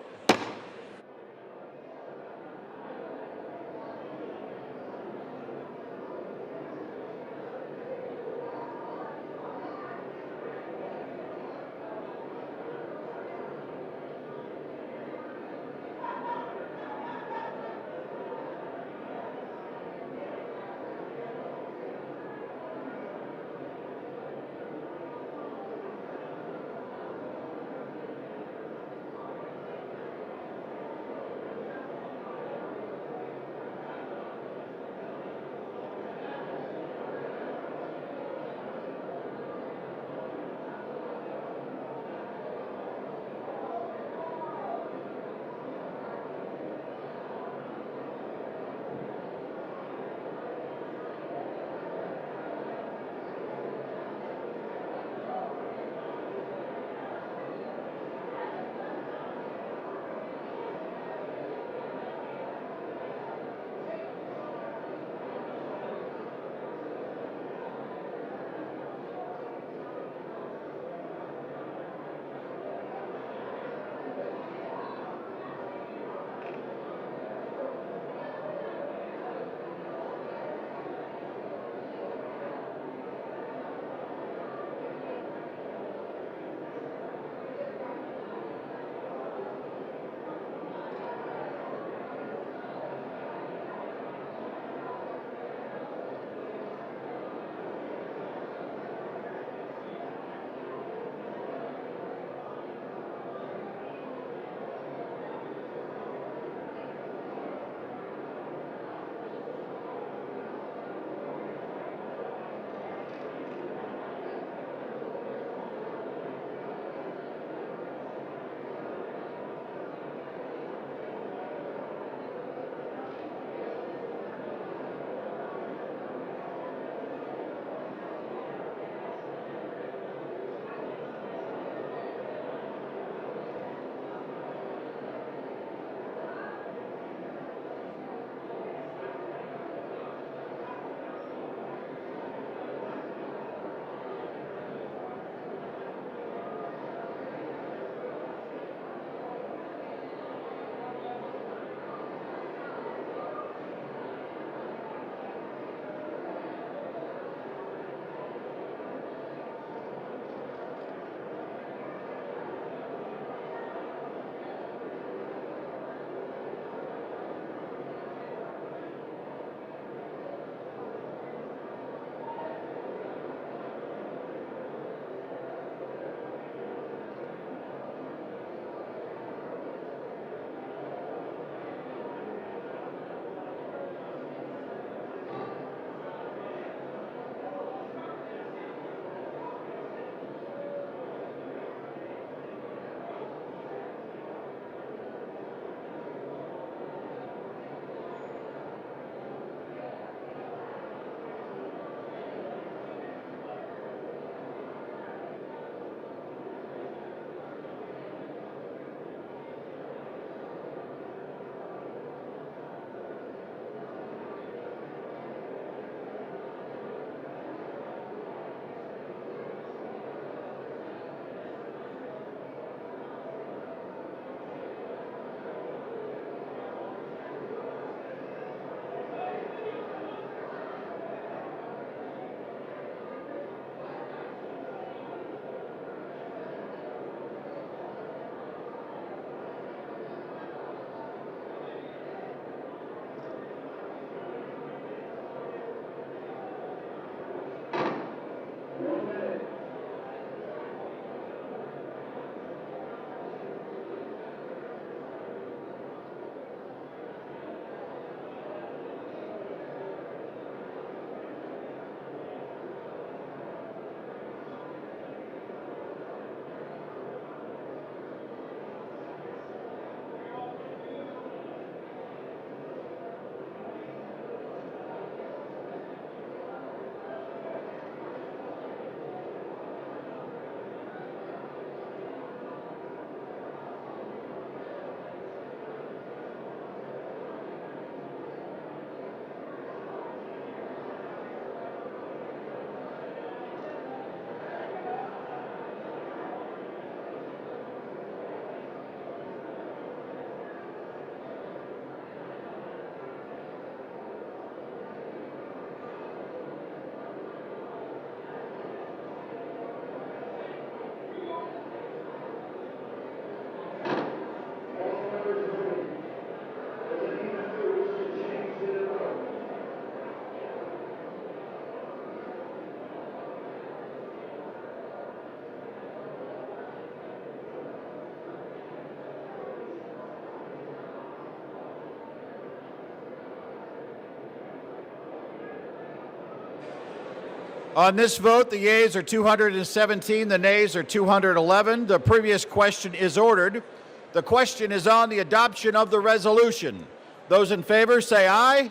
On this vote, the yeas are 217, the nays are 211. The previous question is ordered. The question is on the adoption of the resolution. Those in favor say aye.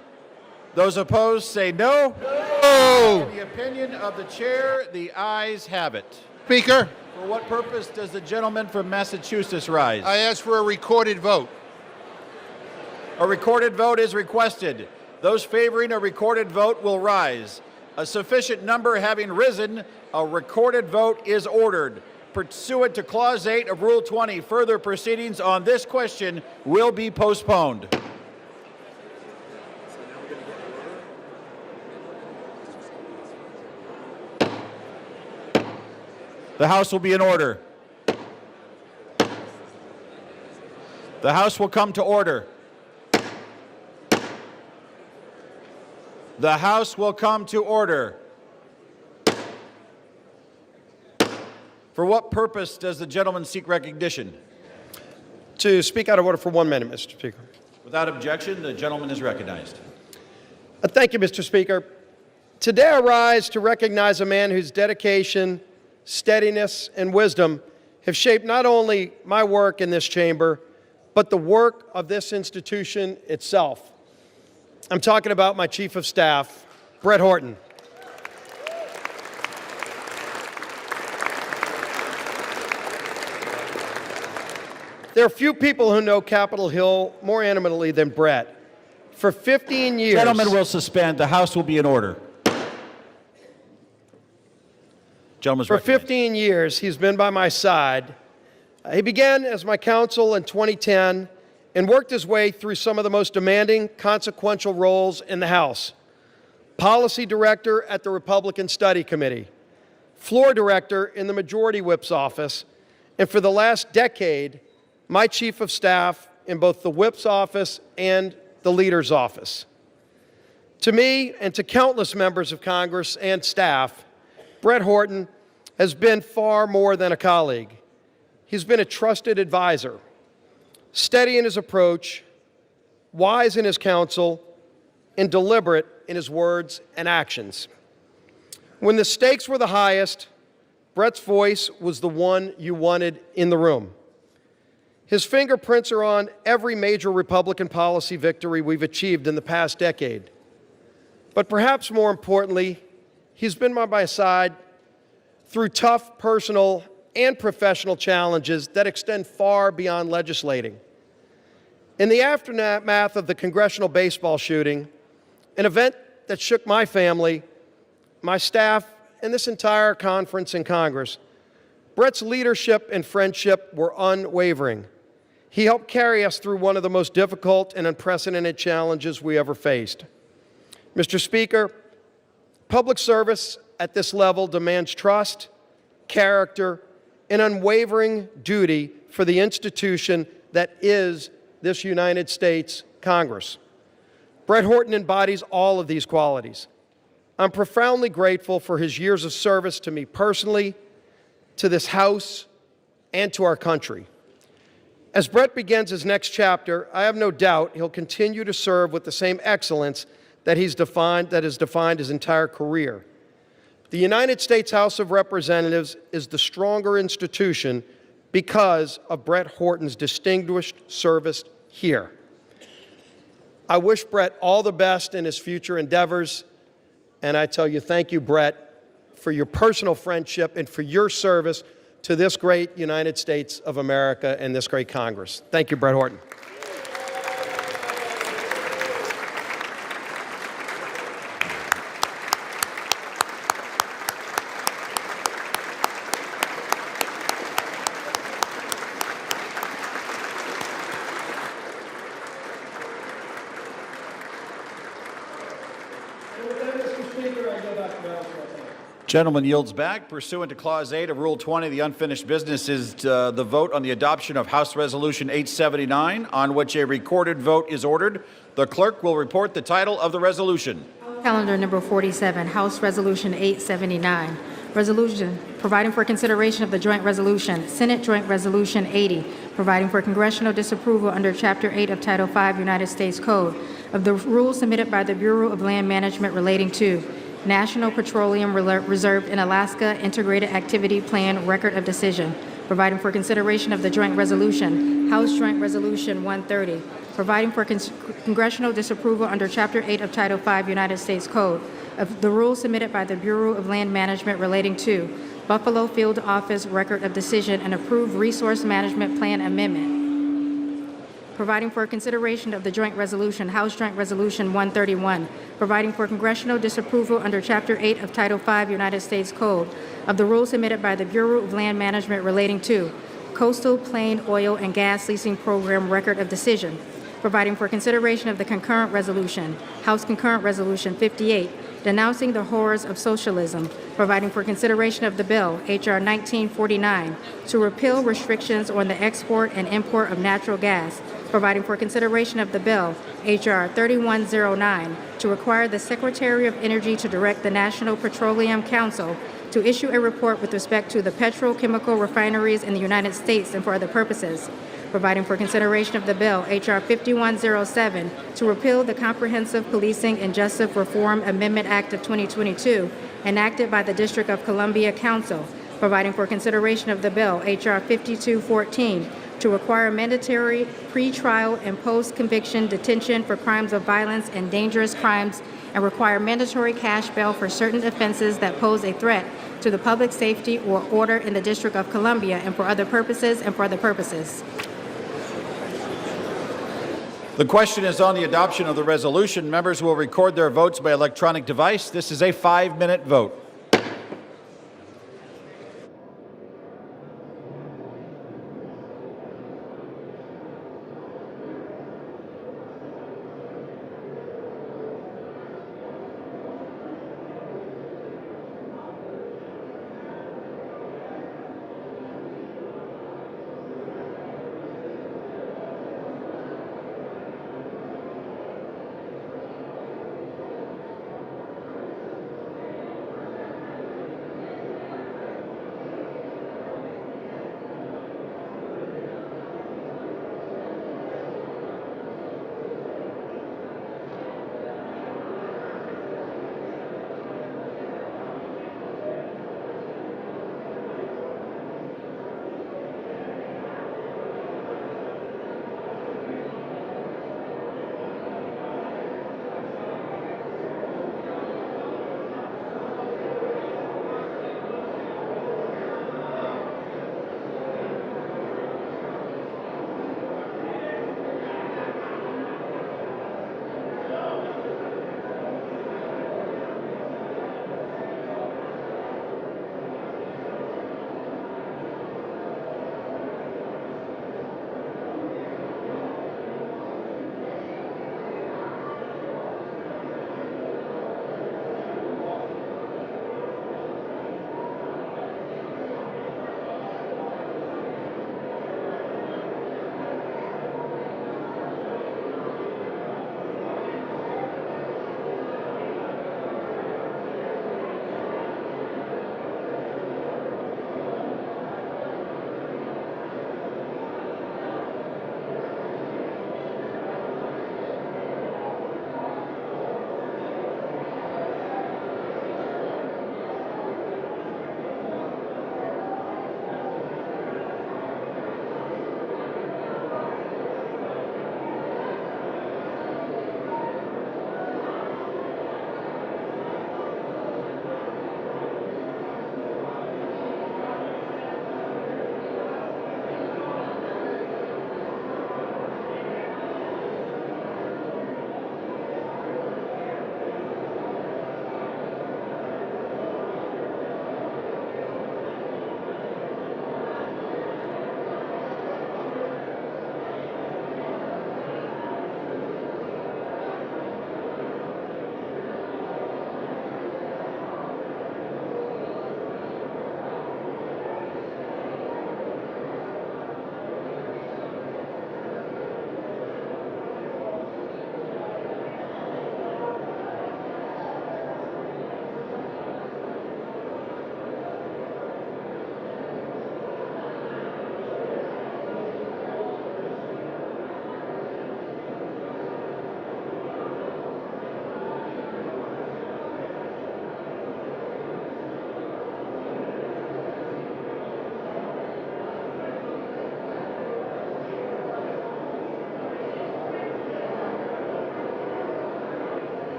Those opposed say no. No. In the opinion of the chair, the ayes have it. Speaker, For what purpose does the gentleman from Massachusetts rise? I ask for a recorded vote. A recorded vote is requested. Those favoring a recorded vote will rise. A sufficient number having risen, a recorded vote is ordered. Pursuant to Clause 8 of Rule 20, further proceedings on this question will be postponed. The House will be in order. The House will come to order. The House will come to order. For what purpose does the gentleman seek recognition? To speak out of order for 1 minute, Mr. Speaker. Without objection, the gentleman is recognized. Thank you, Mr. Speaker. Today I rise to recognize a man whose dedication, steadiness, and wisdom have shaped not only my work in this chamber, but the work of this institution itself. I'm talking about my Chief of Staff, Brett Horton. There are few people who know Capitol Hill more intimately than Brett. For 15 years... Gentlemen will suspend. The House will be in order. For 15 years, he's been by my side. He began as my counsel in 2010 and worked his way through some of the most demanding, consequential roles in the House. Policy Director at the Republican Study Committee, Floor Director in the Majority Whip's office, and for the last decade, my Chief of Staff in both the Whip's office and the Leader's office. To me and to countless members of Congress and staff, Brett Horton has been far more than a colleague. He's been a trusted advisor, steady in his approach, wise in his counsel, and deliberate in his words and actions. When the stakes were the highest, Brett's voice was the one you wanted in the room. His fingerprints are on every major Republican policy victory we've achieved in the past decade. But perhaps more importantly, he's been by my side through tough personal and professional challenges that extend far beyond legislating. In the aftermath of the congressional baseball shooting, an event that shook my family, my staff, and this entire conference in Congress, Brett's leadership and friendship were unwavering. He helped carry us through one of the most difficult and unprecedented challenges we ever faced. Mr. Speaker, public service at this level demands trust, character, and unwavering duty for the institution that is this United States Congress. Brett Horton embodies all of these qualities. I'm profoundly grateful for his years of service to me personally, to this House, and to our country. As Brett begins his next chapter, I have no doubt he'll continue to serve with the same excellence that has defined his entire career. The United States House of Representatives is the stronger institution because of Brett Horton's distinguished service here. I wish Brett all the best in his future endeavors, and I tell you, thank you, Brett, for your personal friendship and for your service to this great United States of America and this great Congress. Thank you, Brett Horton. Gentleman yields back. Pursuant to Clause 8 of Rule 20, the unfinished business is the vote on the adoption of House Resolution 879, on which a recorded vote is ordered. The clerk will report the title of the resolution. Calendar number 47, House Resolution 879. Resolution providing for consideration of the joint resolution, Senate Joint Resolution 80, providing for congressional disapproval under Chapter 8 of Title 5 United States Code of the rules submitted by the Bureau of Land Management relating to National Petroleum Reserve in Alaska Integrated Activity Plan Record of Decision, providing for consideration of the joint resolution, House Joint Resolution 130, providing for congressional disapproval under Chapter 8 of Title 5 United States Code of the rules submitted by the Bureau of Land Management relating to Buffalo Field Office Record of Decision and approved Resource Management Plan Amendment, providing for consideration of the joint resolution, House Joint Resolution 131, providing for congressional disapproval under Chapter 8 of Title 5 United States Code of the rules submitted by the Bureau of Land Management relating to Coastal Plain Oil and Gas Leasing Program Record of Decision, providing for consideration of the concurrent resolution, House Concurrent Resolution 58, denouncing the horrors of socialism, providing for consideration of the bill, H.R. 1949, to repeal restrictions on the export and import of natural gas, providing for consideration of the bill, H.R. 3109, to require the Secretary of Energy to direct the National Petroleum Council to issue a report with respect to the petrochemical refineries in the United States and for other purposes, providing for consideration of the bill, H.R. 5107, to repeal the Comprehensive Policing and Justice Reform Amendment Act of 2022, enacted by the District of Columbia Council, providing for consideration of the bill, H.R. 5214, to require mandatory pre-trial and post-conviction detention for crimes of violence and dangerous crimes, and require mandatory cash bail for certain offenses that pose a threat to the public safety or order in the District of Columbia, and for other purposes and for other purposes. The question is on the adoption of the resolution. Members will record their votes by electronic device. This is a 5-minute vote.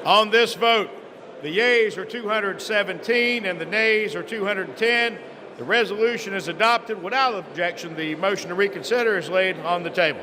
On this vote, the yeas are 217 and the nays are 210. The resolution is adopted without objection. The motion to reconsider is laid on the table.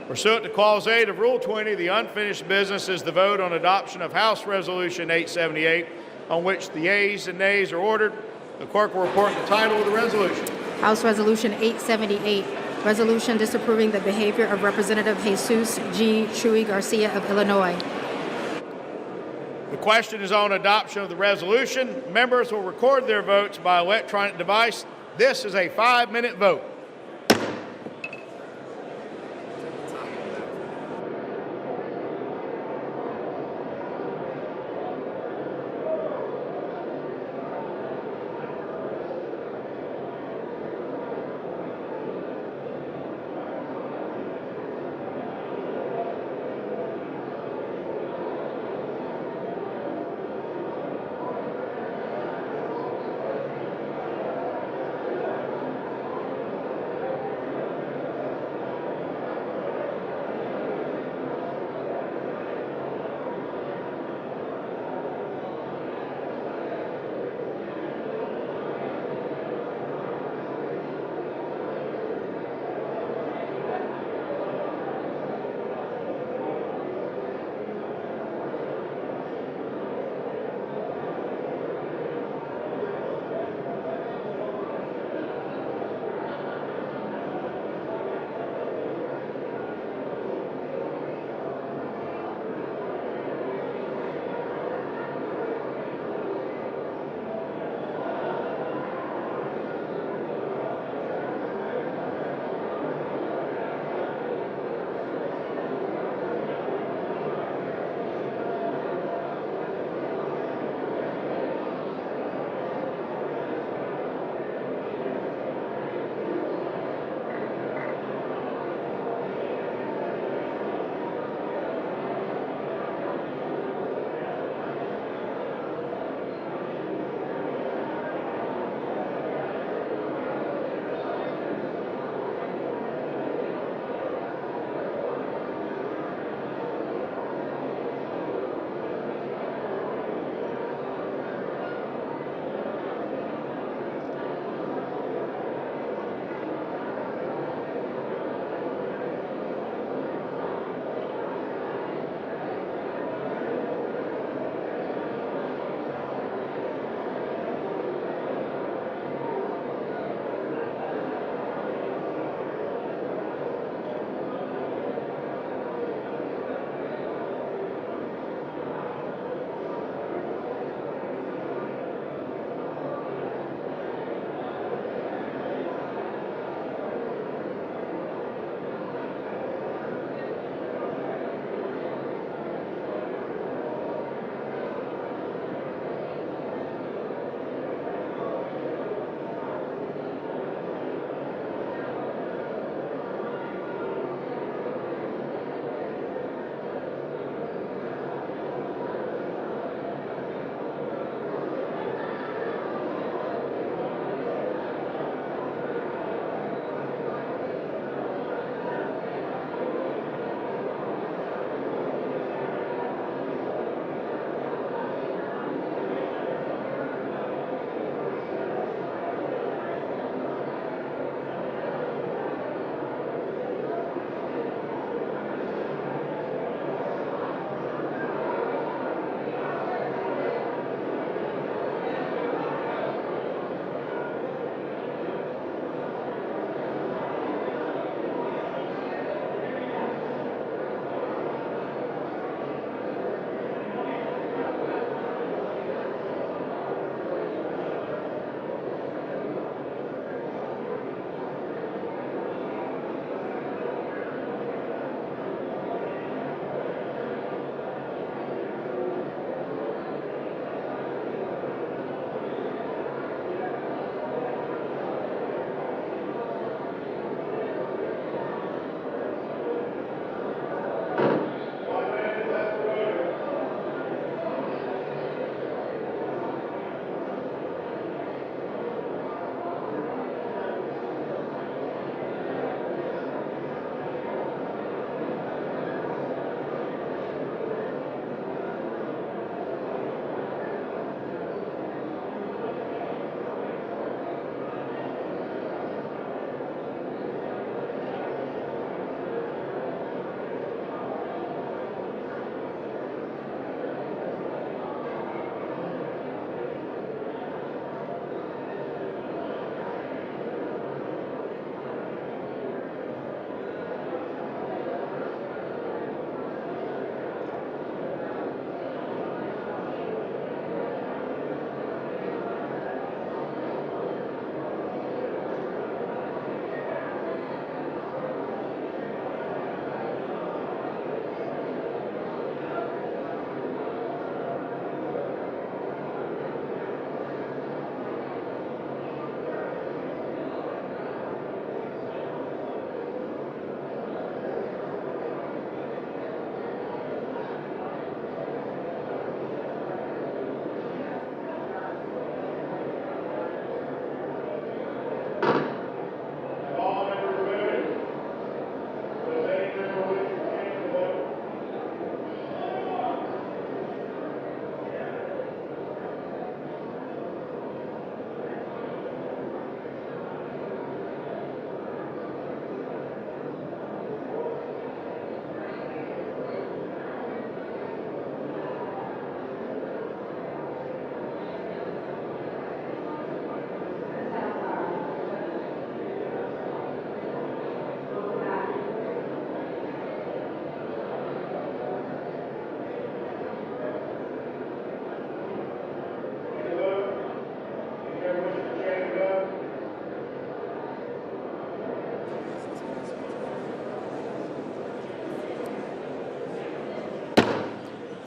Pursuant to Clause 8 of Rule 20, the unfinished business is the vote on adoption of House Resolution 878, on which the yeas and nays are ordered. The clerk will report the title of the resolution. House Resolution 878, resolution disapproving the behavior of Representative Jesus G. Chuy Garcia of Illinois. The question is on adoption of the resolution. Members will record their votes by electronic device. This is a 5-minute vote.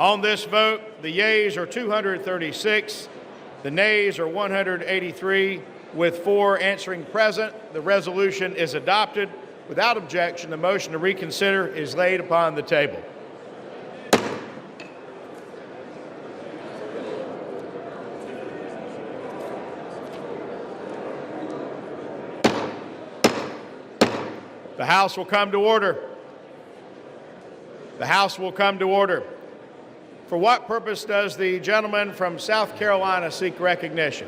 On this vote, the yeas are 236, the nays are 183, with 4 answering present. The resolution is adopted. Without objection, the motion to reconsider is laid upon the table. The House will come to order. The House will come to order. For what purpose does the gentleman from South Carolina seek recognition?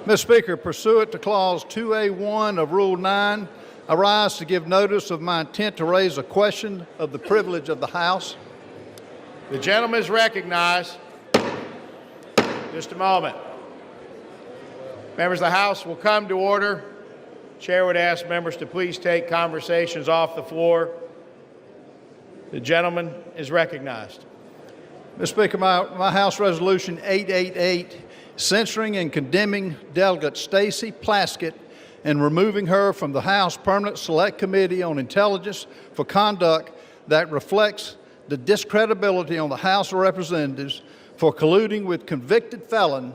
Mr. Speaker, pursuant to Clause 2A1 of Rule 9, I rise to give notice of my intent to raise a question of the privilege of the House. The gentleman is recognized. Just a moment. Members of the House will come to order. Chair would ask members to please take conversations off the floor. The gentleman is recognized. Mr. Speaker, my House Resolution 888, censuring and condemning Delegate Stacey Plaskett and removing her from the House Permanent Select Committee on Intelligence for conduct that reflects the discredibility on the House of Representatives for colluding with convicted felon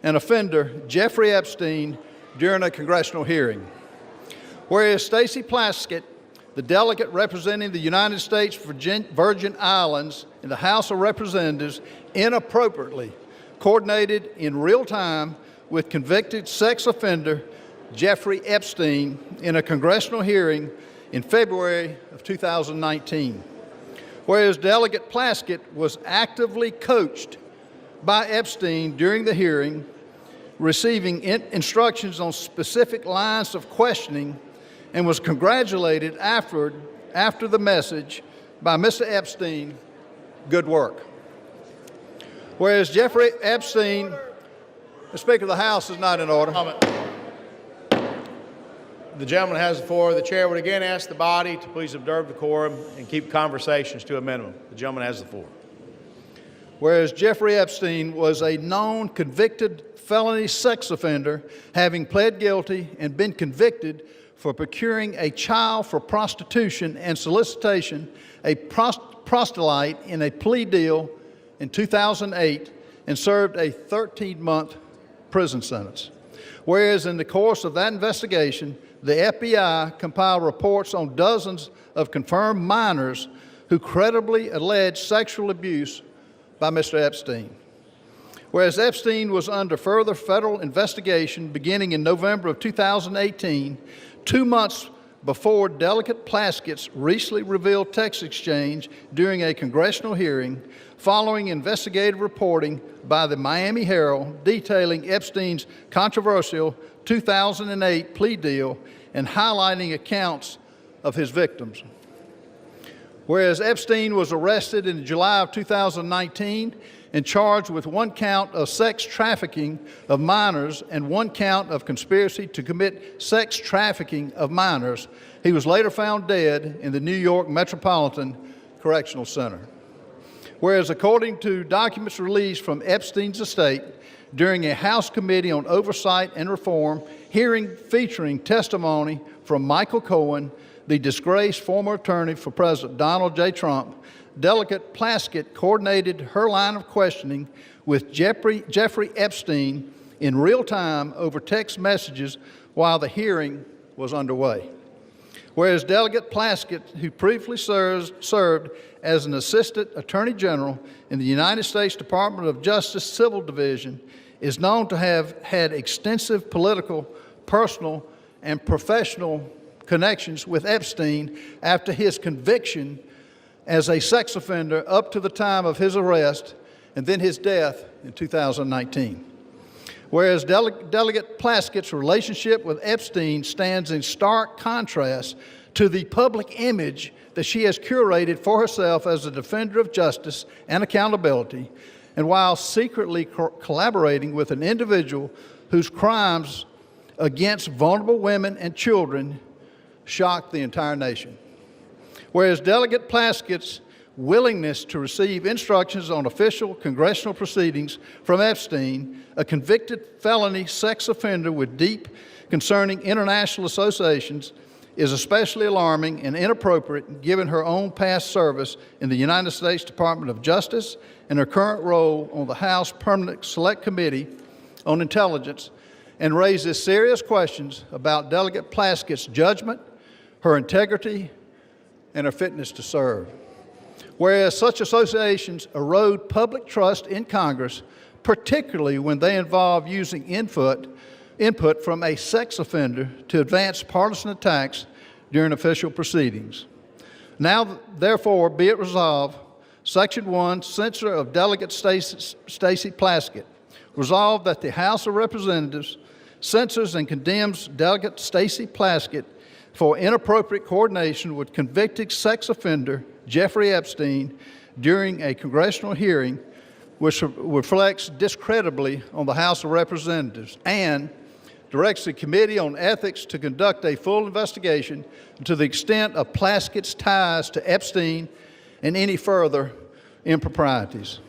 and offender Jeffrey Epstein during a congressional hearing. Whereas Stacey Plaskett, the delegate representing the United States Virgin Islands in the House of Representatives, inappropriately coordinated in real time with convicted sex offender Jeffrey Epstein in a congressional hearing in February of 2019. Whereas Delegate Plaskett was actively coached by Epstein during the hearing, receiving instructions on specific lines of questioning, and was congratulated after the message by Mr. Epstein, good work. Whereas Jeffrey Epstein, the Speaker of the House is not in order. The gentleman has the floor. The chair would again ask the body to please observe decorum and keep conversations to a minimum. The gentleman has the floor. Whereas Jeffrey Epstein was a known convicted felony sex offender, having pled guilty and been convicted for procuring a child for prostitution and solicitation, a proselyte in a plea deal in 2008, and served a 13-month prison sentence. Whereas in the course of that investigation, the FBI compiled reports on dozens of confirmed minors who credibly alleged sexual abuse by Mr. Epstein. Whereas Epstein was under further federal investigation beginning in November of 2018, 2 months before Delegate Plaskett's recently revealed text exchange during a congressional hearing, following investigative reporting by the Miami Herald detailing Epstein's controversial 2008 plea deal and highlighting accounts of his victims. Whereas Epstein was arrested in July of 2019 and charged with 1 count of sex trafficking of minors and 1 count of conspiracy to commit sex trafficking of minors, he was later found dead in the New York Metropolitan Correctional Center. Whereas according to documents released from Epstein's estate during a House Committee on Oversight and Reform hearing featuring testimony from Michael Cohen, the disgraced former attorney for President Donald J. Trump, Delegate Plaskett coordinated her line of questioning with Jeffrey Epstein in real time over text messages while the hearing was underway. Whereas Delegate Plaskett, who previously served as an Assistant Attorney General in the United States Department of Justice Civil Division, is known to have had extensive political, personal, and professional connections with Epstein after his conviction as a sex offender up to the time of his arrest and then his death in 2019. Whereas Delegate Plaskett's relationship with Epstein stands in stark contrast to the public image that she has curated for herself as a defender of justice and accountability, and while secretly collaborating with an individual whose crimes against vulnerable women and children shocked the entire nation. Whereas Delegate Plaskett's willingness to receive instructions on official congressional proceedings from Epstein, a convicted felony sex offender with deep concerning international associations, is especially alarming and inappropriate given her own past service in the United States Department of Justice and her current role on the House Permanent Select Committee on Intelligence, and raises serious questions about Delegate Plaskett's judgment, her integrity, and her fitness to serve. Whereas such associations erode public trust in Congress, particularly when they involve using input from a sex offender to advance partisan attacks during official proceedings. Now, therefore, be it resolved, Section 1, Censure of Delegate Stacey Plaskett. Resolved that the House of Representatives censures and condemns Delegate Stacey Plaskett for inappropriate coordination with convicted sex offender Jeffrey Epstein during a congressional hearing which reflects discreditably on the House of Representatives, and directs the Committee on Ethics to conduct a full investigation to the extent of Plaskett's ties to Epstein and any further improprieties.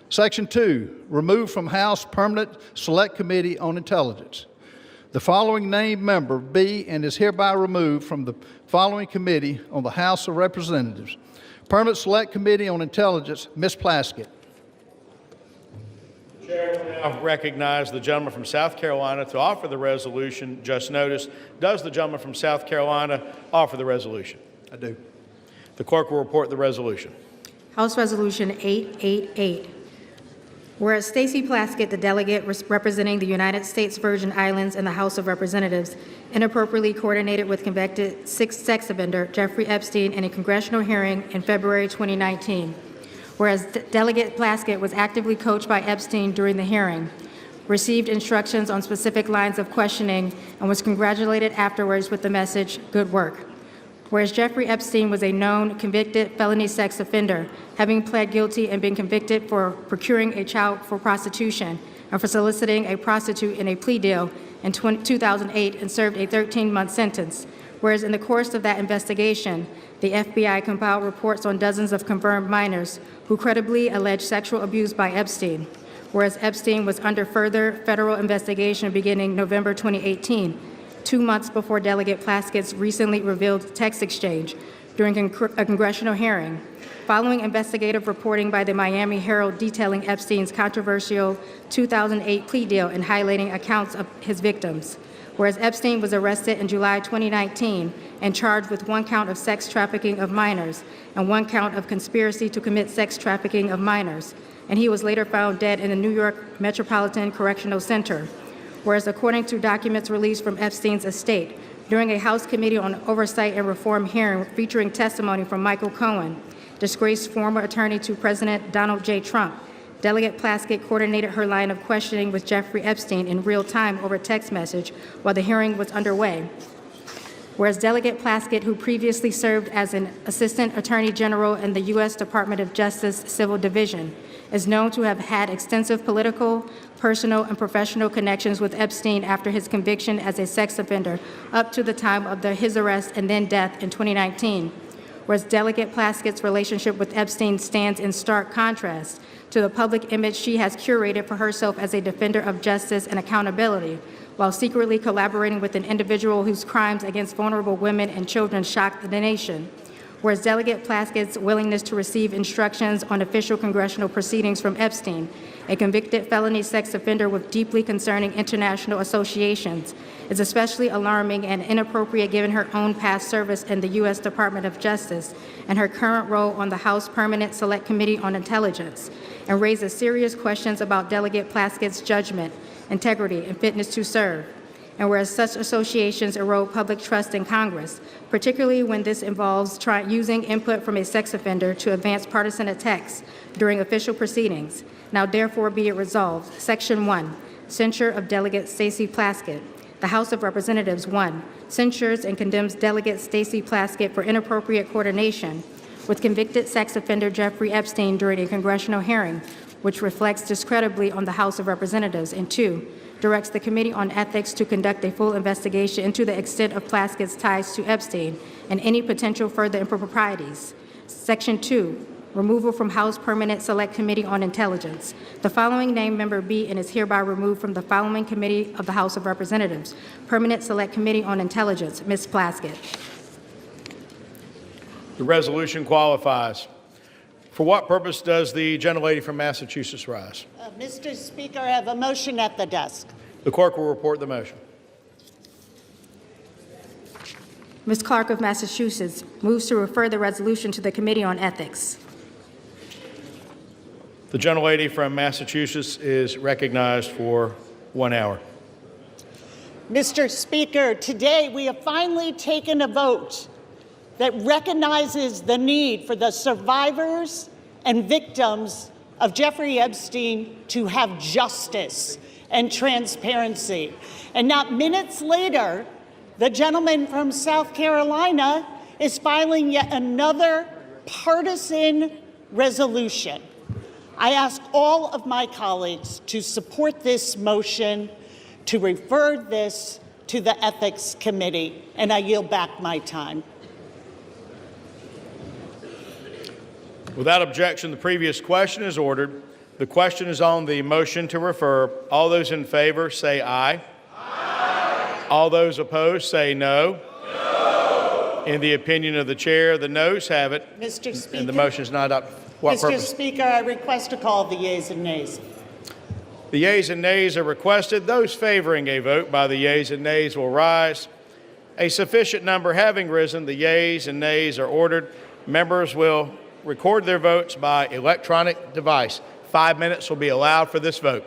Section 2, remove from House Permanent Select Committee on Intelligence. The following named member be and is hereby removed from the following committee on the House of Representatives. Permanent Select Committee on Intelligence, Ms. Plaskett. The chair will now recognize the gentleman from South Carolina to offer the resolution just noticed. Does the gentleman from South Carolina offer the resolution? I do. The clerk will report the resolution. House Resolution 888. Whereas Stacey Plaskett, the delegate representing the United States Virgin Islands in the House of Representatives, inappropriately coordinated with convicted sex offender Jeffrey Epstein in a congressional hearing in February 2019. Whereas Delegate Plaskett was actively coached by Epstein during the hearing, received instructions on specific lines of questioning, and was congratulated afterwards with the message, "Good work." Whereas Jeffrey Epstein was a known convicted felony sex offender, having pled guilty and been convicted for procuring a child for prostitution and for soliciting a prostitute in a plea deal in 2008 and served a 13-month sentence. Whereas in the course of that investigation, the FBI compiled reports on dozens of confirmed minors who credibly alleged sexual abuse by Epstein. Whereas Epstein was under further federal investigation beginning November 2018, 2 months before Delegate Plaskett's recently revealed text exchange during a congressional hearing, following investigative reporting by the Miami Herald detailing Epstein's controversial 2008 plea deal and highlighting accounts of his victims. Whereas Epstein was arrested in July 2019 and charged with 1 count of sex trafficking of minors and 1 count of conspiracy to commit sex trafficking of minors, and he was later found dead in the New York Metropolitan Correctional Center. Whereas according to documents released from Epstein's estate, during a House Committee on Oversight and Reform hearing featuring testimony from Michael Cohen, disgraced former attorney to President Donald J. Trump, Delegate Plaskett coordinated her line of questioning with Jeffrey Epstein in real time over text message while the hearing was underway. Whereas Delegate Plaskett, who previously served as an Assistant Attorney General in the U.S. Department of Justice Civil Division, is known to have had extensive political, personal, and professional connections with Epstein after his conviction as a sex offender up to the time of his arrest and then death in 2019. Whereas Delegate Plaskett's relationship with Epstein stands in stark contrast to the public image she has curated for herself as a defender of justice and accountability, while secretly collaborating with an individual whose crimes against vulnerable women and children shocked the nation. Whereas Delegate Plaskett's willingness to receive instructions on official congressional proceedings from Epstein, a convicted felony sex offender with deeply concerning international associations, is especially alarming and inappropriate given her own past service in the U.S. Department of Justice and her current role on the House Permanent Select Committee on Intelligence, and raises serious questions about Delegate Plaskett's judgment, integrity, and fitness to serve. And whereas such associations erode public trust in Congress, particularly when this involves using input from a sex offender to advance partisan attacks during official proceedings, now therefore be it resolved. Section 1, Censure of Delegate Stacey Plaskett. The House of Representatives, 1, censures and condemns Delegate Stacey Plaskett for inappropriate coordination with convicted sex offender Jeffrey Epstein during a congressional hearing, which reflects discreditably on the House of Representatives, and 2, directs the Committee on Ethics to conduct a full investigation into the extent of Plaskett's ties to Epstein and any potential further improprieties. Section 2, removal from House Permanent Select Committee on Intelligence. The following named member be and is hereby removed from the following committee of the House of Representatives. Permanent Select Committee on Intelligence, Ms. Plaskett. The resolution qualifies. For what purpose does the gentlelady from Massachusetts rise? Mr. Speaker, I have a motion at the desk. The clerk will report the motion. Ms. Clark of Massachusetts moves to refer the resolution to the Committee on Ethics. The gentlelady from Massachusetts is recognized for 1 hour. Mr. Speaker, today we have finally taken a vote that recognizes the need for the survivors and victims of Jeffrey Epstein to have justice and transparency. And not minutes later, the gentleman from South Carolina is filing yet another partisan resolution. I ask all of my colleagues to support this motion to refer this to the Ethics Committee, and I yield back my time. Without objection, the previous question is ordered. The question is on the motion to refer. All those in favor say aye. Aye. All those opposed say no. No. In the opinion of the chair, the noes have it. Mr. Speaker. And the motion is not up. What Mr. purpose? Speaker, I request to call the yeas and nays. The yeas and nays are requested. Those favoring a vote by the yeas and nays will rise. A sufficient number having risen, the yeas and nays are ordered. Members will record their votes by electronic device. 5 minutes will be allowed for this vote.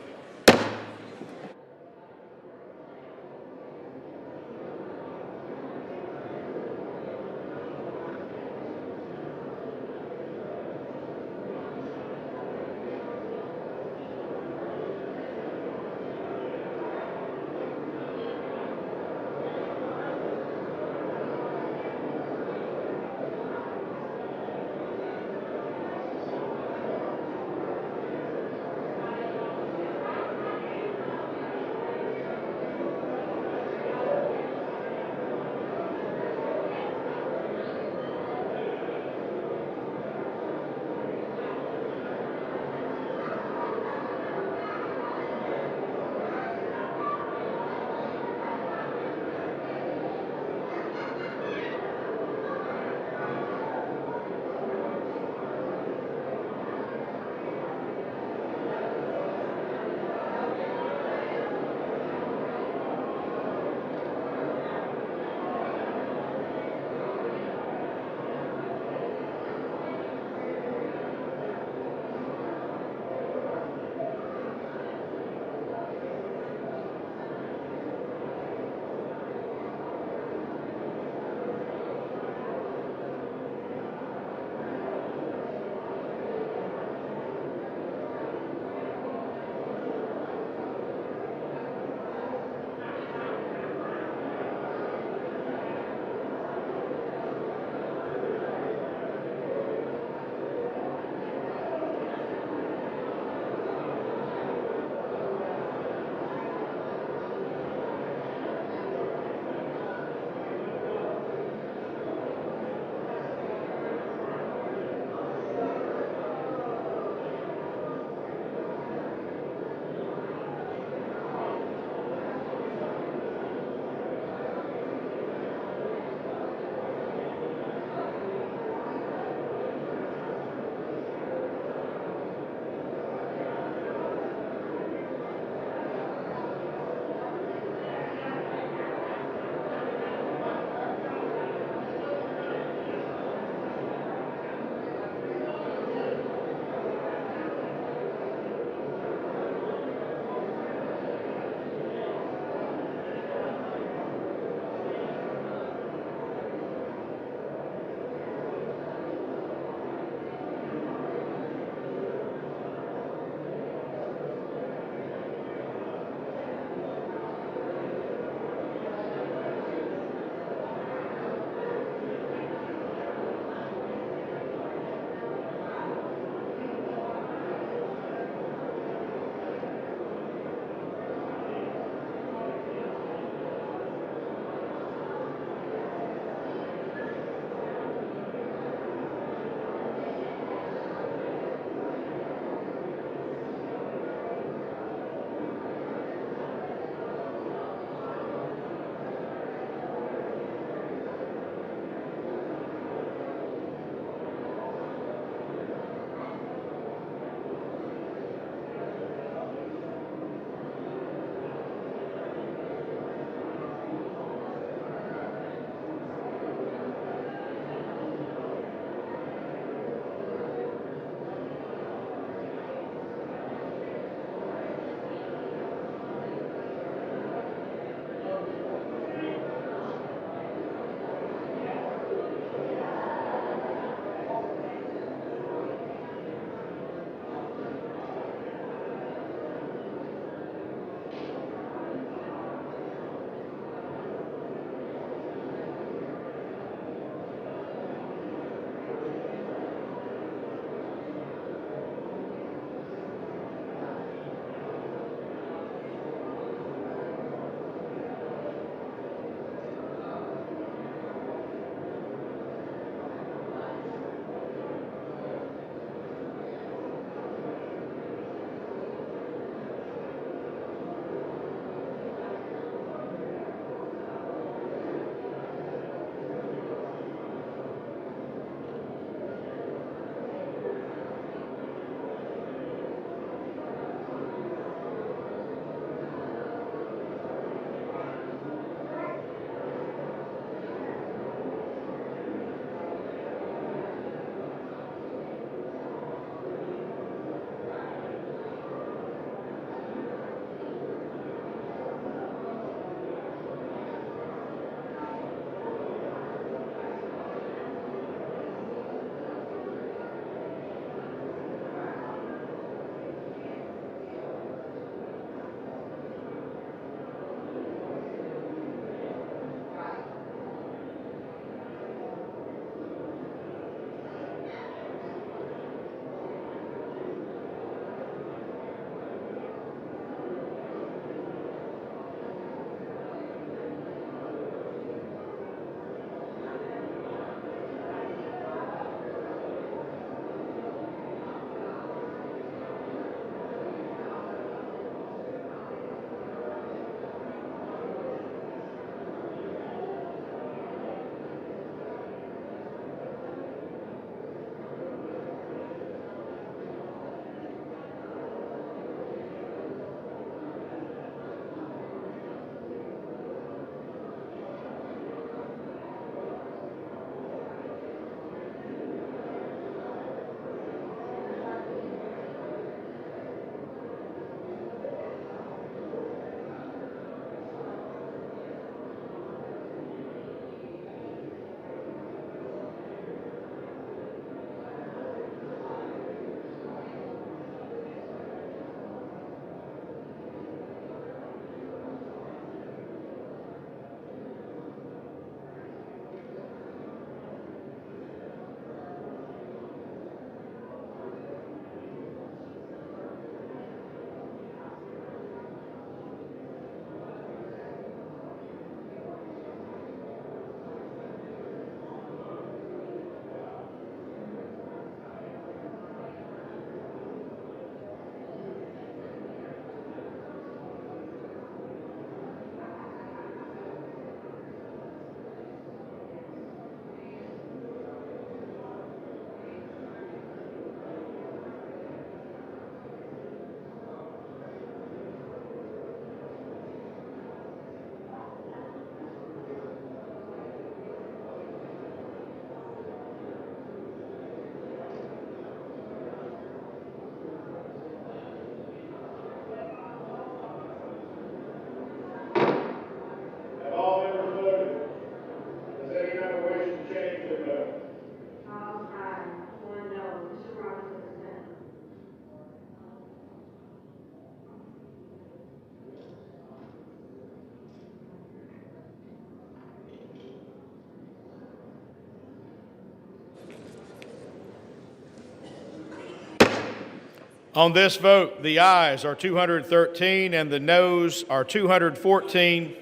On this vote, the ayes are 213 and the noes are 214.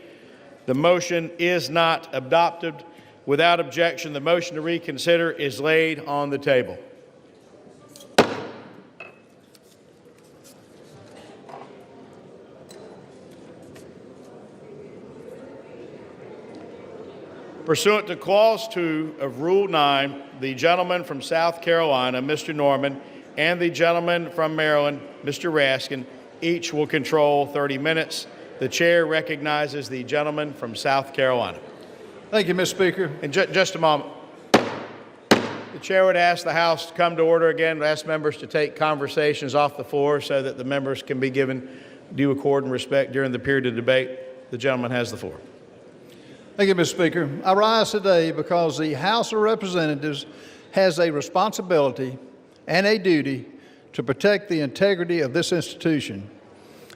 The motion is not adopted. Without objection, the motion to reconsider is laid on the table. Pursuant to Clause 2 of Rule 9, the gentleman from South Carolina, Mr. Norman, and the gentleman from Maryland, Mr. Raskin, each will control 30 minutes. The chair recognizes the gentleman from South Carolina. Thank you, Mr. Speaker. And just a moment. The chair would ask the House to come to order again, ask members to take conversations off the floor so that the members can be given due accord and respect during the period of debate. The gentleman has the floor. Thank you, Mr. Speaker. I rise today because the House of Representatives has a responsibility and a duty to protect the integrity of this institution.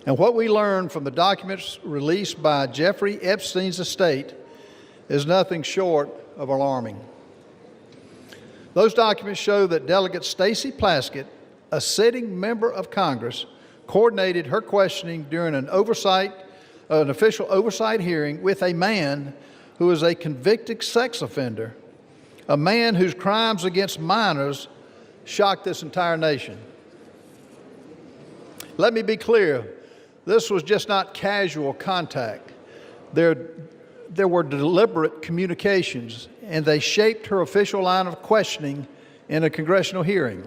And what we learned from the documents released by Jeffrey Epstein's estate is nothing short of alarming. Those documents show that Delegate Stacey Plaskett, a sitting member of Congress, coordinated her questioning during an official oversight hearing with a man who is a convicted sex offender, a man whose crimes against minors shocked this entire nation. Let me be clear, this was just not casual contact. There were deliberate communications, and they shaped her official line of questioning in a congressional hearing.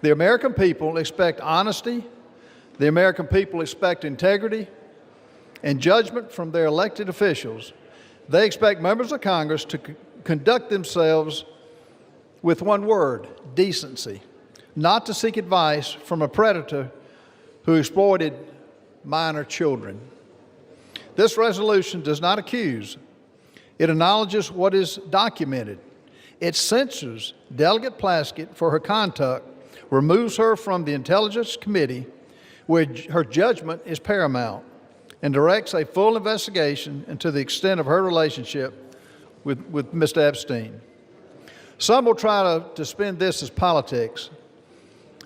The American people expect honesty, the American people expect integrity and judgment from their elected officials. They expect members of Congress to conduct themselves with one word: decency, not to seek advice from a predator who exploited minor children. This resolution does not accuse. It acknowledges what is documented. It censures Delegate Plaskett for her conduct, removes her from the Intelligence Committee, where her judgment is paramount, and directs a full investigation into the extent of her relationship with Mr. Epstein. Some will try to spin this as politics,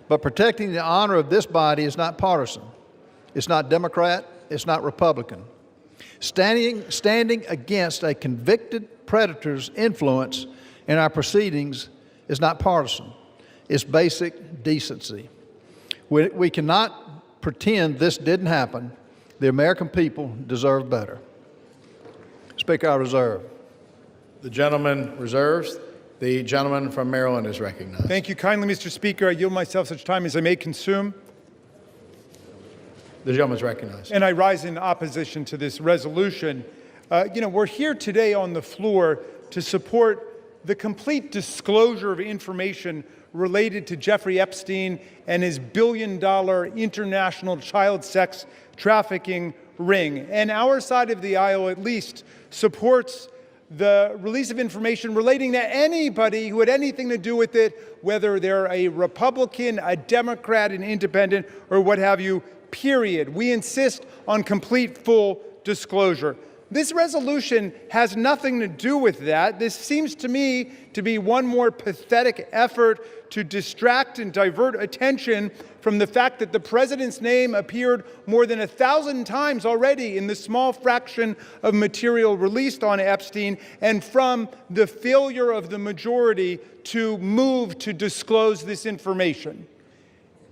but protecting the honor of this body is not partisan. It's not Democrat, it's not Republican. Standing against a convicted predator's influence in our proceedings is not partisan. It's basic decency. We cannot pretend this didn't happen. The American people deserve better. Speaker, I reserve. The gentleman reserves. The gentleman from Maryland is recognized. Thank you kindly, Mr. Speaker. I yield myself such time as I may consume. The gentleman is recognized. And I rise in opposition to this resolution. We're here today on the floor to support the complete disclosure of information related to Jeffrey Epstein and his billion-dollar international child sex trafficking ring. And our side of the aisle, at least, supports the release of information relating to anybody who had anything to do with it, whether they're a Republican, a Democrat, an independent, or what have you, period. We insist on complete, full disclosure. This resolution has nothing to do with that. This seems to me to be one more pathetic effort to distract and divert attention from the fact that the president's name appeared more than 1,000 times already in the small fraction of material released on Epstein, and from the failure of the majority to move to disclose this information.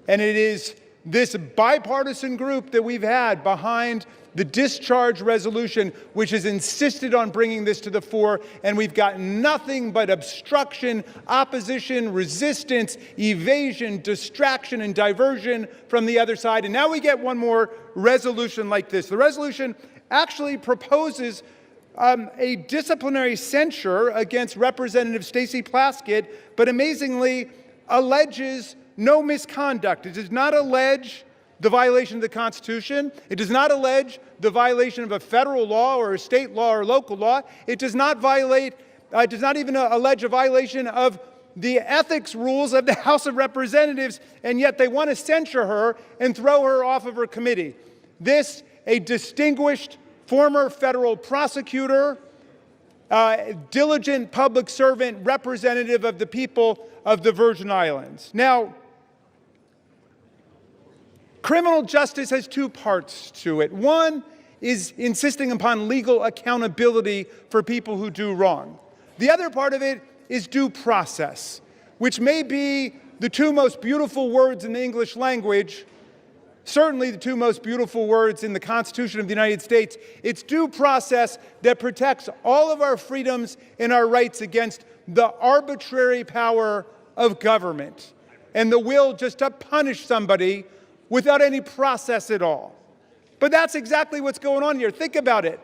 And it is this bipartisan group that we've had behind the discharge resolution, which has insisted on bringing this to the fore, and we've got nothing but obstruction, opposition, resistance, evasion, distraction, and diversion from the other side. And now we get one more resolution like this. The resolution actually proposes a disciplinary censure against Representative Stacey Plaskett, but amazingly alleges no misconduct. It does not allege the violation of the Constitution. It does not allege the violation of a federal law or a state law or local law. It does not even allege a violation of the ethics rules of the House of Representatives, and yet they want to censure her and throw her off of her committee. This, a distinguished former federal prosecutor, diligent public servant, representative of the people of the Virgin Islands. Now, Criminal justice has two parts to it. One is insisting upon legal accountability for people who do wrong. The other part of it is due process, which may be the two most beautiful words in the English language, certainly the two most beautiful words in the Constitution of the United States. It's due process that protects all of our freedoms and our rights against the arbitrary power of government and the will just to punish somebody without any process at all. But that's exactly what's going on here. Think about it.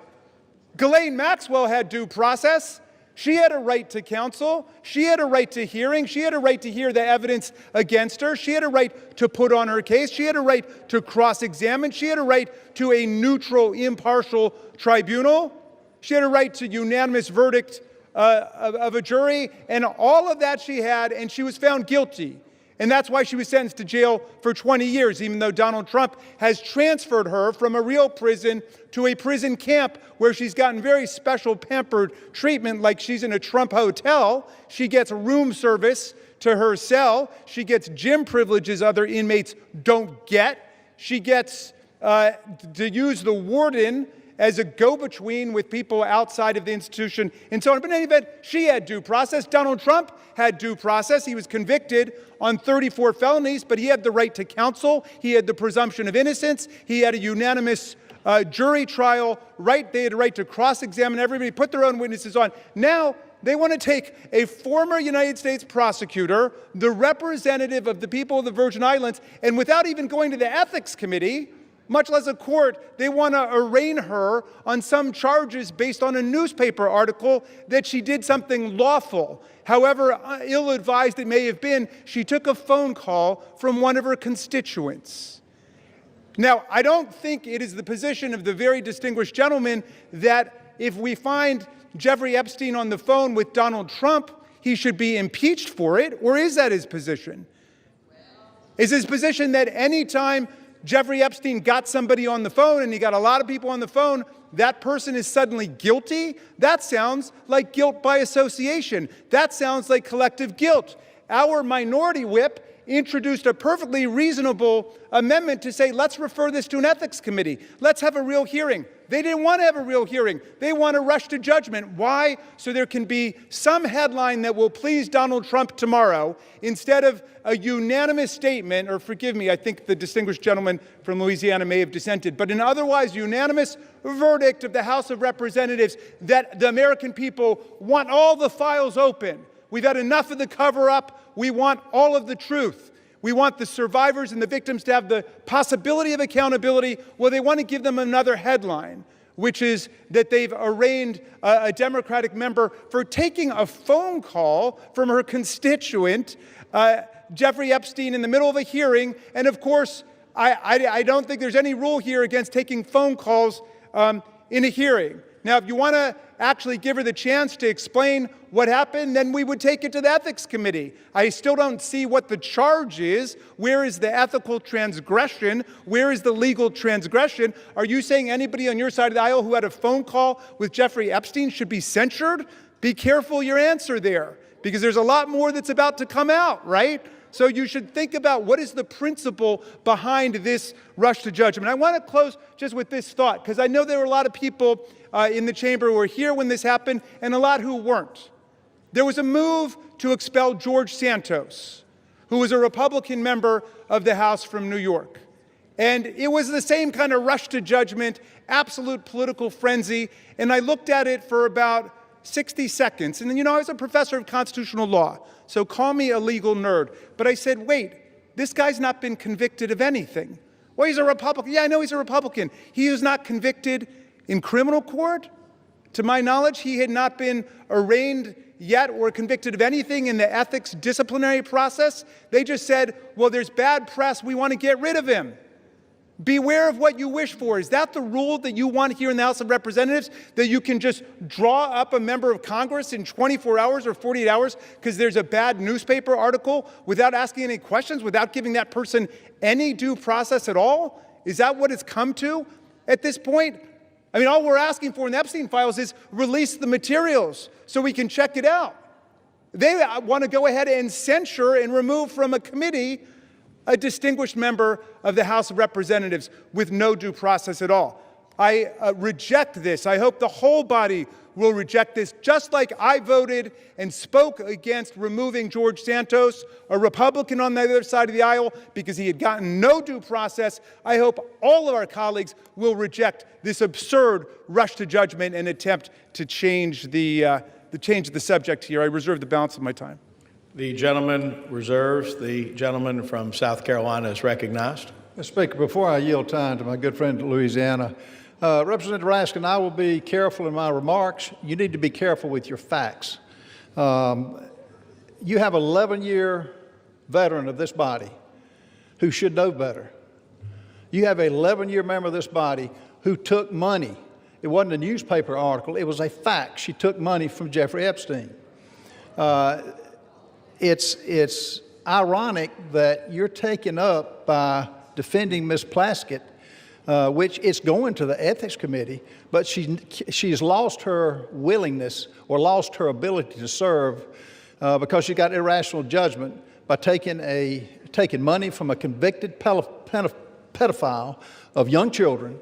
Ghislaine Maxwell had due process. She had a right to counsel. She had a right to hearing. She had a right to hear the evidence against her. She had a right to put on her case. She had a right to cross-examine. She had a right to a neutral, impartial tribunal. She had a right to unanimous verdict of a jury. And all of that she had, and she was found guilty. And that's why she was sentenced to jail for 20 years, even though Donald Trump has transferred her from a real prison to a prison camp where she's gotten very special pampered treatment, like she's in a Trump hotel. She gets room service to her cell. She gets gym privileges other inmates don't get. She gets to use the warden as a go-between with people outside of the institution and so on. But in any event, she had due process. Donald Trump had due process. He was convicted on 34 felonies, but he had the right to counsel. He had the presumption of innocence. He had a unanimous jury trial right. They had a right to cross-examine everybody, put their own witnesses on. Now, they want to take a former United States prosecutor, the representative of the people of the Virgin Islands, and without even going to the ethics committee, much less a court, they want to arraign her on some charges based on a newspaper article that she did something lawful. However ill-advised it may have been, she took a phone call from one of her constituents. Now, I don't think it is the position of the very distinguished gentleman that if we find Jeffrey Epstein on the phone with Donald Trump, he should be impeached for it, or is that his position? Is his position that any time Jeffrey Epstein got somebody on the phone, and he got a lot of people on the phone, that person is suddenly guilty? That sounds like guilt by association. That sounds like collective guilt. Our minority whip introduced a perfectly reasonable amendment to say, let's refer this to an ethics committee. Let's have a real hearing. They didn't want to have a real hearing. They want to rush to judgment. Why? So there can be some headline that will please Donald Trump tomorrow instead of a unanimous statement, or forgive me, I think the distinguished gentleman from Louisiana may have dissented, but an otherwise unanimous verdict of the House of Representatives that the American people want all the files open. We've had enough of the cover-up. We want all of the truth. We want the survivors and the victims to have the possibility of accountability. Well, they want to give them another headline, which is that they've arraigned a Democratic member for taking a phone call from her constituent, Jeffrey Epstein, in the middle of a hearing. And of course, I don't think there's any rule here against taking phone calls in a hearing. Now, if you want to actually give her the chance to explain what happened, then we would take it to the ethics committee. I still don't see what the charge is. Where is the ethical transgression? Where is the legal transgression? Are you saying anybody on your side of the aisle who had a phone call with Jeffrey Epstein should be censured? Be careful your answer there, because there's a lot more that's about to come out, right? So you should think about what is the principle behind this rush to judgment. I want to close just with this thought, because I know there were a lot of people in the chamber who were here when this happened, and a lot who weren't. There was a move to expel George Santos, who was a Republican member of the House from New York. And it was the same kind of rush to judgment, absolute political frenzy. And I looked at it for about 60 seconds. And then, I was a professor of constitutional law, so call me a legal nerd. But I said, wait, this guy's not been convicted of anything. Well, he's a Republican. Yeah, I know he's a Republican. He was not convicted in criminal court. To my knowledge, he had not been arraigned yet or convicted of anything in the ethics disciplinary process. They just said, well, there's bad press. We want to get rid of him. Beware of what you wish for. Is that the rule that you want here in the House of Representatives? That you can just draw up a member of Congress in 24 hours or 48 hours because there's a bad newspaper article without asking any questions, without giving that person any due process at all? Is that what it's come to at this point? I mean, all we're asking for in the Epstein files is release the materials so we can check it out. They want to go ahead and censure and remove from a committee a distinguished member of the House of Representatives with no due process at all. I reject this. I hope the whole body will reject this, just like I voted and spoke against removing George Santos, a Republican on the other side of the aisle, because he had gotten no due process. I hope all of our colleagues will reject this absurd rush to judgment and attempt to change the subject here. I reserve the balance of my time. The gentleman reserves. The gentleman from South Carolina is recognized. Mr. Speaker, before I yield time to my good friend Louisiana, Representative Raskin, I will be careful in my remarks. You need to be careful with your facts. You have an 11-year veteran of this body who should know better. You have an 11-year member of this body who took money. It wasn't a newspaper article. It was a fact. She took money from Jeffrey Epstein. It's ironic that you're taken up by defending Ms. Plaskett, which is going to the Ethics Committee, but she's lost her willingness or lost her ability to serve because she got irrational judgment by taking money from a convicted pedophile of young children.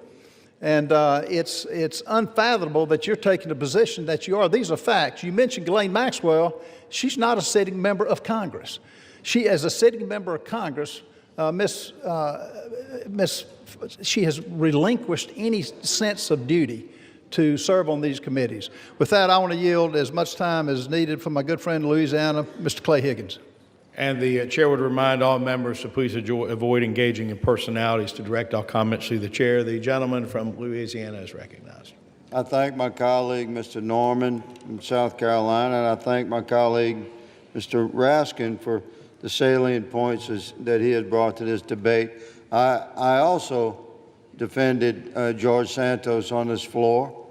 And it's unfathomable that you're taking the position that you are. These are facts. You mentioned Ghislaine Maxwell. She's not a sitting member of Congress. She, as a sitting member of Congress, she has relinquished any sense of duty to serve on these committees. With that, I want to yield as much time as needed for my good friend Louisiana, Mr. Clay Higgins. And the chair would remind all members to please avoid engaging in personalities to direct all comments to the chair. The gentleman from Louisiana is recognized. I thank my colleague, Mr. Norman from South Carolina, and I thank my colleague, Mr. Raskin, for the salient points that he has brought to this debate. I also defended George Santos on this floor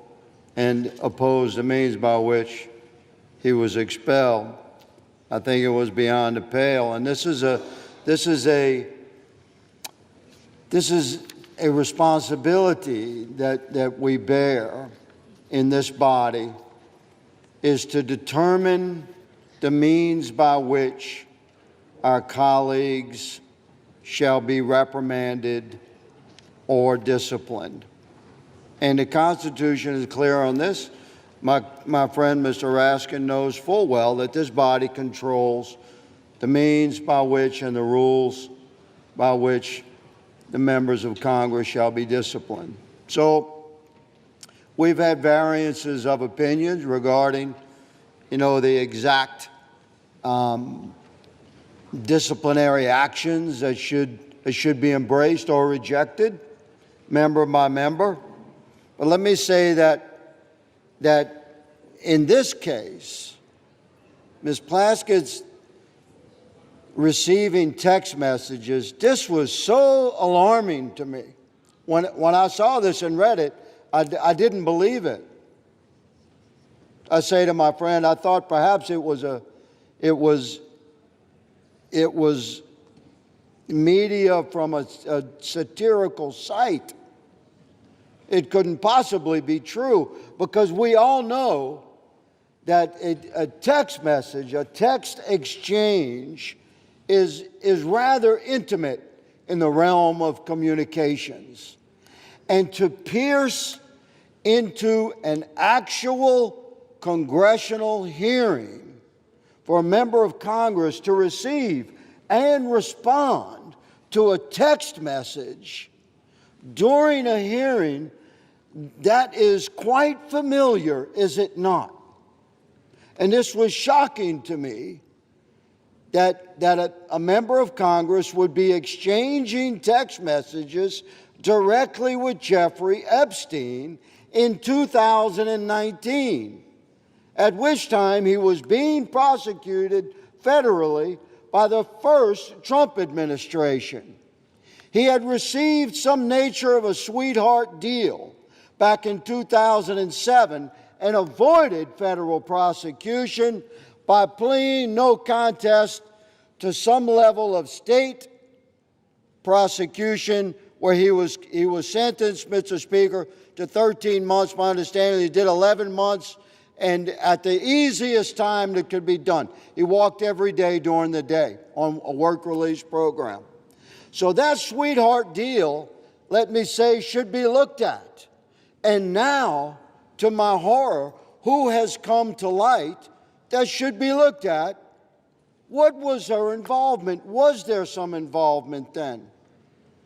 and opposed the means by which he was expelled. I think it was beyond the pale, and this is a responsibility that we bear in this body, is to determine the means by which our colleagues shall be reprimanded or disciplined. And the Constitution is clear on this. My friend, Mr. Raskin, knows full well that this body controls the means by which and the rules by which the members of Congress shall be disciplined. So we've had variances of opinions regarding, the exact disciplinary actions that should be embraced or rejected, member by member. But let me say that in this case, Ms. Plaskett's receiving text messages, this was so alarming to me. When I saw this and read it, I didn't believe it. I say to my friend, I thought perhaps it was media from a satirical site. It couldn't possibly be true, because we all know that a text message, a text exchange is rather intimate in the realm of communications. And to pierce into an actual congressional hearing for a member of Congress to receive and respond to a text message during a hearing, that is quite familiar, is it not? And this was shocking to me, that a member of Congress would be exchanging text messages directly with Jeffrey Epstein in 2019, at which time he was being prosecuted federally by the first Trump administration. He had received some nature of a sweetheart deal back in 2007 and avoided federal prosecution by pleading no contest to some level of state prosecution, where he was sentenced, Mr. Speaker, to 13 months. My understanding, he did 11 months, and at the easiest time that could be done. He walked every day during the day on a work release program. So that sweetheart deal, let me say, should be looked at. And now, to my horror, who has come to light that should be looked at? What was her involvement? Was there some involvement then?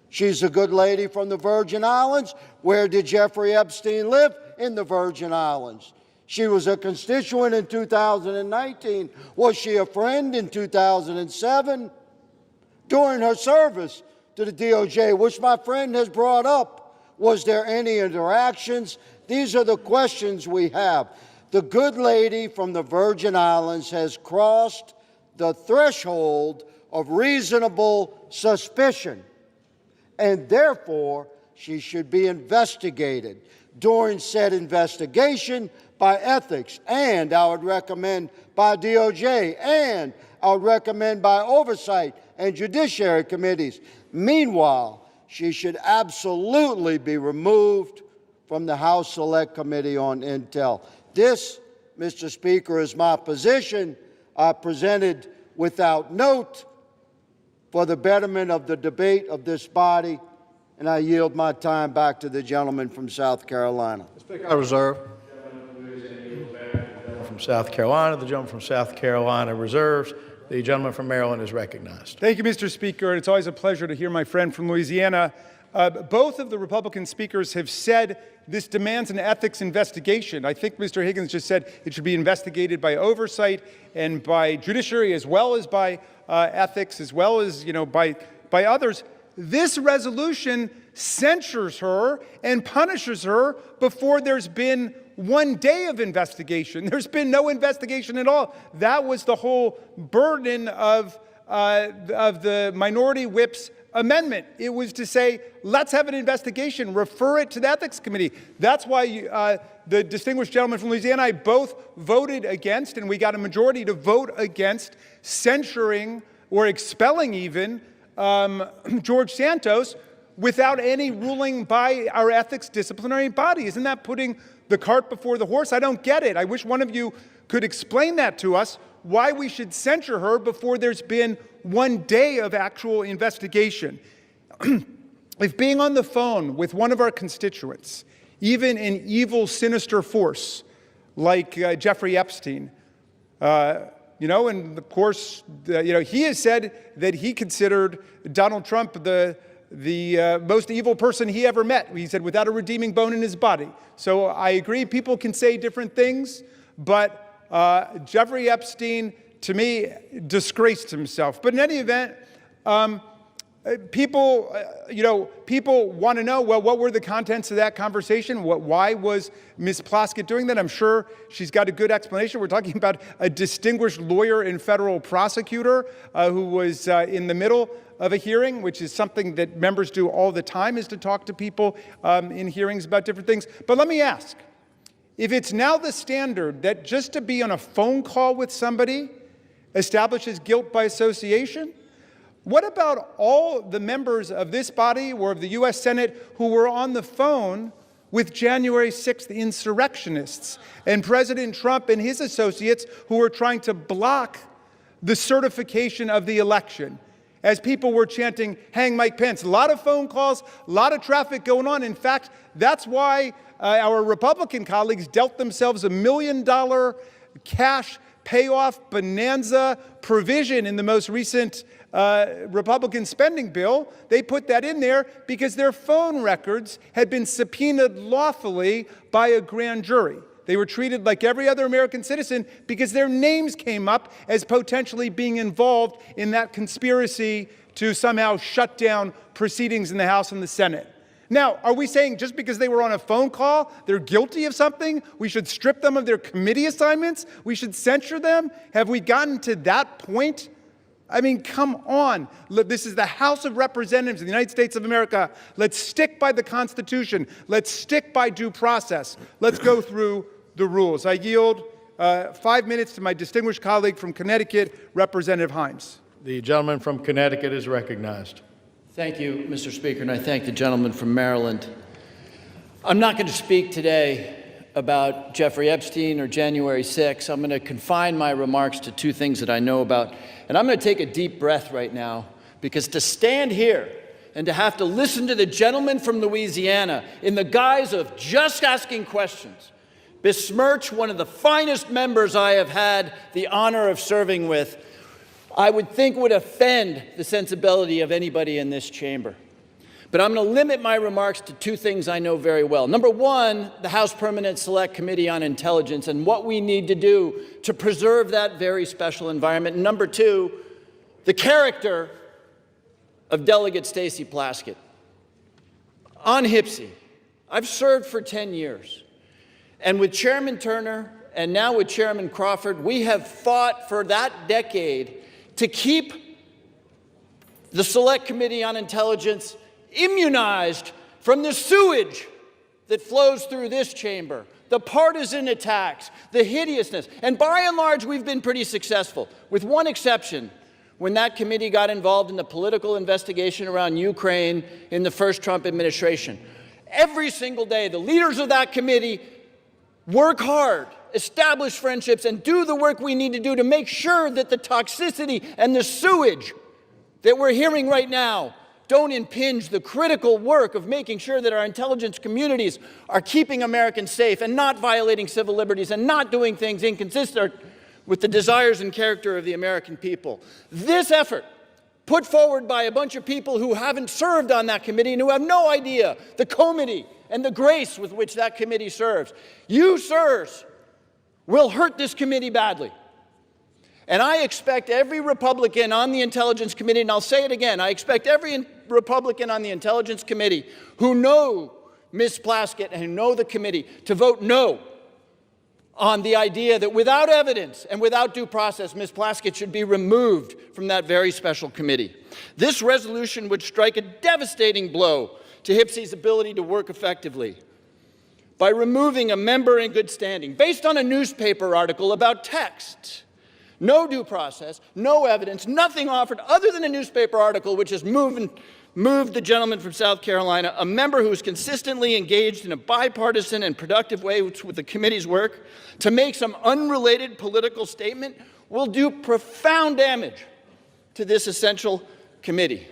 She's a good lady from the Virgin Islands. Where did Jeffrey Epstein live? In the Virgin Islands. She was a constituent in 2019. Was she a friend in 2007? During her service to the DOJ, which my friend has brought up, was there any interactions? These are the questions we have. The good lady from the Virgin Islands has crossed the threshold of reasonable suspicion, and therefore she should be investigated. During said investigation by ethics, and I would recommend by DOJ, and I would recommend by Oversight and Judiciary committees. Meanwhile, she should absolutely be removed from the House Select Committee on Intel. This, Mr. Speaker, is my position. I presented without note for the betterment of the debate of this body, and I yield my time back to the gentleman from South Carolina. Speaker, I reserve. From South Carolina, the gentleman from South Carolina reserves. The gentleman from Maryland is recognized. Thank you, Mr. Speaker. It's always a pleasure to hear my friend from Louisiana. Both of the Republican speakers have said this demands an ethics investigation. I think Mr. Higgins just said it should be investigated by Oversight and by Judiciary, as well as by ethics, as well as by others. This resolution censures her and punishes her before there's been 1 day of investigation. There's been no investigation at all. That was the whole burden of the minority whip's amendment. It was to say, let's have an investigation, refer it to the Ethics Committee. That's why the distinguished gentleman from Louisiana and I both voted against, and we got a majority to vote against censuring or expelling even George Santos without any ruling by our ethics disciplinary body. Isn't that putting the cart before the horse? I don't get it. I wish one of you could explain that to us, why we should censure her before there's been 1 day of actual investigation. If being on the phone with one of our constituents, even an evil, sinister force like Jeffrey Epstein, and of course, he has said that he considered Donald Trump the most evil person he ever met. He said, without a redeeming bone in his body. So I agree, people can say different things, but Jeffrey Epstein, to me, disgraced himself. But in any event, people want to know, well, what were the contents of that conversation? Why was Ms. Plaskett doing that? I'm sure she's got a good explanation. We're talking about a distinguished lawyer and federal prosecutor who was in the middle of a hearing, which is something that members do all the time, is to talk to people in hearings about different things. But let me ask, if it's now the standard that just to be on a phone call with somebody establishes guilt by association, what about all the members of this body or of the U.S. Senate who were on the phone with January 6th insurrectionists and President Trump and his associates who were trying to block the certification of the election as people were chanting, "Hang Mike Pence"? A lot of phone calls, a lot of traffic going on. In fact, that's why our Republican colleagues dealt themselves $1 million cash payoff bonanza provision in the most recent Republican spending bill. They put that in there because their phone records had been subpoenaed lawfully by a grand jury. They were treated like every other American citizen because their names came up as potentially being involved in that conspiracy to somehow shut down proceedings in the House and the Senate. Now, are we saying just because they were on a phone call, they're guilty of something, we should strip them of their committee assignments? We should censure them? Have we gotten to that point? I mean, come on. This is the House of Representatives of the United States of America. Let's stick by the Constitution. Let's stick by due process. Let's go through the rules. I yield 5 minutes to my distinguished colleague from Connecticut, Representative Himes. The gentleman from Connecticut is recognized. Thank you, Mr. Speaker, and I thank the gentleman from Maryland. I'm not going to speak today about Jeffrey Epstein or January 6th. I'm going to confine my remarks to two things that I know about. And I'm going to take a deep breath right now Because to stand here and to have to listen to the gentleman from Louisiana in the guise of just asking questions, besmirch one of the finest members I have had the honor of serving with, I would think would offend the sensibility of anybody in this chamber. But I'm going to limit my remarks to two things I know very well. Number one, the House Permanent Select Committee on Intelligence and what we need to do to preserve that very special environment. And number two, the character of Delegate Stacey Plaskett. On HPSCI, I've served for 10 years. And with Chairman Turner and now with Chairman Crawford, we have fought for that decade to keep the Select Committee on Intelligence immunized from the sewage that flows through this chamber, the partisan attacks, the hideousness. And by and large, we've been pretty successful, with one exception, when that committee got involved in the political investigation around Ukraine in the first Trump administration. Every single day, the leaders of that committee work hard, establish friendships, and do the work we need to do to make sure that the toxicity and the sewage that we're hearing right now don't impinge the critical work of making sure that our intelligence communities are keeping Americans safe and not violating civil liberties and not doing things inconsistent with the desires and character of the American people. This effort, put forward by a bunch of people who haven't served on that committee and who have no idea the comity and the grace with which that committee serves. You, sirs, will hurt this committee badly. And I expect every Republican on the Intelligence Committee, and I'll say it again, I expect every Republican on the Intelligence Committee who know Ms. Plaskett and who know the committee to vote no on the idea that without evidence and without due process, Ms. Plaskett should be removed from that very special committee. This resolution would strike a devastating blow to HPSCI's ability to work effectively by removing a member in good standing based on a newspaper article about text. No due process, no evidence, nothing offered other than a newspaper article which has moved the gentleman from South Carolina, a member who is consistently engaged in a bipartisan and productive way with the committee's work, to make some unrelated political statement will do profound damage to this essential committee.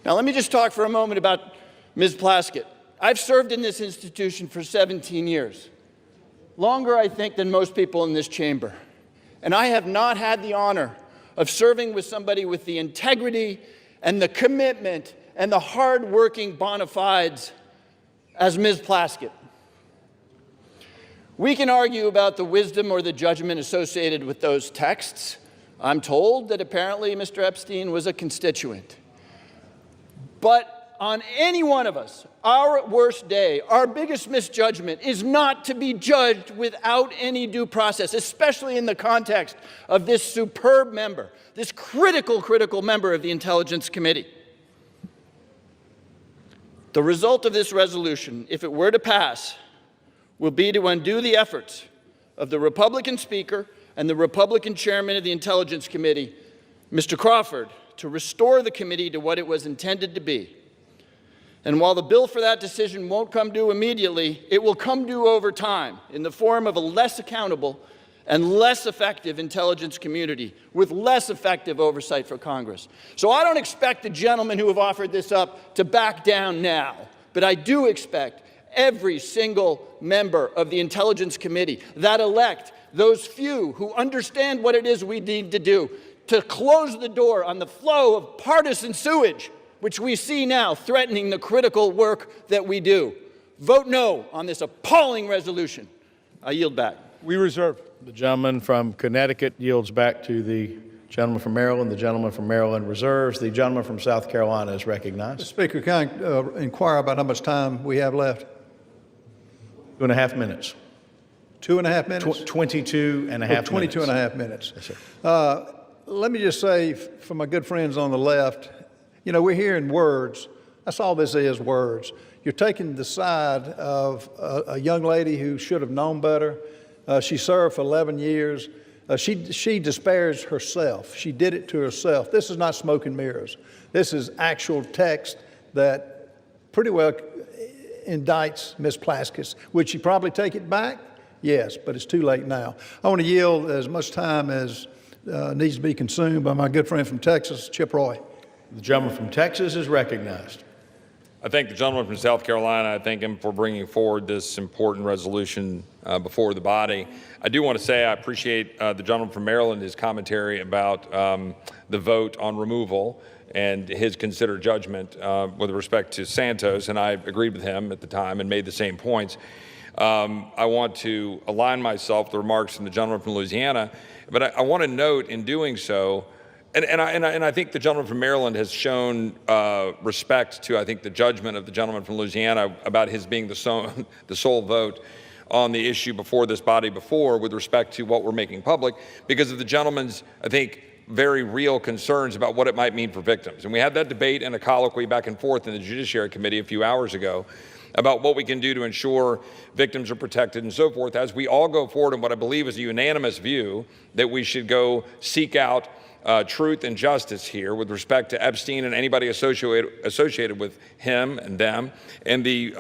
Now, let me just talk for a moment about Ms. Plaskett. I've served in this institution for 17 years, longer, I think, than most people in this chamber. And I have not had the honor of serving with somebody with the integrity and the commitment and the hard-working bona fides as Ms. Plaskett. We can argue about the wisdom or the judgment associated with those texts. I'm told that apparently Mr. Epstein was a constituent. But on any one of us, our worst day, our biggest misjudgment is not to be judged without any due process, especially in the context of this superb member, this critical member of the Intelligence Committee. The result of this resolution, if it were to pass, will be to undo the efforts of the Republican Speaker and the Republican Chairman of the Intelligence Committee, Mr. Crawford, to restore the committee to what it was intended to be. And while the bill for that decision won't come due immediately, it will come due over time in the form of a less accountable and less effective intelligence community with less effective oversight for Congress. So I don't expect the gentlemen who have offered this up to back down now, but I do expect every single member of the Intelligence Committee that elect those few who understand what it is we need to do to close the door on the flow of partisan sewage which we see now threatening the critical work that we do. Vote no on this appalling resolution. I yield back. We reserve. The gentleman from Connecticut yields back to the gentleman from Maryland. The gentleman from Maryland reserves. The gentleman from South Carolina is recognized. Mr. Speaker, can I inquire about how much time we have left? 2.5 minutes. 2.5 minutes? 22 and a half minutes. 22 and a half minutes. Yes, sir. Let me just say, for my good friends on the left, you know, we're hearing words. That's all this is, words. You're taking the side of a young lady who should have known better. She served for 11 years. She disparaged herself. She did it to herself. This is not smoke and mirrors. This is actual text that pretty well indicts Ms. Plaskett. Would she probably take it back? Yes, but it's too late now. I want to yield as much time as needs to be consumed by my good friend from Texas, Chip Roy. The gentleman from Texas is recognized. I thank the gentleman from South Carolina. I thank him for bringing forward this important resolution before the body. I do want to say I appreciate the gentleman from Maryland, his commentary about the vote on removal and his considered judgment with respect to Santos, and I agreed with him at the time and made the same points. I want to align myself with the remarks from the gentleman from Louisiana, but I want to note in doing so, and I think the gentleman from Maryland has shown respect to, I think, the judgment of the gentleman from Louisiana about his being the sole vote on the issue before this body before with respect to what we're making public because of the gentleman's, I think, very real concerns about what it might mean for victims. And we had that debate and a colloquy back and forth in the Judiciary Committee a few hours ago about what we can do to ensure victims are protected and so forth as we all go forward in what I believe is a unanimous view that we should go seek out truth and justice here with respect to Epstein and anybody associated with him and them and the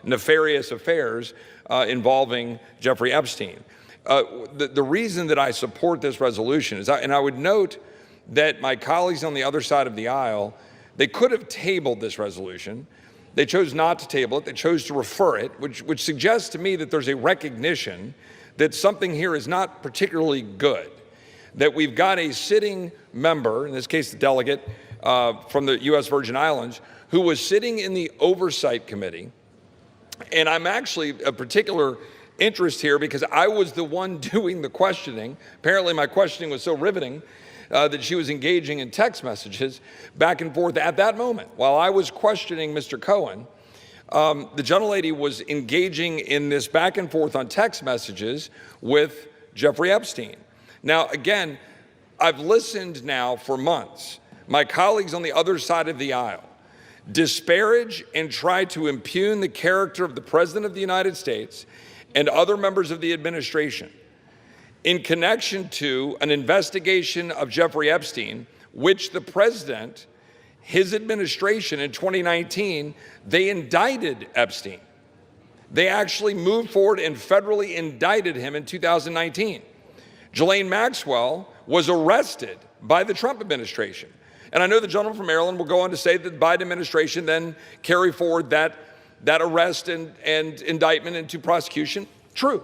nefarious affairs involving Jeffrey Epstein. The reason that I support this resolution is, and I would note that my colleagues on the other side of the aisle, they could have tabled this resolution. They chose not to table it. They chose to refer it, which suggests to me that there's a recognition that something here is not particularly good, that we've got a sitting member, in this case the delegate from the U.S. Virgin Islands, who was sitting in the Oversight Committee. And I'm actually a particular interest here because I was the one doing the questioning. Apparently my questioning was so riveting that she was engaging in text messages back and forth at that moment. While I was questioning Mr. Cohen, the gentlelady was engaging in this back and forth on text messages with Jeffrey Epstein. Now, again, I've listened now for months. My colleagues on the other side of the aisle disparage and try to impugn the character of the President of the United States and other members of the administration in connection to an investigation of Jeffrey Epstein, which the President, his administration in 2019, they indicted Epstein. They actually moved forward and federally indicted him in 2019. Ghislaine Maxwell was arrested by the Trump administration. And I know the gentleman from Maryland will go on to say that the Biden administration then carry forward that arrest and indictment into prosecution. True.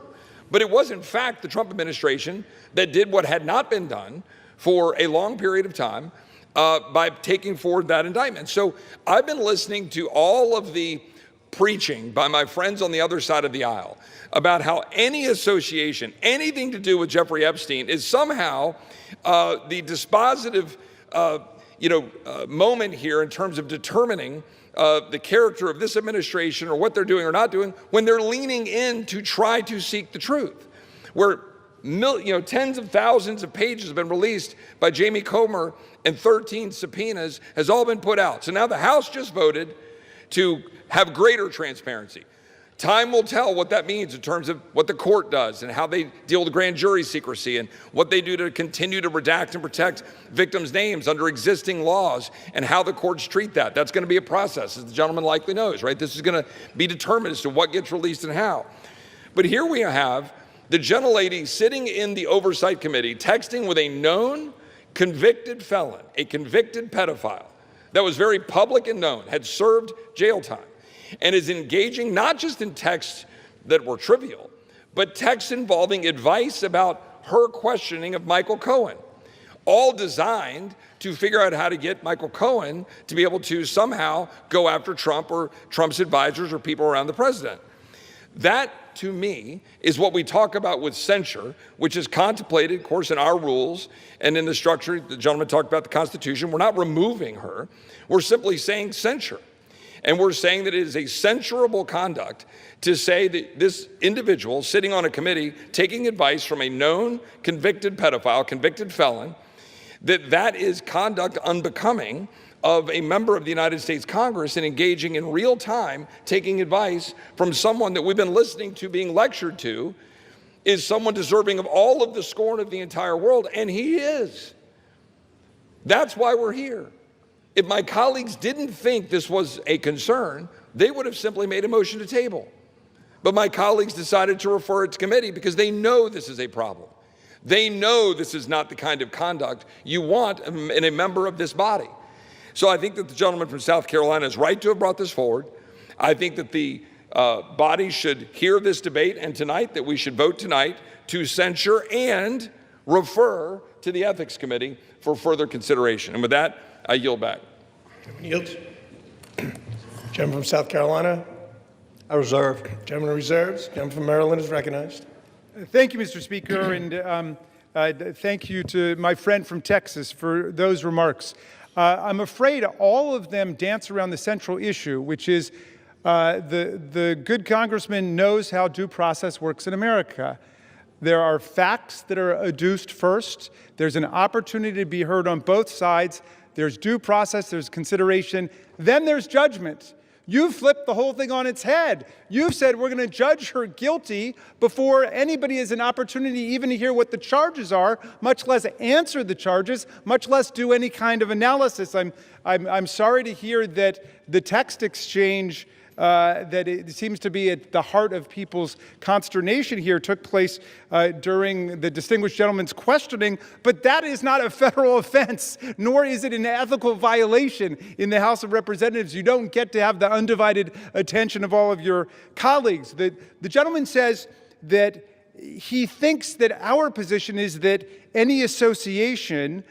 But it was, in fact, the Trump administration that did what had not been done for a long period of time by taking forward that indictment. So I've been listening to all of the preaching by my friends on the other side of the aisle about how any association, anything to do with Jeffrey Epstein is somehow the dispositive moment here in terms of determining the character of this administration or what they're doing or not doing when they're leaning in to try to seek the truth. Where tens of thousands of pages have been released by Jamie Comer and 13 subpoenas has all been put out. So now the House just voted to have greater transparency. Time will tell what that means in terms of what the court does and how they deal with grand jury secrecy and what they do to continue to redact and protect victims' names under existing laws and how the courts treat that. That's going to be a process, as the gentleman likely knows, right? This is going to be determined as to what gets released and how. But here we have the gentlelady sitting in the Oversight Committee texting with a known convicted felon, a convicted pedophile that was very public and known, had served jail time, and is engaging not just in texts that were trivial, but texts involving advice about her questioning of Michael Cohen, all designed to figure out how to get Michael Cohen to be able to somehow go after Trump or Trump's advisors or people around the president. That, to me, is what we talk about with censure, which is contemplated, of course, in our rules and in the structure. The gentleman talked about the Constitution. We're not removing her. We're simply saying censure. And we're saying that it is a censurable conduct to say that this individual sitting on a committee taking advice from a known convicted pedophile, convicted felon, that is conduct unbecoming of a member of the United States Congress and engaging in real time, taking advice from someone that we've been listening to being lectured to is someone deserving of all of the scorn of the entire world, and he is. That's why we're here. If my colleagues didn't think this was a concern, they would have simply made a motion to table. But my colleagues decided to refer it to committee because they know this is a problem. They know this is not the kind of conduct you want in a member of this body. So I think that the gentleman from South Carolina is right to have brought this forward. I think that the body should hear this debate, and tonight that we should vote tonight to censure and refer to the Ethics Committee for further consideration. And with that, I yield back. Yields. Gentleman from South Carolina. I reserve. Gentleman reserves. Gentleman from Maryland is recognized. Thank you, Mr. Speaker, and thank you to my friend from Texas for those remarks. I'm afraid all of them dance around the central issue, which is the good congressman knows how due process works in America. There are facts that are adduced first. There's an opportunity to be heard on both sides. There's due process, there's consideration, then there's judgment. You've flipped the whole thing on its head. You've said we're going to judge her guilty before anybody has an opportunity even to hear what the charges are, much less answer the charges, much less do any kind of analysis. I'm sorry to hear that the text exchange that it seems to be at the heart of people's consternation here took place during the distinguished gentleman's questioning, but that is not a federal offense, nor is it an ethical violation in the House of Representatives. You don't get to have the undivided attention of all of your colleagues. The gentleman says that he thinks that our position is that any association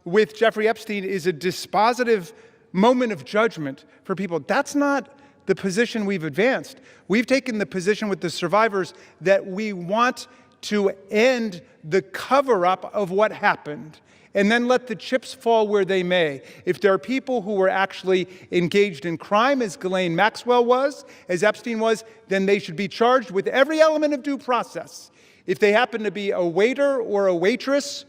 with Jeffrey Epstein is a dispositive moment of judgment for people. That's not the position we've advanced. We've taken the position with the survivors that we want to end the cover-up of what happened and then let the chips fall where they may. If there are people who were actually engaged in crime, as Ghislaine Maxwell was, as Epstein was, then they should be charged with every element of due process. If they happen to be a waiter or a waitress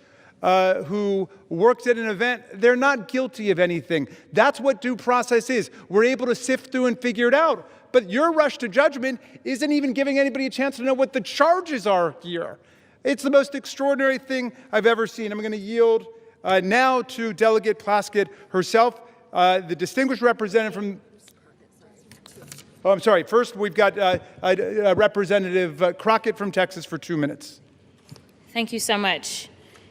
who worked at an event, they're not guilty of anything. That's what due process is. We're able to sift through and figure it out. But your rush to judgment isn't even giving anybody a chance to know what the charges are here. It's the most extraordinary thing I've ever seen. I'm going to yield now to Delegate Plaskett herself, the distinguished representative from... Oh, I'm sorry. First, we've got Representative Crockett from Texas for 2 minutes. Thank you so much.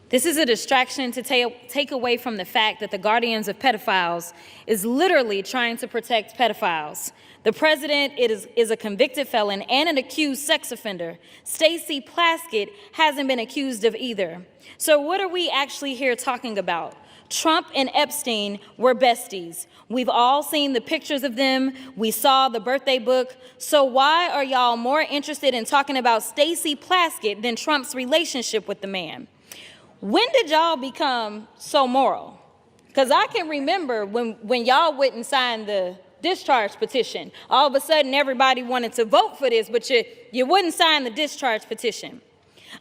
This is a distraction to take away from the fact that the guardians of pedophiles is literally trying to protect pedophiles. The president is a convicted felon and an accused sex offender. Stacey Plaskett hasn't been accused of either. So what are we actually here talking about? Trump and Epstein were besties. We've all seen the pictures of them. We saw the birthday book. So why are y'all more interested in talking about Stacey Plaskett than Trump's relationship with the man? When did y'all become so moral? Because I can remember when y'all wouldn't sign the discharge petition. All of a sudden, everybody wanted to vote for this, but you wouldn't sign the discharge petition.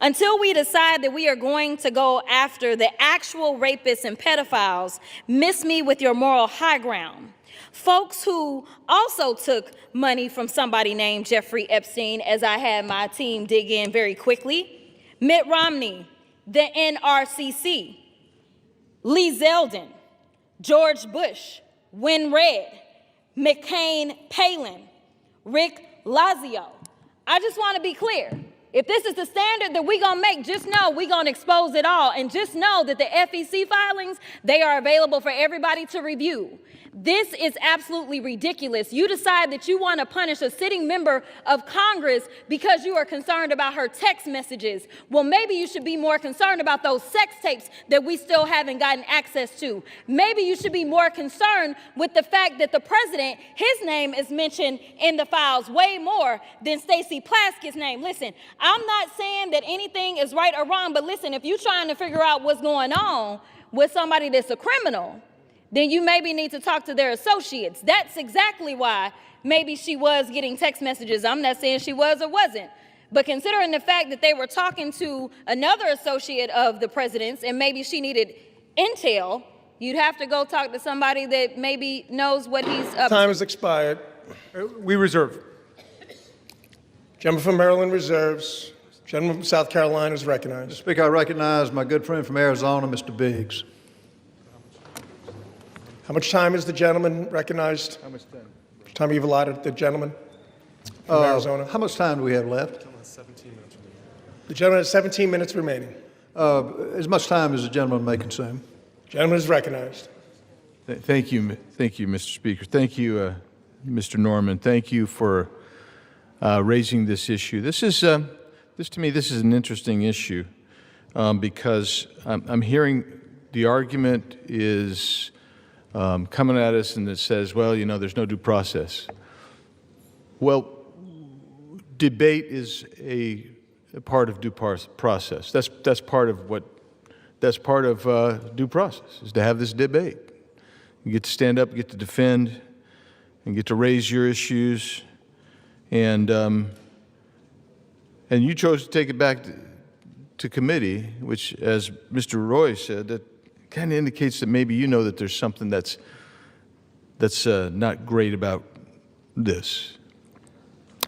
Until we decide that we are going to go after the actual rapists and pedophiles, miss me with your moral high ground. Folks who also took money from somebody named Jeffrey Epstein, as I had my team dig in very quickly. Mitt Romney, the NRCC, Lee Zeldin, George Bush, Win Red, McCain Palin, Rick Lazio. I just want to be clear. If this is the standard that we're going to make, just know we're going to expose it all. And just know that the FEC filings, they are available for everybody to review. This is absolutely ridiculous. You decide that you want to punish a sitting member of Congress because you are concerned about her text messages. Well, maybe you should be more concerned about those sex tapes that we still haven't gotten access to. Maybe you should be more concerned with the fact that the president, his name is mentioned in the files way more than Stacey Plaskett's name. Listen, I'm not saying that anything is right or wrong, but listen, if you're trying to figure out what's going on with somebody that's a criminal, then you maybe need to talk to their associates. That's exactly why maybe she was getting text messages. I'm not saying she was or wasn't. But considering the fact that they were talking to another associate of the president's and maybe she needed intel, you'd have to go talk to somebody that maybe knows what he's up to. Time has expired. We reserve. Gentleman from Maryland reserves. Gentleman from South Carolina is recognized. Mr. Speaker, I recognize my good friend from Arizona, Mr. Biggs. How much time is the gentleman recognized? How much time? Time you've allotted the gentleman from Arizona? How much time do we have left? The gentleman has 17 minutes remaining. As much time as the gentleman may consume. Gentleman is recognized. Thank you, Mr. Speaker. Thank you, Mr. Norman. Thank you for raising this issue. This to me, this is an interesting issue because I'm hearing the argument is coming at us and it says, well, you know, there's no due process. Well, debate is a part of due process. That's part of due process, is to have this debate. You get to stand up, get to defend, and get to raise your issues. And you chose to take it back to committee, which, as Mr. Roy said, that kind of indicates that maybe you know that there's something that's not great about this.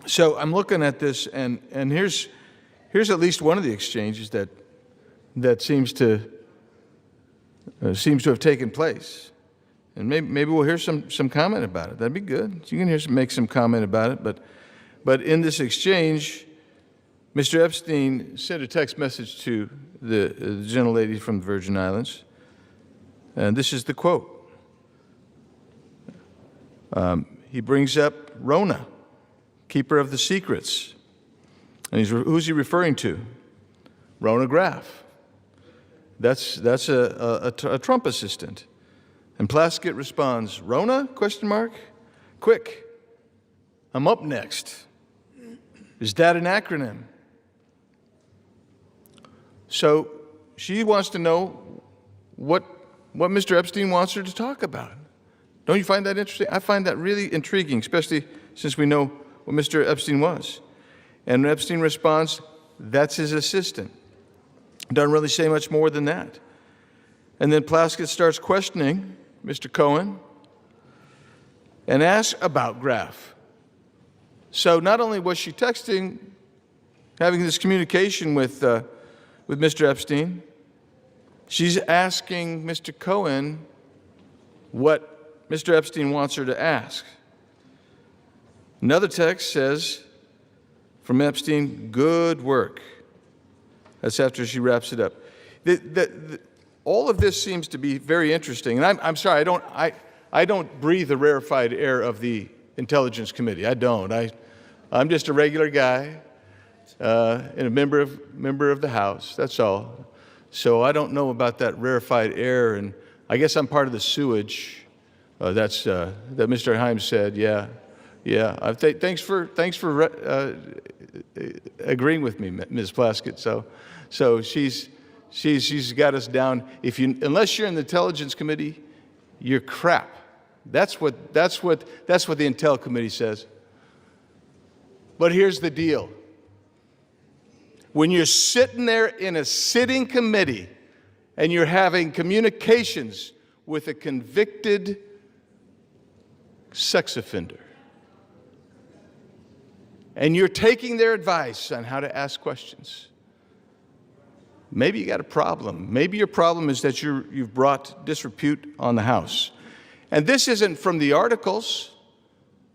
So I'm looking at this, and here's at least one of the exchanges that seems to have taken place, and maybe we'll hear some comment about it. That'd be good. You can make some comment about it, but in this exchange, Mr. Epstein sent a text message to the gentlelady from the Virgin Islands, and this is the quote. He brings up Rona, keeper of the secrets. And who's he referring to? Rona Graff. That's a Trump assistant. And Plaskett responds, Rona, ? Quick, I'm up next. Is that an acronym? So she wants to know what Mr. Epstein wants her to talk about. Don't you find that interesting? I find that really intriguing, especially since we know what Mr. Epstein was. And Epstein responds, that's his assistant. Doesn't really say much more than that. And then Plaskett starts questioning Mr. Cohen and asks about Graff. So not only was she texting, having this communication with Mr. Epstein, she's asking Mr. Cohen what Mr. Epstein wants her to ask. Another text says, from Epstein, good work. That's after she wraps it up. All of this seems to be very interesting. And I'm sorry, I don't breathe the rarefied air of the Intelligence Committee. I don't. I'm just a regular guy and a member of the House. That's all. So I don't know about that rarefied air. And I guess I'm part of the sewage. That Mr. Himes said. Yeah. Thanks for agreeing with me, Ms. Plaskett. So she's got us down. Unless you're in the Intelligence Committee, you're crap. That's what the Intel Committee says. But here's the deal. When you're sitting there in a sitting committee and you're having communications with a convicted sex offender, and you're taking their advice on how to ask questions, maybe you got a problem. Maybe your problem is that you've brought disrepute on the House. And this isn't from the articles.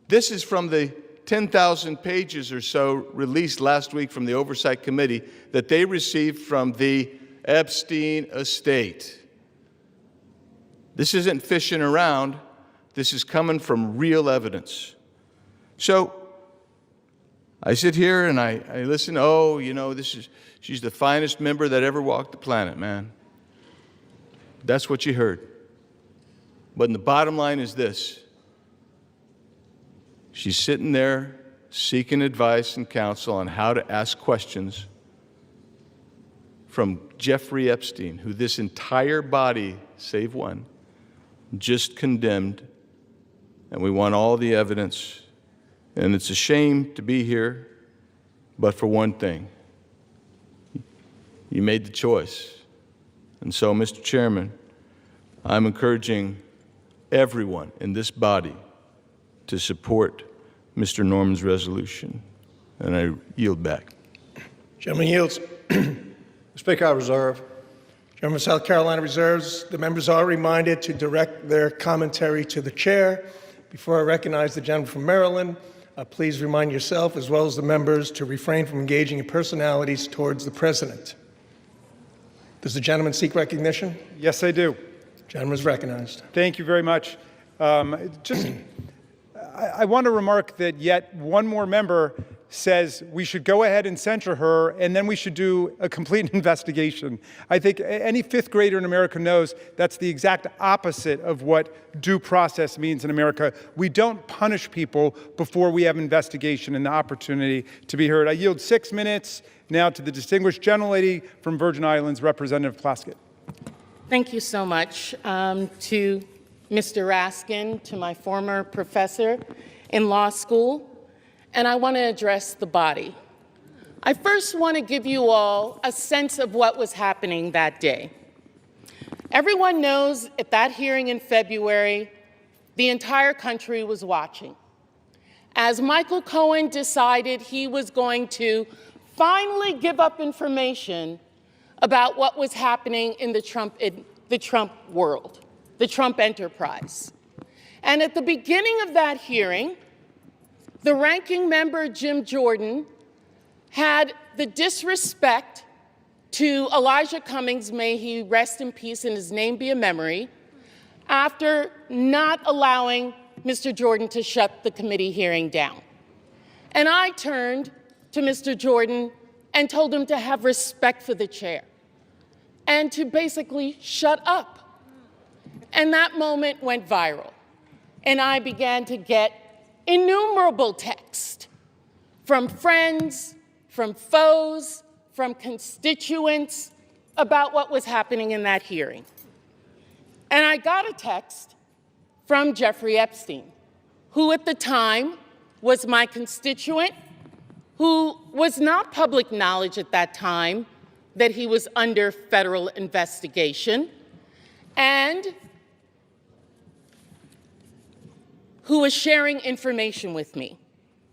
This is from the 10,000 pages or so released last week from the Oversight Committee that they received from the Epstein estate. This isn't fishing around. This is coming from real evidence. So I sit here and I listen. Oh, you know, she's the finest member that ever walked the planet, man. That's what you heard. But the bottom line is this. She's sitting there seeking advice and counsel on how to ask questions from Jeffrey Epstein, who this entire body, save one, just condemned. And we want all the evidence. And it's a shame to be here, but for one thing, you made the choice. And so, Mr. Chairman, I'm encouraging everyone in this body to support Mr. Norman's resolution. And I yield back. Gentleman yields. Speaker, I reserve. Gentleman of South Carolina reserves. The members are reminded to direct their commentary to the chair. Before I recognize the gentleman from Maryland, please remind yourself, as well as the members, to refrain from engaging in personalities towards the president. Does the gentleman seek recognition? Yes, I do. Gentleman is recognized. Thank you very much. I want to remark that yet one more member says we should go ahead and censure her, and then we should do a complete investigation. I think any fifth grader in America knows that's the exact opposite of what due process means in America. We don't punish people before we have investigation and the opportunity to be heard. I yield 6 minutes now to the distinguished gentlelady from Virgin Islands, Representative Plaskett. Thank you so much to Mr. Raskin, to my former professor in law school, and I want to address the body. I first want to give you all a sense of what was happening that day. Everyone knows at that hearing in February, the entire country was watching. As Michael Cohen decided he was going to finally give up information about what was happening in the Trump world, the Trump enterprise. And at the beginning of that hearing, the ranking member, Jim Jordan, had the disrespect to Elijah Cummings, may he rest in peace and his name be a memory, after not allowing Mr. Jordan to shut the committee hearing down. And I turned to Mr. Jordan and told him to have respect for the chair and to basically shut up. And that moment went viral. And I began to get innumerable texts from friends, from foes, from constituents about what was happening in that hearing. And I got a text from Jeffrey Epstein, who at the time was my constituent, who was not public knowledge at that time that he was under federal investigation, and who was sharing information with me.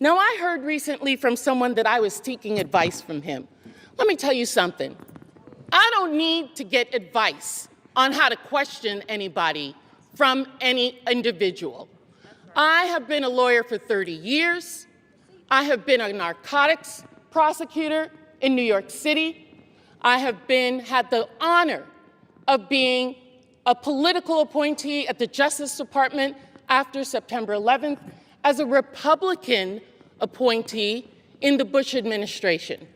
Now, I heard recently from someone that I was seeking advice from him. Let me tell you something. I don't need to get advice on how to question anybody from any individual. I have been a lawyer for 30 years. I have been a narcotics prosecutor in New York City. I have had the honor of being a political appointee at the Justice Department after September 11th as a Republican appointee in the Bush administration.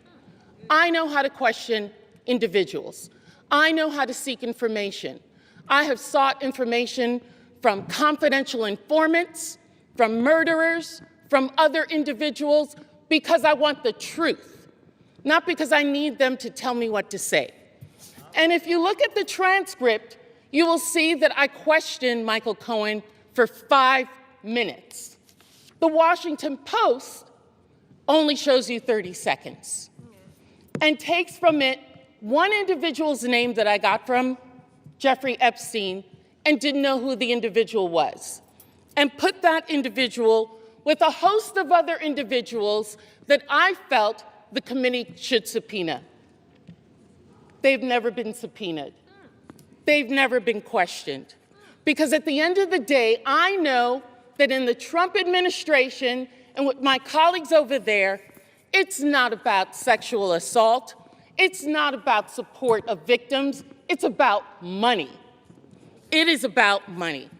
I know how to question individuals. I know how to seek information. I have sought information from confidential informants, from murderers, from other individuals, because I want the truth, not because I need them to tell me what to say. And if you look at the transcript, you will see that I questioned Michael Cohen for 5 minutes. The Washington Post only shows you 30 seconds and takes from it one individual's name that I got from Jeffrey Epstein and didn't know who the individual was, and put that individual with a host of other individuals that I felt the committee should subpoena. They've never been subpoenaed. They've never been questioned. Because at the end of the day, I know that in the Trump administration and with my colleagues over there, it's not about sexual assault. It's not about support of victims. It's about money. It is about money.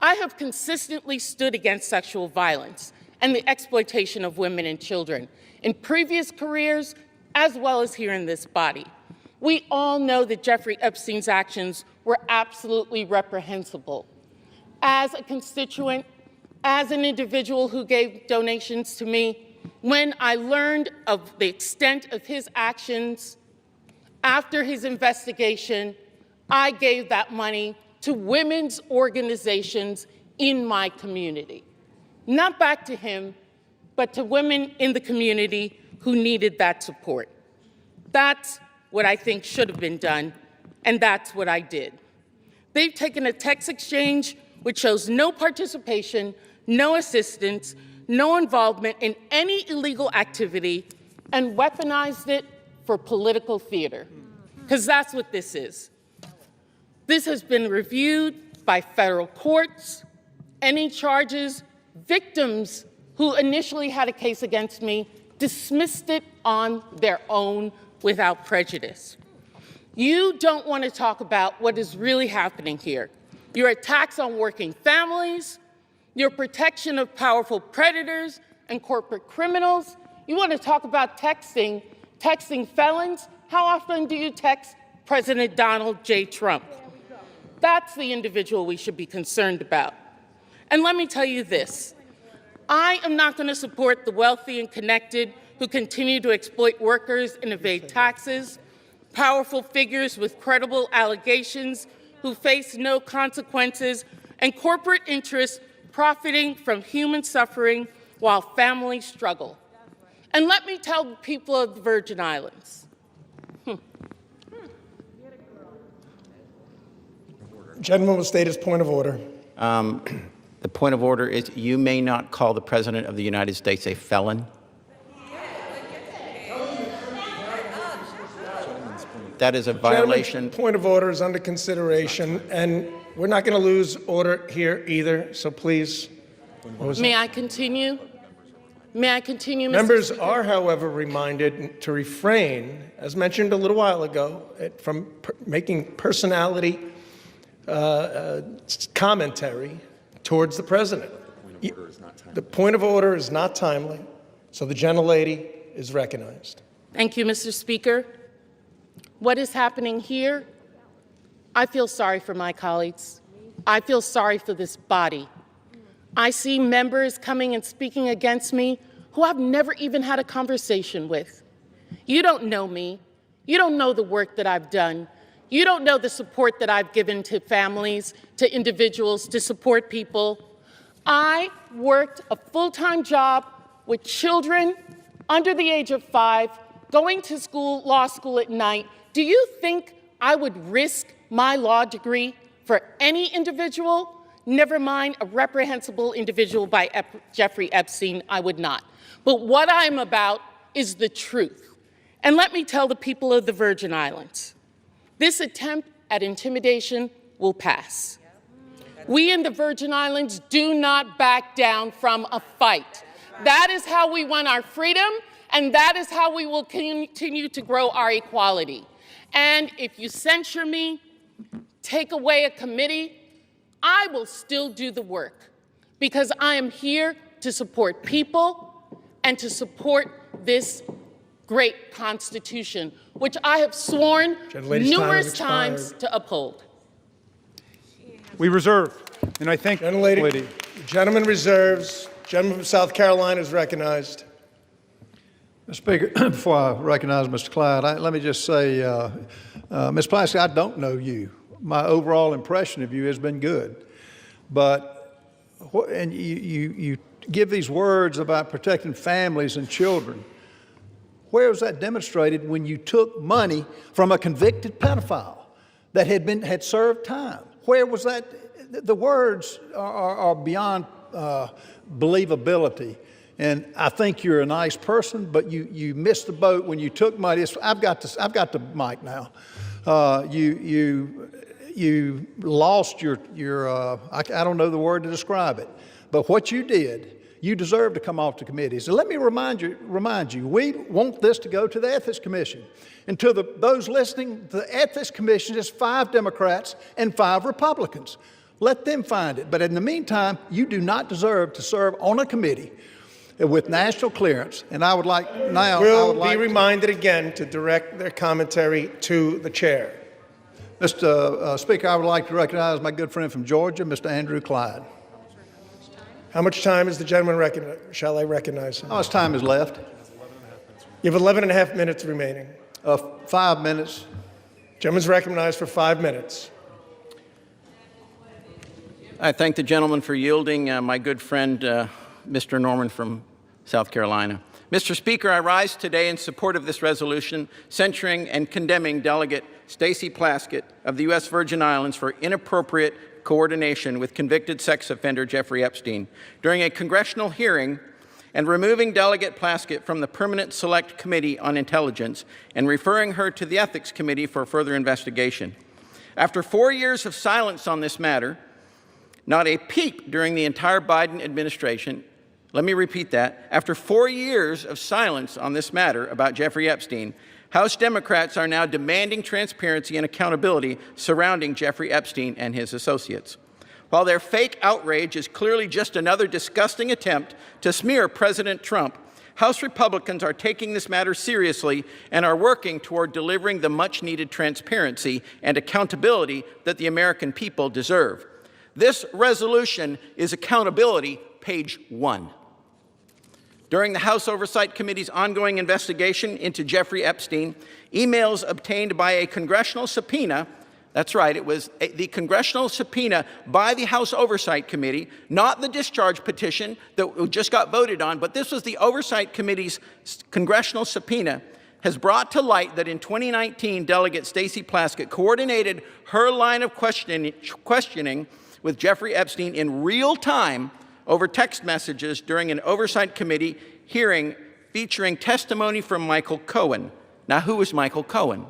I have consistently stood against sexual violence and the exploitation of women and children in previous careers as well as here in this body. We all know that Jeffrey Epstein's actions were absolutely reprehensible. As a constituent, as an individual who gave donations to me, when I learned of the extent of his actions after his investigation, I gave that money to women's organizations in my community. Not back to him, but to women in the community who needed that support. That's what I think should have been done, and that's what I did. They've taken a text exchange which shows no participation, no assistance, no involvement in any illegal activity, and weaponized it for political theater, because that's what this is. This has been reviewed by federal courts. Any charges, victims who initially had a case against me dismissed it on their own without prejudice. You don't want to talk about what is really happening here. Your attacks on working families, your protection of powerful predators and corporate criminals. You want to talk about texting felons? How often do you text President Donald J. Trump? That's the individual we should be concerned about. And let me tell you this. I am not going to support the wealthy and connected who continue to exploit workers and evade taxes, powerful figures with credible allegations who face no consequences, and corporate interests profiting from human suffering while families struggle. And let me tell the people of the Virgin Islands. Gentleman will state his point of order. The point of order is you may not call the President of the United States a felon. That is a violation. Point of order is under consideration, and we're not going to lose order here either, so please. May I continue? May I continue, Mr. Members Speaker? are, however, reminded to refrain, as mentioned a little while ago, from making personality commentary towards the president. The point of order is not timely, so the gentlelady is recognized. Thank you, Mr. Speaker. What is happening here? I feel sorry for my colleagues. I feel sorry for this body. I see members coming and speaking against me who I've never even had a conversation with. You don't know me. You don't know the work that I've done. You don't know the support that I've given to families, to individuals, to support people. I worked a full-time job with children under the age of 5, going to school, law school at night. Do you think I would risk my law degree for any individual? Never mind a reprehensible individual by Jeffrey Epstein, I would not. But what I'm about is the truth. And let me tell the people of the Virgin Islands, this attempt at intimidation will pass. We in the Virgin Islands do not back down from a fight. That is how we won our freedom, and that is how we will continue to grow our equality. And if you censure me, take away a committee, I will still do the work because I am here to support people and to support this great Constitution, which I have sworn numerous times to uphold. We reserve, and I thank the lady. The gentleman reserves. Gentleman from South Carolina is recognized. Mr. Speaker, before I recognize Mr. Clyde, let me just say, Ms. Plasky, I don't know you. My overall impression of you has been good. But, and you give these words about protecting families and children. Where was that demonstrated when you took money from a convicted pedophile that had served time? Where was that? The words are beyond believability. And I think you're a nice person, but you missed the boat when you took money. I've got the mic now. You lost your I don't know the word to describe it, but what you did, you deserve to come off the committees. And let me remind you, we want this to go to the Ethics Commission. And to those listening, the Ethics Commission is 5 Democrats and 5 Republicans. Let them find it. But in the meantime, you do not deserve to serve on a committee with national clearance. And I would like now. Will be reminded again to direct their commentary to the chair. Mr. Speaker, I would like to recognize my good friend from Georgia, Mr. Andrew Clyde. How much time is the gentleman shall I recognize him? How much time is left? You have 11 and a half minutes remaining. 5 minutes. Gentleman's recognized for 5 minutes. I thank the gentleman for yielding. My good friend, Mr. Norman from South Carolina. Mr. Speaker, I rise today in support of this resolution censuring and condemning Delegate Stacey Plaskett of the U.S. Virgin Islands for inappropriate coordination with convicted sex offender Jeffrey Epstein during a congressional hearing and removing Delegate Plaskett from the Permanent Select Committee on Intelligence and referring her to the Ethics Committee for further investigation. After 4 years of silence on this matter, not a peep during the entire Biden administration, let me repeat that, after 4 years of silence on this matter about Jeffrey Epstein, House Democrats are now demanding transparency and accountability surrounding Jeffrey Epstein and his associates. While their fake outrage is clearly just another disgusting attempt to smear President Trump, House Republicans are taking this matter seriously and are working toward delivering the much-needed transparency and accountability that the American people deserve. This resolution is accountability, page 1. During the House Oversight Committee's ongoing investigation into Jeffrey Epstein, emails obtained by a congressional subpoena, that's right, it was the congressional subpoena by the House Oversight Committee, not the discharge petition that just got voted on, but this was the Oversight Committee's congressional subpoena, has brought to light that in 2019, Delegate Stacey Plaskett coordinated her line of questioning with Jeffrey Epstein in real time over text messages during an Oversight Committee hearing featuring testimony from Michael Cohen. Now, who is Michael Cohen?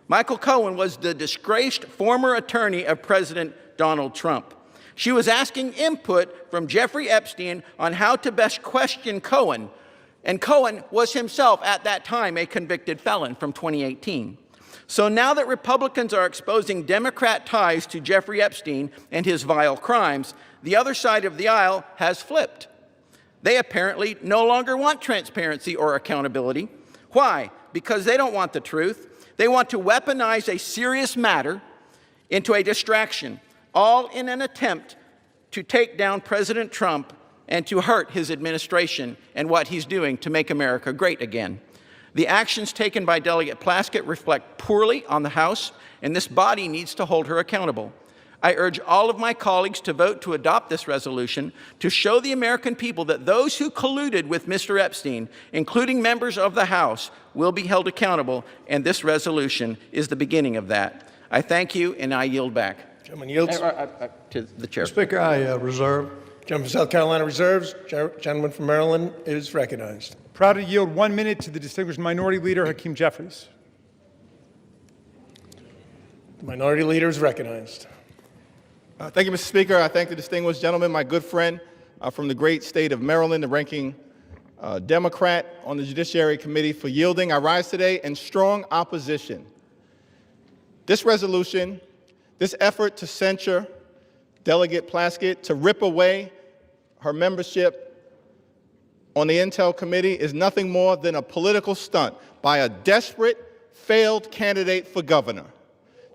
Michael Cohen was the disgraced former attorney of President Donald Trump. She was asking input from Jeffrey Epstein on how to best question Cohen, and Cohen was himself at that time a convicted felon from 2018. So now that Republicans are exposing Democrat ties to Jeffrey Epstein and his vile crimes, the other side of the aisle has flipped. They apparently no longer want transparency or accountability. Why? Because they don't want the truth. They want to weaponize a serious matter into a distraction, all in an attempt to take down President Trump and to hurt his administration and what he's doing to make America great again. The actions taken by Delegate Plaskett reflect poorly on the House, and this body needs to hold her accountable. I urge all of my colleagues to vote to adopt this resolution to show the American people that those who colluded with Mr. Epstein, including members of the House, will be held accountable, and this resolution is the beginning of that. I thank you, and I yield back. Gentleman yields. To the chair. Mr. Speaker, I reserve. Gentleman from South Carolina reserves. Gentleman from Maryland is recognized. Proud to yield 1 minute to the distinguished Minority Leader, Hakeem Jeffries. The Minority Leader is recognized. Thank you, Mr. Speaker. I thank the distinguished gentleman, my good friend from the great state of Maryland, the ranking Democrat on the Judiciary Committee, for yielding. I rise today in strong opposition. This resolution, this effort to censure Delegate Plaskett, to rip away her membership on the Intel Committee, is nothing more than a political stunt by a desperate, failed candidate for governor,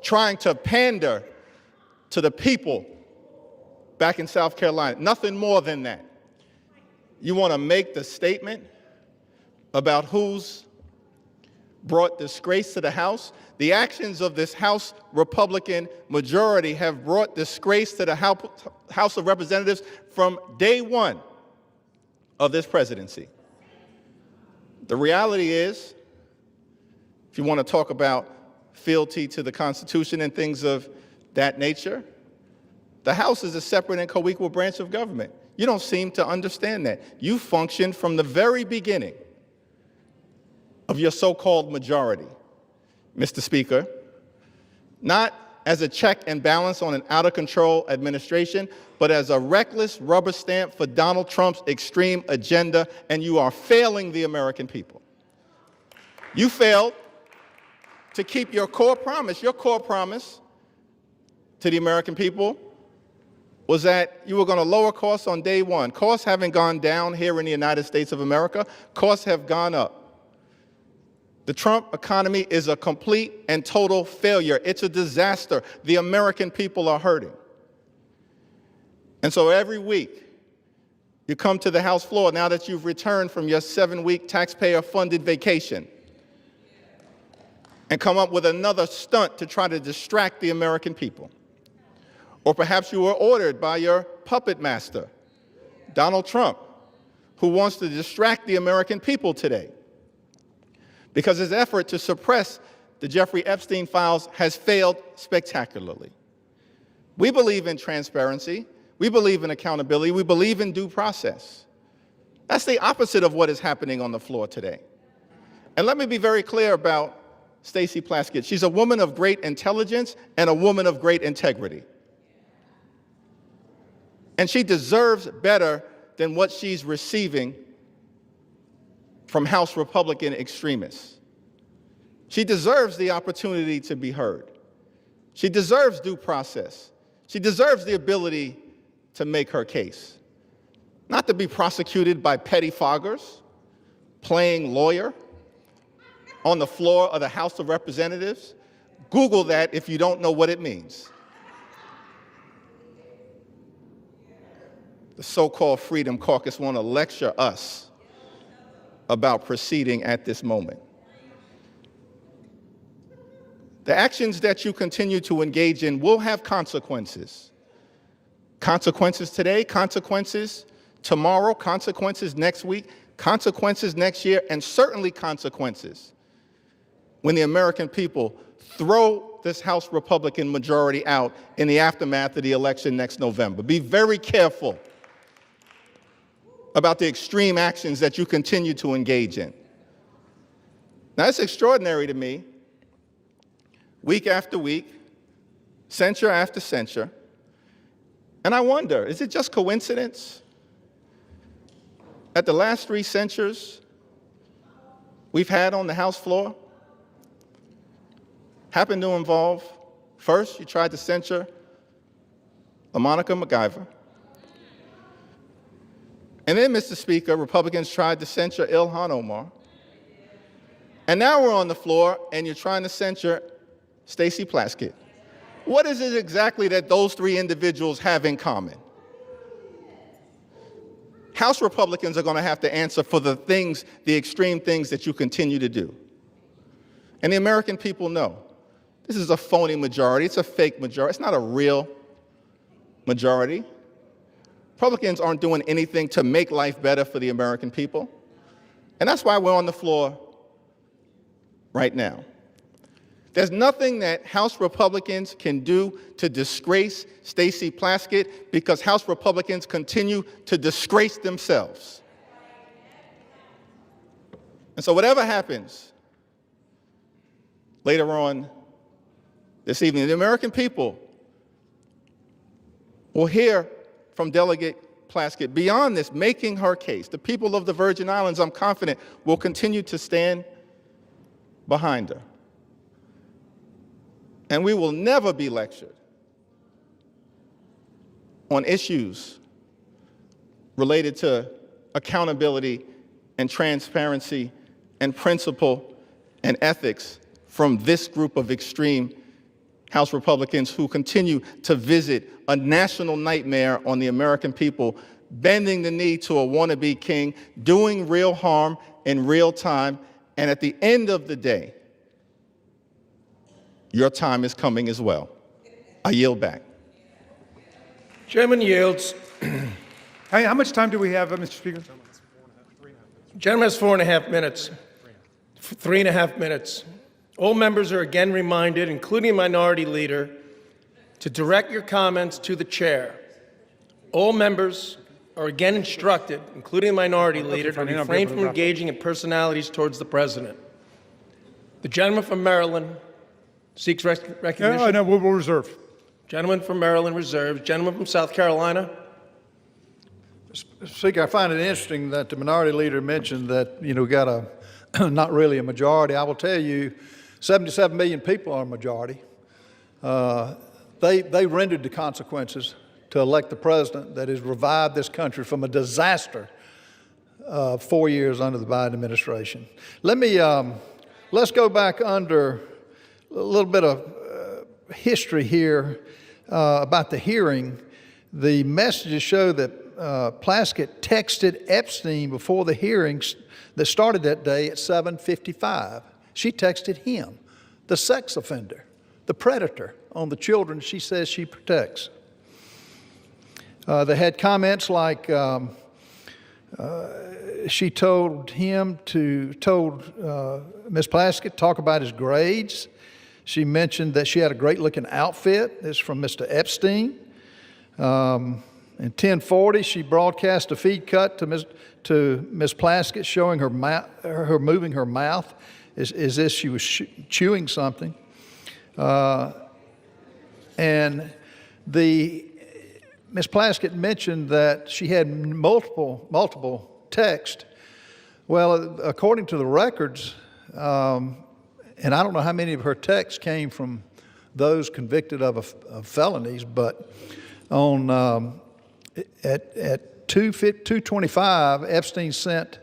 trying to pander to the people back in South Carolina. Nothing more than that. You want to make the statement about who's brought disgrace to the House? The actions of this House Republican majority have brought disgrace to the House of Representatives from day one of this presidency. The reality is, if you want to talk about fealty to the Constitution and things of that nature, the House is a separate and co-equal branch of government. You don't seem to understand that. You functioned from the very beginning of your so-called majority, Mr. Speaker, not as a check and balance on an out-of-control administration, but as a reckless rubber stamp for Donald Trump's extreme agenda, and you are failing the American people. You failed to keep your core promise. Your core promise to the American people was that you were going to lower costs on day one. Costs haven't gone down here in the United States of America. Costs have gone up. The Trump economy is a complete and total failure. It's a disaster. The American people are hurting. And so every week, you come to the House floor, now that you've returned from your 7-week taxpayer-funded vacation, and come up with another stunt to try to distract the American people. Or perhaps you were ordered by your puppet master, Donald Trump, who wants to distract the American people today, because his effort to suppress the Jeffrey Epstein files has failed spectacularly. We believe in transparency. We believe in accountability. We believe in due process. That's the opposite of what is happening on the floor today. And let me be very clear about Stacey Plaskett. She's a woman of great intelligence and a woman of great integrity. And she deserves better than what she's receiving from House Republican extremists. She deserves the opportunity to be heard. She deserves due process. She deserves the ability to make her case, not to be prosecuted by petty foggers, playing lawyer on the floor of the House of Representatives. Google that if you don't know what it means. The so-called Freedom Caucus want to lecture us about proceeding at this moment. The actions that you continue to engage in will have consequences. Consequences today, consequences tomorrow, consequences next week, consequences next year, and certainly consequences when the American people throw this House Republican majority out in the aftermath of the election next November. Be very careful about the extreme actions that you continue to engage in. Now, it's extraordinary to me, week after week, censure after censure, and I wonder, is it just coincidence that the last 3 censures we've had on the House floor happen to involve, first, you tried to censure LaMonica MacGyver. And then, Mr. Speaker, Republicans tried to censure Ilhan Omar. And now we're on the floor and you're trying to censure Stacey Plaskett. What is it exactly that those 3 individuals have in common? House Republicans are going to have to answer for the things, the extreme things that you continue to do. And the American people know this is a phony majority. It's a fake majority. It's not a real majority. Republicans aren't doing anything to make life better for the American people. And that's why we're on the floor right now. There's nothing that House Republicans can do to disgrace Stacey Plaskett because House Republicans continue to disgrace themselves. And so whatever happens later on this evening, the American people will hear from Delegate Plaskett beyond this, making her case. The people of the Virgin Islands, I'm confident, will continue to stand behind her. And we will never be lectured on issues related to accountability and transparency and principle and ethics from this group of extreme House Republicans who continue to visit a national nightmare on the American people, bending the knee to a wannabe king, doing real harm in real time, and at the end of the day, your time is coming as well. I yield back. Chairman yields. Hey, how much time do we have, Mr. Speaker? Gentleman has 4.5 minutes. 3.5 minutes. All members are again reminded, including Minority Leader, to direct your comments to the chair. All members are again instructed, including Minority Leader, to refrain from engaging in personalities towards the President. The gentleman from Maryland seeks recognition. No, we'll reserve. Gentleman from Maryland reserves. Gentleman from South Carolina. Mr. Speaker, I find it interesting that the Minority Leader mentioned that, we got a not really a majority. I will tell you, 77 million people are a majority. They rendered the consequences to elect the president that has revived this country from a disaster 4 years under the Biden administration. Let's go back under a little bit of history here about the hearing. The messages show that Plaskett texted Epstein before the hearings that started that day at 7:55. She texted him, the sex offender, the predator on the children she says she protects. They had comments like she told Ms. Plaskett talk about his grades. She mentioned that she had a great-looking outfit. This is from Mr. Epstein. In 10:40, she broadcast a feed cut to Ms. Plaskett showing her moving her mouth as if she was chewing something. And Ms. Plaskett mentioned that she had multiple texts. Well, according to the records, and I don't know how many of her texts came from those convicted of felonies, but on at 2:25, Epstein sent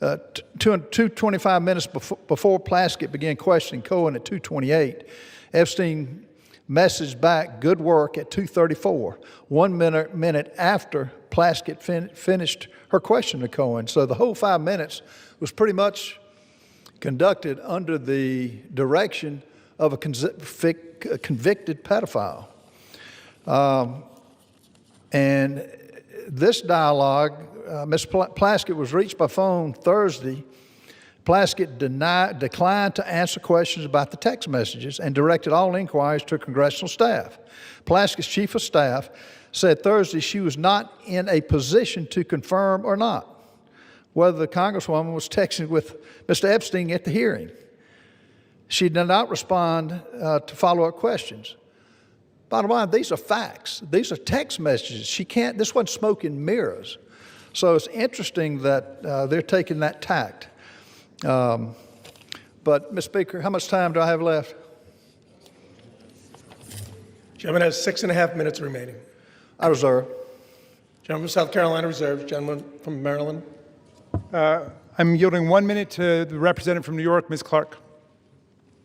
2:25 minutes before Plaskett began questioning Cohen at 2:28. Epstein messaged back, "Good work," at 2:34, 1 minute after Plaskett finished her question to Cohen. So the whole 5 minutes was pretty much conducted under the direction of a convicted pedophile. And this dialogue, Ms. Plaskett was reached by phone Thursday. Plaskett declined to answer questions about the text messages and directed all inquiries to congressional staff. Plaskett's chief of staff said Thursday she was not in a position to confirm or not whether the Congresswoman was texting with Mr. Epstein at the hearing. She did not respond to follow-up questions. Bottom line, these are facts. These are text messages. This wasn't smoke and mirrors. So it's interesting that they're taking that tact. But, Mr. Speaker, how much time do I have left? Gentleman has 6.5 minutes remaining. I reserve. Gentleman from South Carolina reserves. Gentleman from Maryland. I'm yielding 1 minute to the representative from New York, Ms. Clark.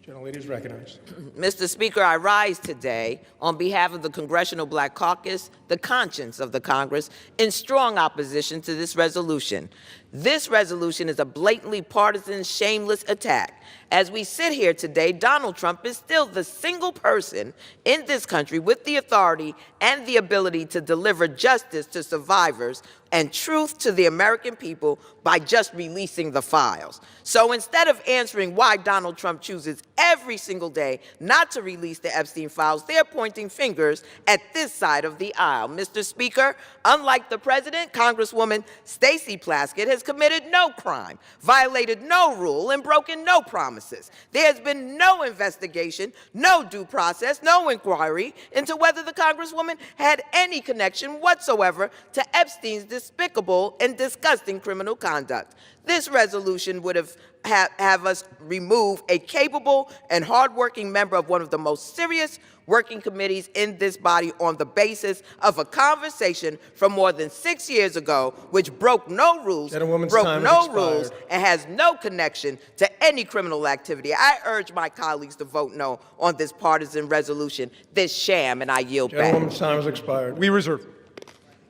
Gentlelady is recognized. Mr. Speaker, I rise today on behalf of the Congressional Black Caucus, the conscience of the Congress, in strong opposition to this resolution. This resolution is a blatantly partisan, shameless attack. As we sit here today, Donald Trump is still the single person in this country with the authority and the ability to deliver justice to survivors and truth to the American people by just releasing the files. So instead of answering why Donald Trump chooses every single day not to release the Epstein files, they're pointing fingers at this side of the aisle. Mr. Speaker, unlike the president, Congresswoman Stacey Plaskett has committed no crime, violated no rule, and broken no promises. There has been no investigation, no due process, no inquiry into whether the Congresswoman had any connection whatsoever to Epstein's despicable and disgusting criminal conduct. This resolution would have us remove a capable and hardworking member of one of the most serious working committees in this body on the basis of a conversation from more than 6 years ago, which broke no rules, and has no connection to any criminal activity. I urge my colleagues to vote no on this partisan resolution, this sham, and I yield back. Gentlewoman's time has expired. We reserve.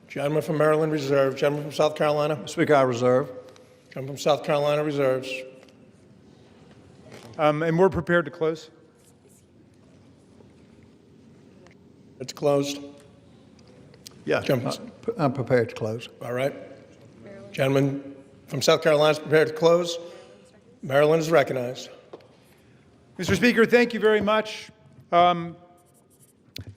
Gentleman from Maryland reserves. Gentleman from South Carolina. Speaker, I reserve. Gentleman from South Carolina reserves. And we're prepared to close. It's closed. Yeah, I'm prepared to close. All right. Gentleman from South Carolina is prepared to close. Maryland is recognized. Mr. Speaker, thank you very much.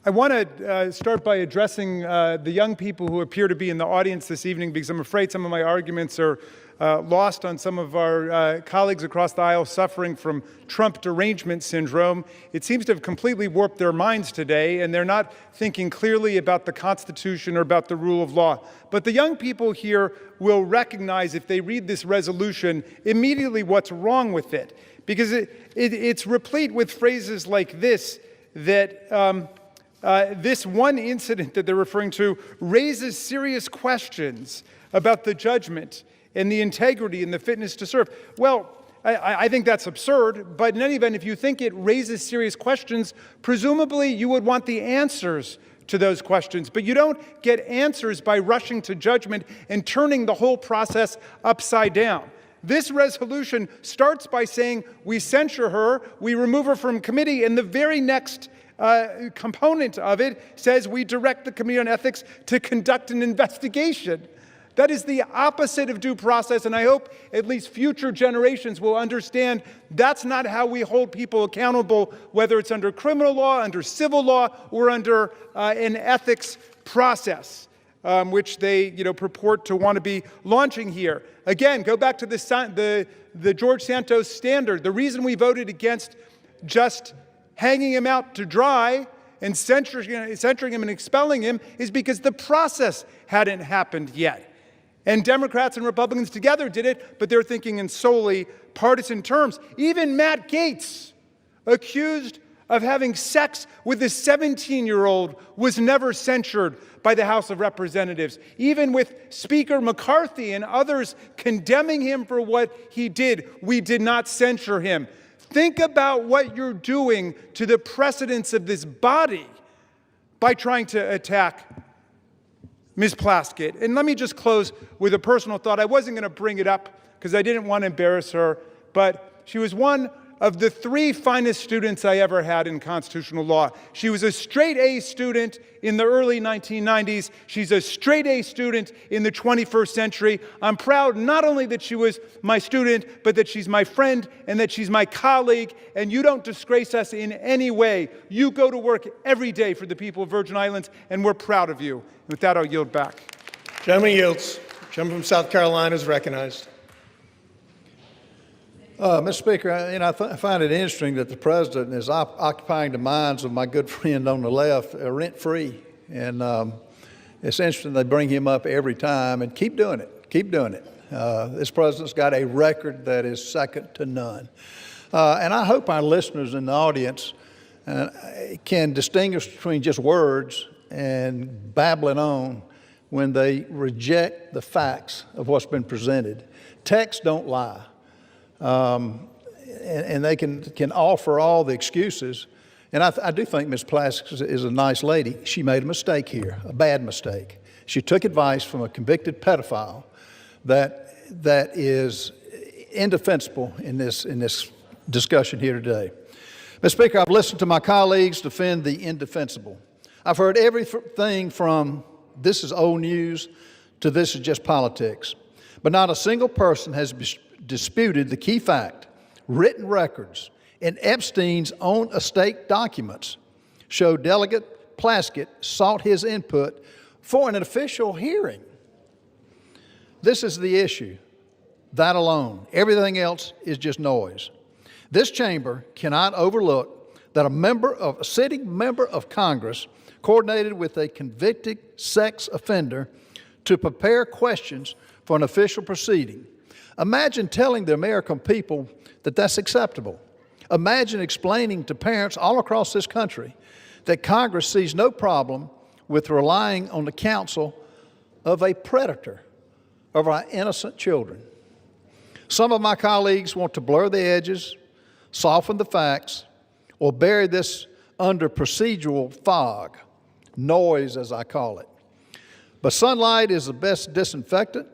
I want to start by addressing the young people who appear to be in the audience this evening, because I'm afraid some of my arguments are lost on some of our colleagues across the aisle suffering from Trump derangement syndrome. It seems to have completely warped their minds today, and they're not thinking clearly about the Constitution or about the rule of law. But the young people here will recognize, if they read this resolution, immediately what's wrong with it, because it's replete with phrases like this, that this one incident that they're referring to raises serious questions about the judgment and the integrity and the fitness to serve. Well, I think that's absurd, but in any event, if you think it raises serious questions, presumably you would want the answers to those questions, but you don't get answers by rushing to judgment and turning the whole process upside down. This resolution starts by saying we censure her, we remove her from committee, and the very next component of it says we direct the Committee on Ethics to conduct an investigation. That is the opposite of due process, and I hope at least future generations will understand that's not how we hold people accountable, whether it's under criminal law, under civil law, or under an ethics process, which they purport to want to be launching here. Again, go back to the George Santos standard. The reason we voted against just hanging him out to dry and censuring him and expelling him is because the process hadn't happened yet. And Democrats and Republicans together did it, but they're thinking in solely partisan terms. Even Matt Gaetz, accused of having sex with a 17-year-old was never censured by the House of Representatives. Even with Speaker McCarthy and others condemning him for what he did, we did not censure him. Think about what you're doing to the precedents of this body by trying to attack Ms. Plaskett. And let me just close with a personal thought. I wasn't going to bring it up because I didn't want to embarrass her, but she was one of the 3 finest students I ever had in constitutional law. She was a straight A student in the early 1990s. She's a straight A student in the 21st century. I'm proud not only that she was my student, but that she's my friend and that she's my colleague, and you don't disgrace us in any way. You go to work every day for the people of Virgin Islands, and we're proud of you. And with that, I'll yield back. Gentleman yields. Gentleman from South Carolina is recognized. Mr. Speaker, I find it interesting that the president is occupying the minds of my good friend on the left rent-free. And it's interesting they bring him up every time, and keep doing it. Keep doing it. This president's got a record that is second to none. And I hope our listeners in the audience can distinguish between just words and babbling on when they reject the facts of what's been presented. Texts don't lie. And they can offer all the excuses. And I do think Ms. Plaskett is a nice lady. She made a mistake here, a bad mistake. She took advice from a convicted pedophile that is indefensible in this discussion here today. Mr. Speaker, I've listened to my colleagues defend the indefensible. I've heard everything from this is old news to this is just politics. But not a single person has disputed the key fact. Written records in Epstein's own estate documents show Delegate Plaskett sought his input for an official hearing. This is the issue, that alone. Everything else is just noise. This chamber cannot overlook that a sitting member of Congress coordinated with a convicted sex offender to prepare questions for an official proceeding. Imagine telling the American people that that's acceptable. Imagine explaining to parents all across this country that Congress sees no problem with relying on the counsel of a predator of our innocent children. Some of my colleagues want to blur the edges, soften the facts, or bury this under procedural fog, noise as I call it. But sunlight is the best disinfectant,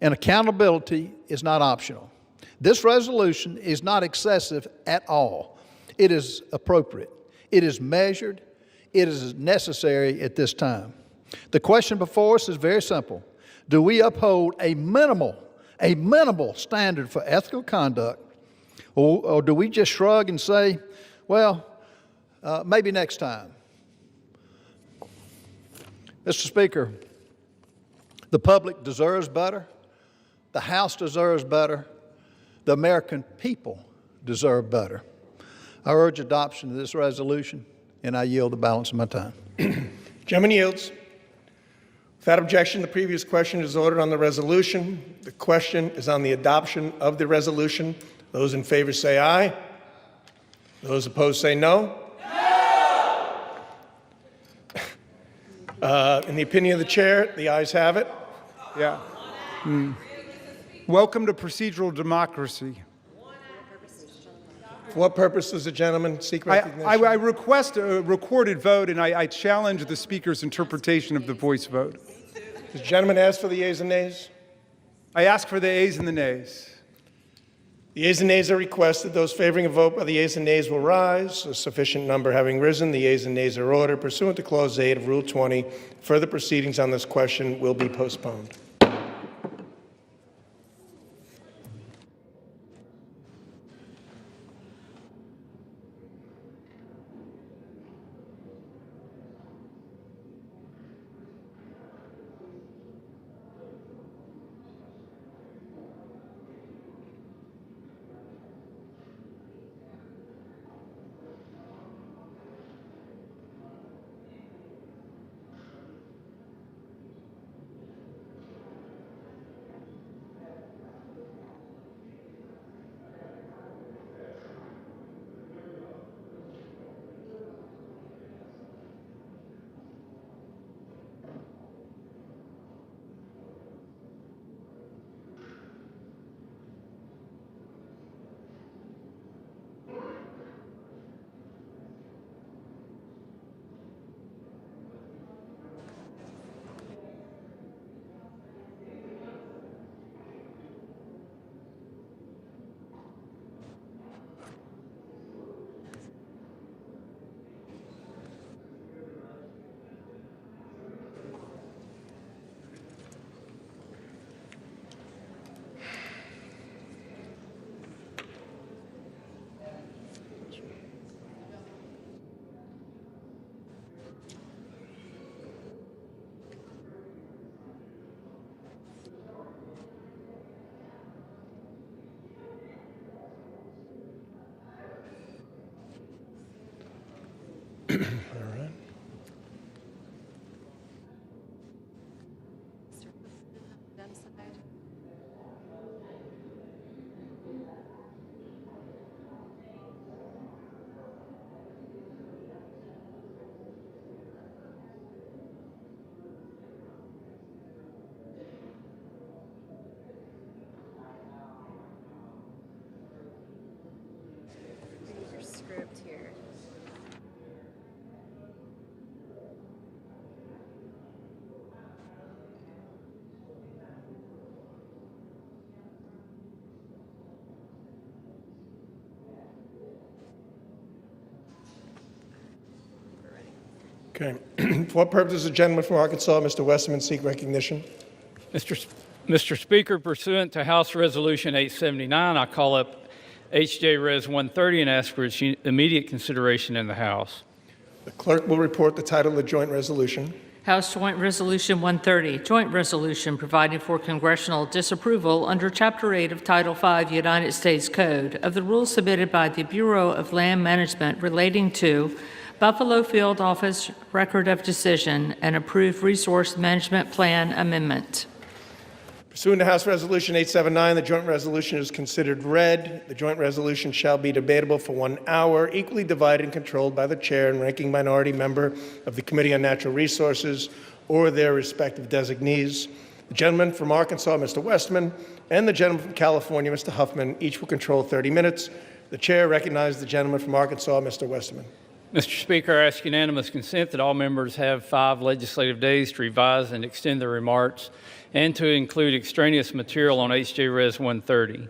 and accountability is not optional. This resolution is not excessive at all. It is appropriate. It is measured. It is necessary at this time. The question before us is very simple. Do we uphold a minimal standard for ethical conduct, or do we just shrug and say, well, maybe next time? Mr. Speaker, the public deserves better. The House deserves better. The American people deserve better. I urge adoption of this resolution, and I yield the balance of my time. Gentleman yields. Without objection, the previous question is ordered on the resolution. The question is on the adoption of the resolution. Those in favor say aye. Those opposed say no. In the opinion of the chair, the ayes have it. Yeah. Welcome to procedural democracy. For what purpose does the gentleman seek recognition? I request a recorded vote, and I challenge the Speaker's interpretation of the voice vote. Does the gentleman ask for the yeas and nays? I ask for the ayes and the nays. The yeas and nays are requested. Those favoring a vote by the yeas and nays will rise. A sufficient number having risen, the yeas and nays are ordered. Pursuant to Clause 8 of Rule 20, further proceedings on this question will be postponed. Okay. For what purpose does the gentleman from Arkansas, Mr. Westerman, seek recognition? Mr. Speaker, pursuant to House Resolution 879, I call up H.J. Res. 130 and ask for its immediate consideration in the House. The clerk will report the title of the joint resolution. House Joint Resolution 130, Joint Resolution providing for congressional disapproval under Chapter 8 of Title 5 United States Code of the rules submitted by the Bureau of Land Management relating to Buffalo Field Office Record of Decision and Approved Resource Management Plan Amendment. Pursuant to House Resolution 879, the joint resolution is considered read. The joint resolution shall be debatable for 1 hour, equally divided and controlled by the chair and ranking minority member of the Committee on Natural Resources or their respective designees. The gentleman from Arkansas, Mr. Westman, and the gentleman from California, Mr. Huffman, each will control 30 minutes. The chair recognizes the gentleman from Arkansas, Mr. Westerman. Mr. Speaker, I ask unanimous consent that all members have 5 legislative days to revise and extend their remarks and to include extraneous material on H.J. Res. 130.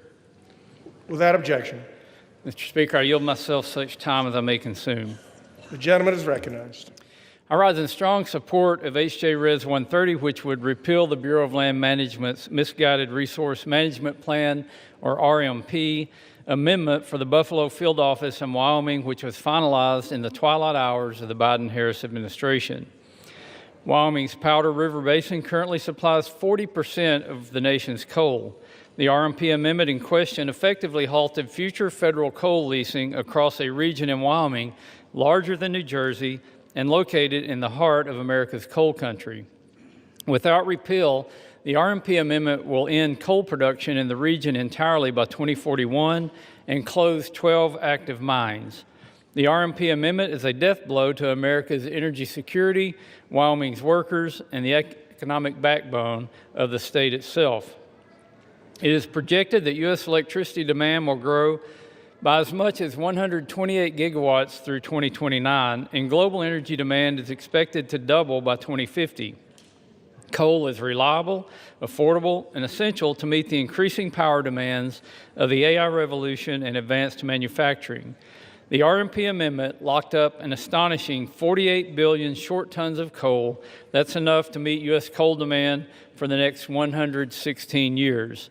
Without objection. Mr. Speaker, I yield myself such time as I may consume. The gentleman is recognized. I rise in strong support of H.J. Res. 130, which would repeal the Bureau of Land Management's Misguided Resource Management Plan, or RMP, amendment for the Buffalo Field Office in Wyoming, which was finalized in the twilight hours of the Biden-Harris administration. Wyoming's Powder River Basin currently supplies 40% of the nation's coal. The RMP amendment in question effectively halted future federal coal leasing across a region in Wyoming larger than New Jersey and located in the heart of America's coal country. Without repeal, the RMP amendment will end coal production in the region entirely by 2041 and close 12 active mines. The RMP amendment is a death blow to America's energy security, Wyoming's workers, and the economic backbone of the state itself. It is projected that U.S. electricity demand will grow by as much as 128 gigawatts through 2029, and global energy demand is expected to double by 2050. Coal is reliable, affordable, and essential to meet the increasing power demands of the AI revolution and advanced manufacturing. The RMP amendment locked up an astonishing 48 billion short tons of coal. That's enough to meet U.S. coal demand for the next 116 years.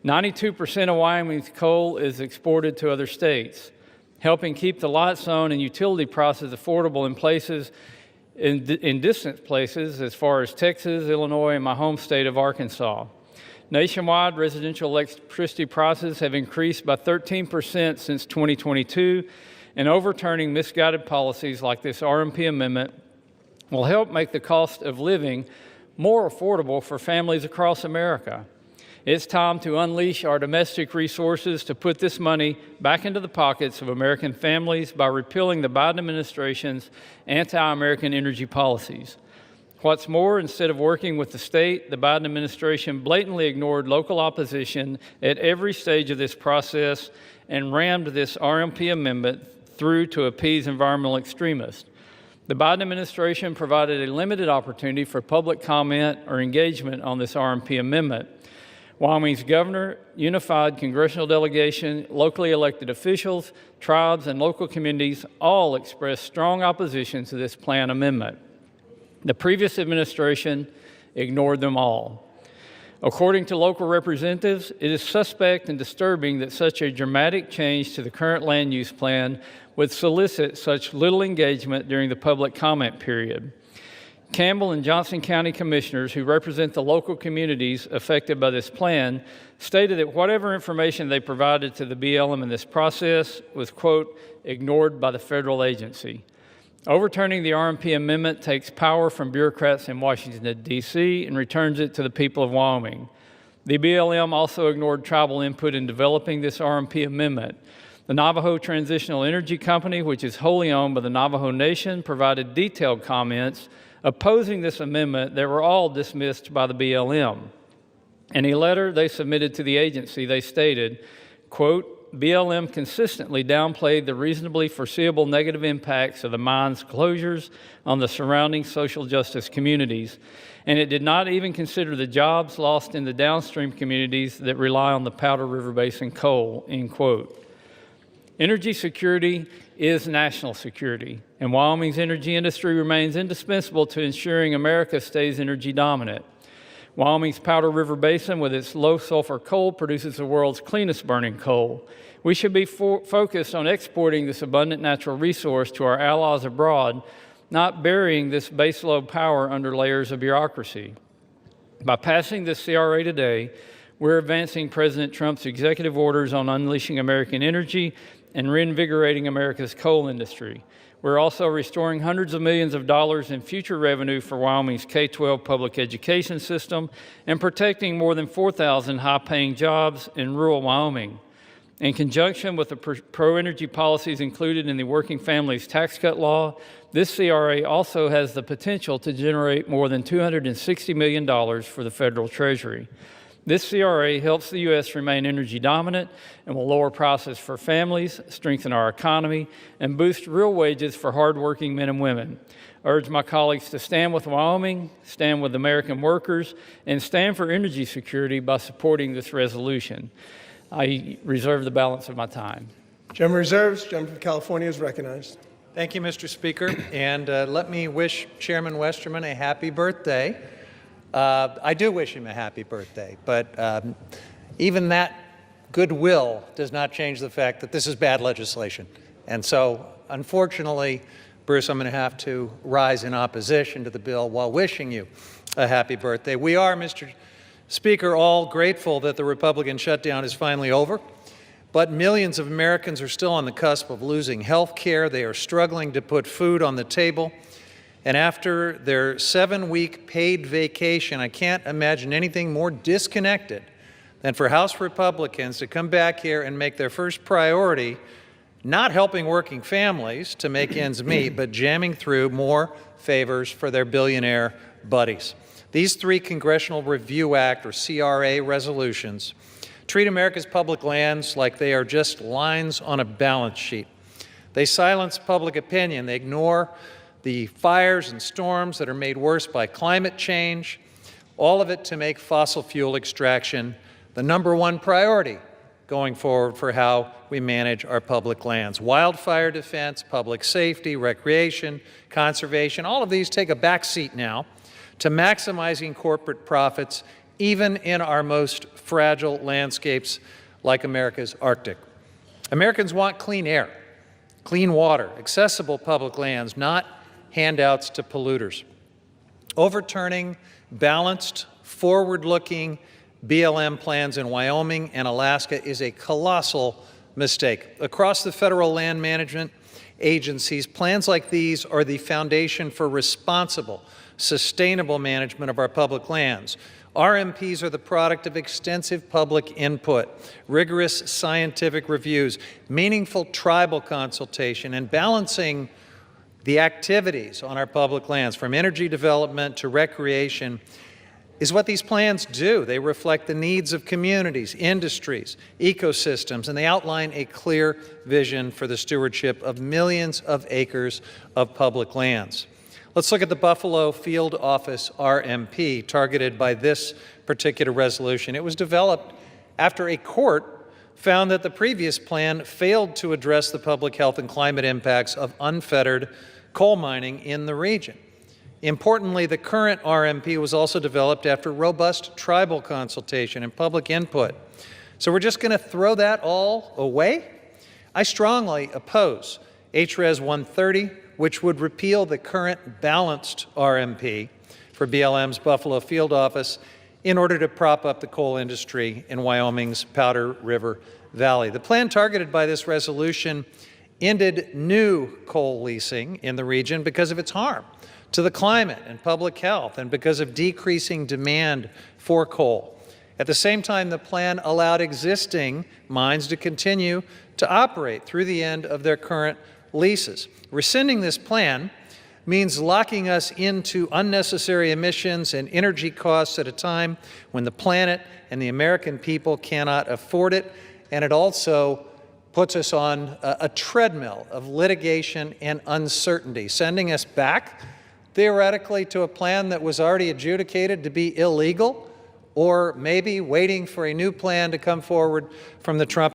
92% of Wyoming's coal is exported to other states, helping keep the lights on and utility prices affordable in distant places as far as Texas, Illinois, and my home state of Arkansas. Nationwide, residential electricity prices have increased by 13% since 2022, and overturning misguided policies like this RMP amendment will help make the cost of living more affordable for families across America. It's time to unleash our domestic resources to put this money back into the pockets of American families by repealing the Biden administration's anti-American energy policies. What's more, instead of working with the state, the Biden administration blatantly ignored local opposition at every stage of this process and rammed this RMP amendment through to appease environmental extremists. The Biden administration provided a limited opportunity for public comment or engagement on this RMP amendment. Wyoming's governor, unified congressional delegation, locally elected officials, tribes, and local communities all expressed strong opposition to this plan amendment. The previous administration ignored them all. According to local representatives, it is suspect and disturbing that such a dramatic change to the current land use plan would solicit such little engagement during the public comment period. Campbell and Johnson County commissioners who represent the local communities affected by this plan stated that whatever information they provided to the BLM in this process was, quote, ignored by the federal agency. Overturning the RMP amendment takes power from bureaucrats in Washington, D.C. and returns it to the people of Wyoming. The BLM also ignored tribal input in developing this RMP amendment. The Navajo Transitional Energy Company, which is wholly owned by the Navajo Nation, provided detailed comments opposing this amendment that were all dismissed by the BLM. In a letter they submitted to the agency, they stated, quote, BLM consistently downplayed the reasonably foreseeable negative impacts of the mine's closures on the surrounding social justice communities, and it did not even consider the jobs lost in the downstream communities that rely on the Powder River Basin coal, end quote. Energy security is national security, and Wyoming's energy industry remains indispensable to ensuring America stays energy dominant. Wyoming's Powder River Basin, with its low-sulfur coal, produces the world's cleanest burning coal. We should be focused on exporting this abundant natural resource to our allies abroad, not burying this baseload power under layers of bureaucracy. By passing this CRA today, we're advancing President Trump's executive orders on unleashing American energy and reinvigorating America's coal industry. We're also restoring hundreds of millions of dollars in future revenue for Wyoming's K-12 public education system and protecting more than 4,000 high-paying jobs in rural Wyoming. In conjunction with the pro-energy policies included in the Working Families Tax Cut Law, this CRA also has the potential to generate more than $260 million for the federal Treasury. This CRA helps the U.S. remain energy dominant and will lower prices for families, strengthen our economy, and boost real wages for hardworking men and women. I urge my colleagues to stand with Wyoming, stand with American workers, and stand for energy security by supporting this resolution. I reserve the balance of my time. Gentleman reserves. Gentleman from California is recognized. Thank you, Mr. Speaker. And let me wish Chairman Westerman a happy birthday. I do wish him a happy birthday, but even that goodwill does not change the fact that this is bad legislation. And so, unfortunately, Bruce, I'm going to have to rise in opposition to the bill while wishing you a happy birthday. We are, Mr. Speaker, all grateful that the Republican shutdown is finally over, but millions of Americans are still on the cusp of losing health care. They are struggling to put food on the table. And after their 7-week paid vacation, I can't imagine anything more disconnected than for House Republicans to come back here and make their first priority not helping working families to make ends meet, but jamming through more favors for their billionaire buddies. These 3 Congressional Review Act, or CRA, resolutions treat America's public lands like they are just lines on a balance sheet. They silence public opinion. They ignore the fires and storms that are made worse by climate change, all of it to make fossil fuel extraction the #1 priority going forward for how we manage our public lands. Wildfire defense, public safety, recreation, conservation, all of these take a back seat now to maximizing corporate profits, even in our most fragile landscapes like America's Arctic. Americans want clean air, clean water, accessible public lands, not handouts to polluters. Overturning balanced, forward-looking BLM plans in Wyoming and Alaska is a colossal mistake. Across the federal land management agencies, plans like these are the foundation for responsible, sustainable management of our public lands. RMPs are the product of extensive public input, rigorous scientific reviews, meaningful tribal consultation, and balancing the activities on our public lands, from energy development to recreation, is what these plans do. They reflect the needs of communities, industries, ecosystems, and they outline a clear vision for the stewardship of millions of acres of public lands. Let's look at the Buffalo Field Office RMP targeted by this particular resolution. It was developed after a court found that the previous plan failed to address the public health and climate impacts of unfettered coal mining in the region. Importantly, the current RMP was also developed after robust tribal consultation and public input. So we're just going to throw that all away? I strongly oppose HRES 130, which would repeal the current balanced RMP for BLM's Buffalo Field Office in order to prop up the coal industry in Wyoming's Powder River Valley. The plan targeted by this resolution ended new coal leasing in the region because of its harm to the climate and public health and because of decreasing demand for coal. At the same time, the plan allowed existing mines to continue to operate through the end of their current leases. Rescinding this plan means locking us into unnecessary emissions and energy costs at a time when the planet and the American people cannot afford it, and it also puts us on a treadmill of litigation and uncertainty, sending us back, theoretically, to a plan that was already adjudicated to be illegal, or maybe waiting for a new plan to come forward from the Trump